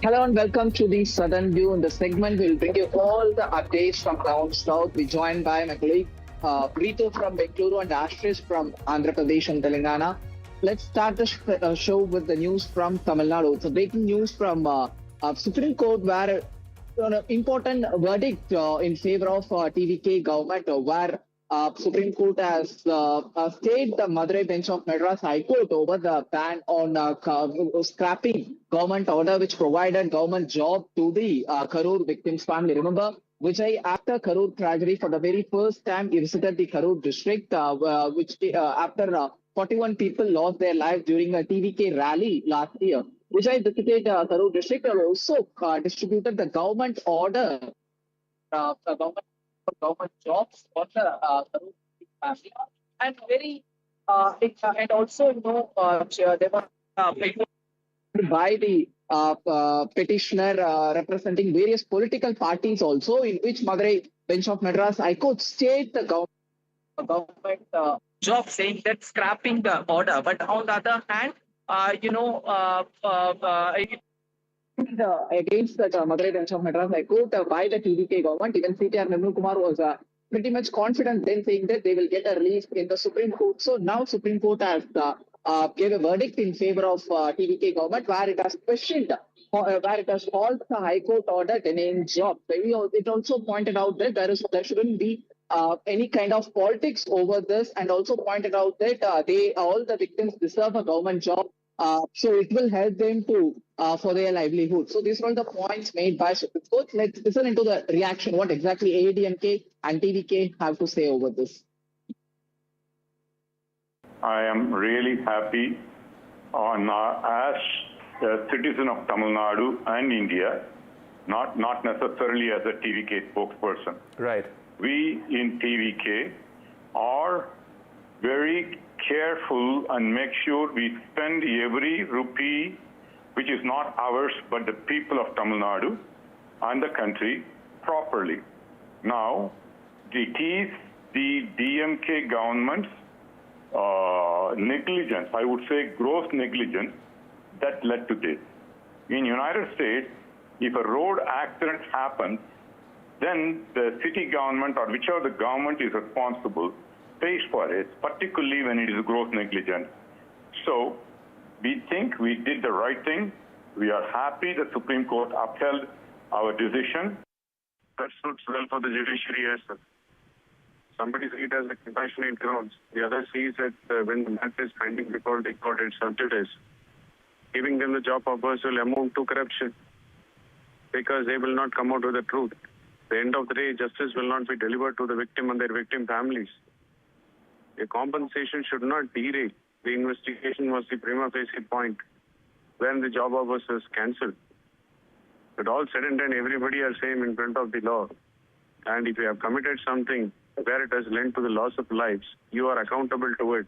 Hello and welcome to the Southern View. In the segment, we'll bring you all the updates from down south. We're joined by my colleague Preetu from Bengaluru and Ashish from Andhra Pradesh and Telangana. Let's start the show with the news from Tamil Nadu. It's a breaking news from Supreme Court where an important verdict in favor of TVK government where Supreme Court has stayed the Madurai bench of Madras High Court over the ban on scrapping government order which provided government job to the Karur victims' family. Remember, Vijay, after Karur tragedy, for the very first time, he visited the Karur district, which after 41 people lost their lives during a TVK rally last year. Vijay visited Karur district and also distributed the government order, government jobs for the Karur family, and very and also they were by the petitioner representing various political parties also, in which Madurai bench of Madras High Court stayed the government job, saying that scrapping the order. But on the other hand, against the Madurai bench of Madras High Court by the TVK government, even CTR Nirmal Kumar was pretty much confident then, saying that they will get a relief in the Supreme Court. So now Supreme Court has gave a verdict in favor of TVK government where it has questioned, where it has called the High Court order denying job. It also pointed out that there shouldn't be any kind of politics over this, and also pointed out that all the victims deserve a government job. So it will help them to for their livelihood. So these were the points made by Supreme Court. Let's listen into the reaction, what exactly AADMK and TVK have to say over this. I am really happy as a citizen of Tamil Nadu and India, not necessarily as a TVK spokesperson. Right. We in TVK are very careful and make sure we spend every rupee which is not ours but the people of Tamil Nadu and the country properly. Now, it is the DMK government's negligence, I would say gross negligence, that led to this. In United States, if a road accident happens, then the city government or whichever the government is responsible pays for it, particularly when it is gross negligence. So we think we did the right thing. We are happy the Supreme Court upheld our decision. That suits well for the judiciary as well. Somebody sees it as a compassionate grounds. The other sees that when the matter is pending before the court, it's subjudice. Giving them the job offers will amount to corruption because they will not come out with the truth. At the end of the day, justice will not be delivered to the victim and their victim families. A compensation should not derail. The investigation was the prima facie point when the job offers was cancelled. But all said and done, everybody are same in front of the law. And if you have committed something where it has led to the loss of lives, you are accountable to it.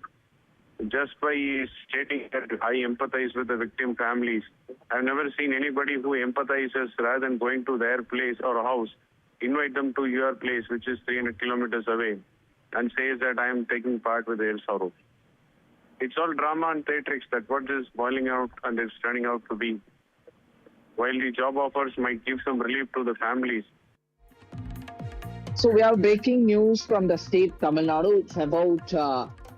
Just by stating that I empathize with the victim families, I've never seen anybody who empathizes rather than going to their place or house, invite them to your place, which is 300 kilometers away, and says that I am taking part with their sorrow. It's all drama and theatrics that what is boiling out and is turning out to be. While the job offers might give some relief to the families. So we have breaking news from the state Tamil Nadu. It's about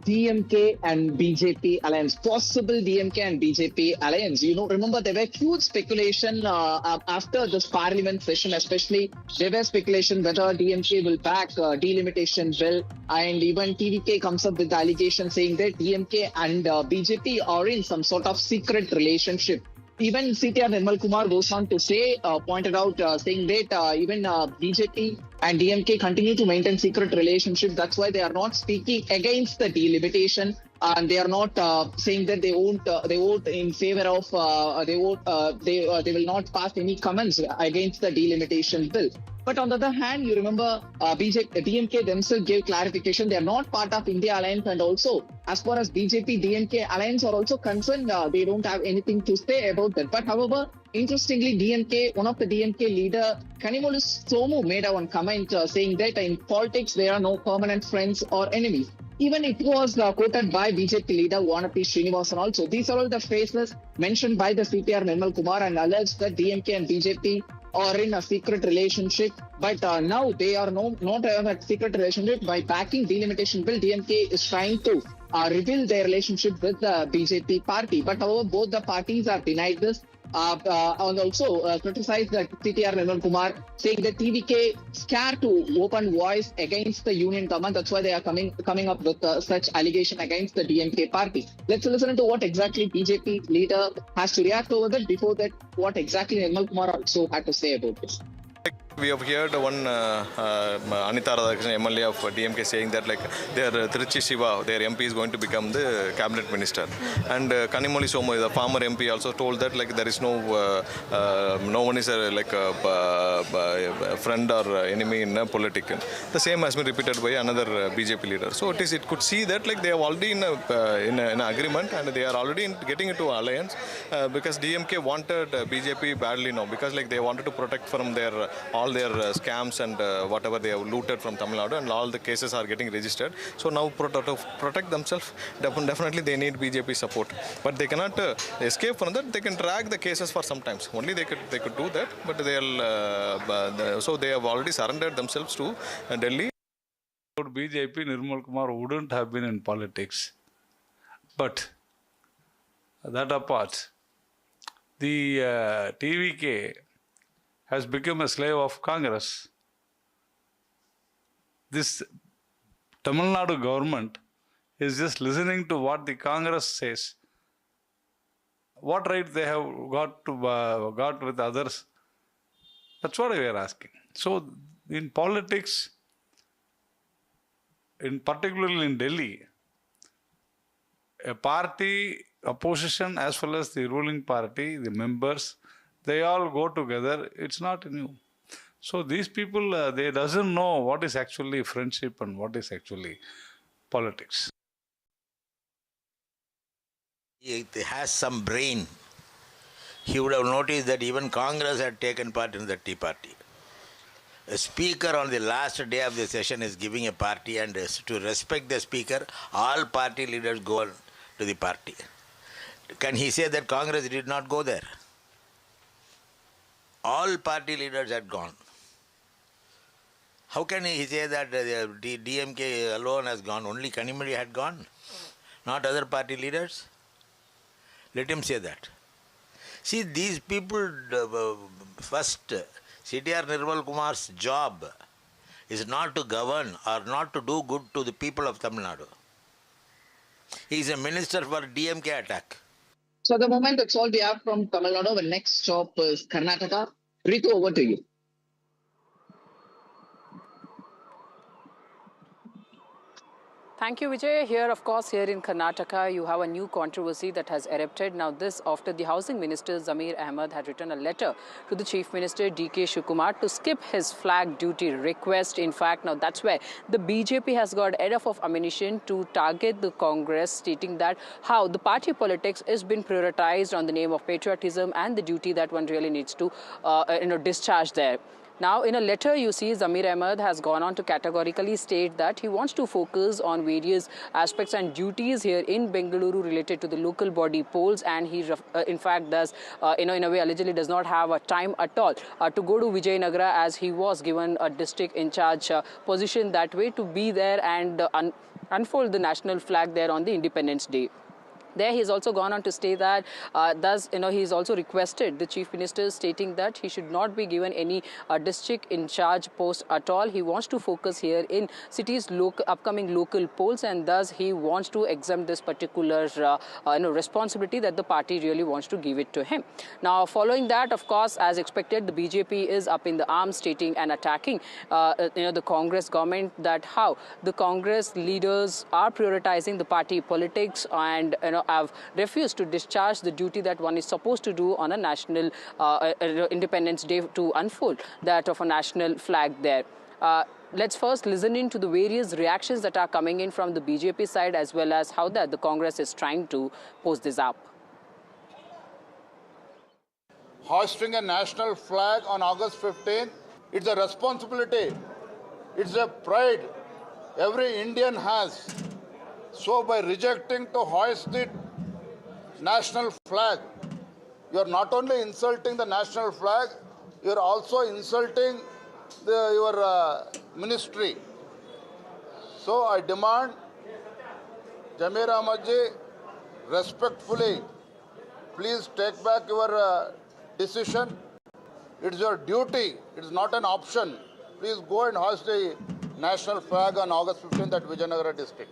DMK and BJP alliance, possible DMK and BJP alliance. Remember there were huge speculation after this parliament session, especially there were speculation whether DMK will back delimitation bill, and even TVK comes up with the allegation saying that DMK and BJP are in some sort of secret relationship. Even CTR Nirmal Kumar goes on to say, pointed out, saying that even BJP and DMK continue to maintain secret relationship. That's why they are not speaking against the delimitation, and they are not saying that they vote in favor of, they will not pass any comments against the delimitation bill. But on the other hand, you remember DMK themselves gave clarification. They are not part of India Alliance, and also as far as BJP DMK Alliance are also concerned, they don't have anything to say about that. But however, interestingly, one of the DMK leader, Kanimolu Somu, made one comment saying that in politics there are no permanent friends or enemies. Even it was quoted by BJP leader Vanathi Srinivasan also. These are all the phrases mentioned by the CTR Nirmal Kumar and alleged that DMK and BJP are in a secret relationship. But now they are not in a secret relationship. By backing delimitation bill, DMK is trying to reveal their relationship with the BJP party. But however, both the parties have denied this. And also criticized the CTR Nirmal Kumar, saying that TVK scared to open voice against the union government. That's why they are coming up with such allegation against the DMK party. Let's listen to what exactly BJP leader has to react over that. Before that, what exactly Nirmal Kumar also had to say about this. We have heard one Anita Radhakrishnan, MLA of DMK, saying that their Trichy Shiva, their MP, is going to become the cabinet minister. And Kanimolu Somu, the former MP, also told that there is no one is a friend or enemy in politics. The same has been repeated by another BJP leader. So it could see that they are already in an agreement, and they are already getting into alliance because DMK wanted BJP badly now, because they wanted to protect from all their scams and whatever they have looted from Tamil Nadu, and all the cases are getting registered. So now to protect themselves, definitely they need BJP support. But they cannot escape from that. They can drag the cases for some times. Only they could do that. But so they have already surrendered themselves to Delhi. BJP, Nirmal Kumar wouldn't have been in politics. But that apart, the TVK has become a slave of Congress. This Tamil Nadu government is just listening to what the Congress says. What right they have got with others? That's what we are asking. So in politics, particularly in Delhi, a party, opposition as well as the ruling party, the members, they all go together. It's not new. So these people, they doesn't know what is actually friendship and what is actually politics. It has some brain. He would have noticed that even Congress had taken part in the Tea Party. A speaker on the last day of the session is giving a party, and to respect the speaker, all party leaders go to the party. Can he say that Congress did not go there? All party leaders had gone. How can he say that the DMK alone has gone? Only Kanimolu had gone, not other party leaders? Let him say that. See, these people, first, CTR Nirmal Kumar's job is not to govern or not to do good to the people of Tamil Nadu. He is a minister for DMK attack. So at the moment, that's all we have from Tamil Nadu. The next stop is Karnataka. Ritu, over to you. Thank you, Vijay. Here, of course, here in Karnataka, you have a new controversy that has erupted. Now, this after the Housing Minister Zamir Ahmed had written a letter to the Chief Minister D.K. Shivakumar to skip his flag duty request. In fact, now that's where the BJP has got enough of ammunition to target the Congress, stating that how the party politics is being prioritized on the name of patriotism and the duty that one really needs to discharge there. Now, in a letter, you see Zamir Ahmed has gone on to categorically state that he wants to focus on various aspects and duties here in Bengaluru related to the local body polls, and he, in fact, does, in a way, allegedly does not have a time at all to go to Vijayanagara, as he was given a district in charge position that way to be there and unfold the national flag there on the Independence Day. There he has also gone on to state that he has also requested the Chief Minister, stating that he should not be given any district in charge post at all. He wants to focus here in cities' upcoming local polls, and thus he wants to exempt this particular responsibility that the party really wants to give it to him. Now, following that, of course, as expected, the BJP is up in the arms, stating and attacking the Congress government, that how the Congress leaders are prioritizing the party politics and have refused to discharge the duty that one is supposed to do on a national Independence Day, to unfold that of a national flag there. Let's first listen in to the various reactions that are coming in from the BJP side, as well as how that the Congress is trying to post this up. Hoisting a national flag on August 15th, it's a responsibility, it's a pride every Indian has. So by rejecting to hoist the national flag, you are not only insulting the national flag, you are also insulting your ministry. So I demand, Jamir Ahmad ji, respectfully, please take back your decision. It's your duty, it's not an option. Please go and hoist the national flag on August 15th at Vijayanagara district.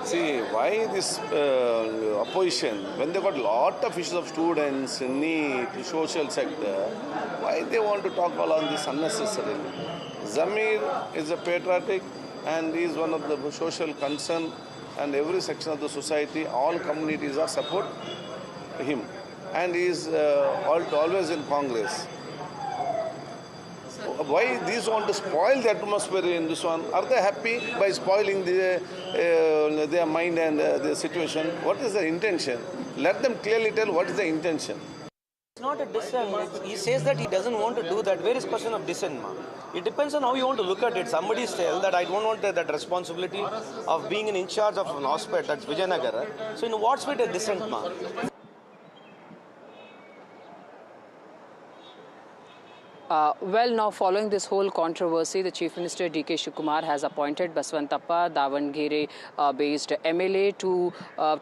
See, why this opposition, when they got a lot of issues of students, need, social sector, why they want to talk all on this unnecessarily? Zamir is a patriotic and he is one of the social concern, and every section of the society, all communities are support him. And he is always in Congress. Why these want to spoil the atmosphere in this one? Are they happy by spoiling their mind and their situation? What is the intention? Let them clearly tell what is the intention. It's not a dissent. He says that he doesn't want to do that. Where is question of dissent, ma? It depends on how you want to look at it. Somebody tell that I don't want that responsibility of being in charge of an hospital, that's Vijayanagara. So in what's with a dissent, ma? Now following this whole controversy, the Chief Minister D.K. Shivakumar has appointed Baswantappa, Davangere-based MLA to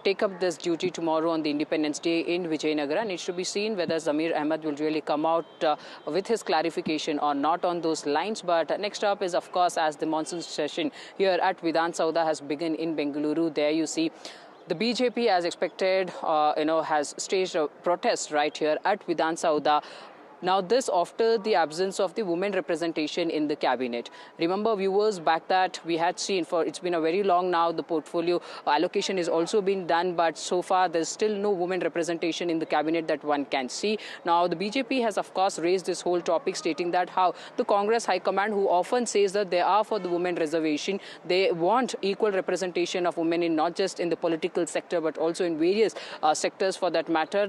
take up this duty tomorrow on the Independence Day in Vijayanagara. And it should be seen whether Zamir Ahmad will really come out with his clarification or not on those lines. But next up is, of course, as the monsoon session here at Vidhan Sauda has begun in Bengaluru. There you see the BJP, as expected, has staged a protest right here at Vidhan Sauda. Now this after the absence of the women representation in the cabinet. Remember, viewers, back that we had seen it's been a very long now, the portfolio allocation has also been done, but so far there's still no women representation in the cabinet that one can see. Now the BJP has of course raised this whole topic, stating that how the Congress High Command, who often says that they are for the women reservation, they want equal representation of women in not just in the political sector but also in various sectors for that matter.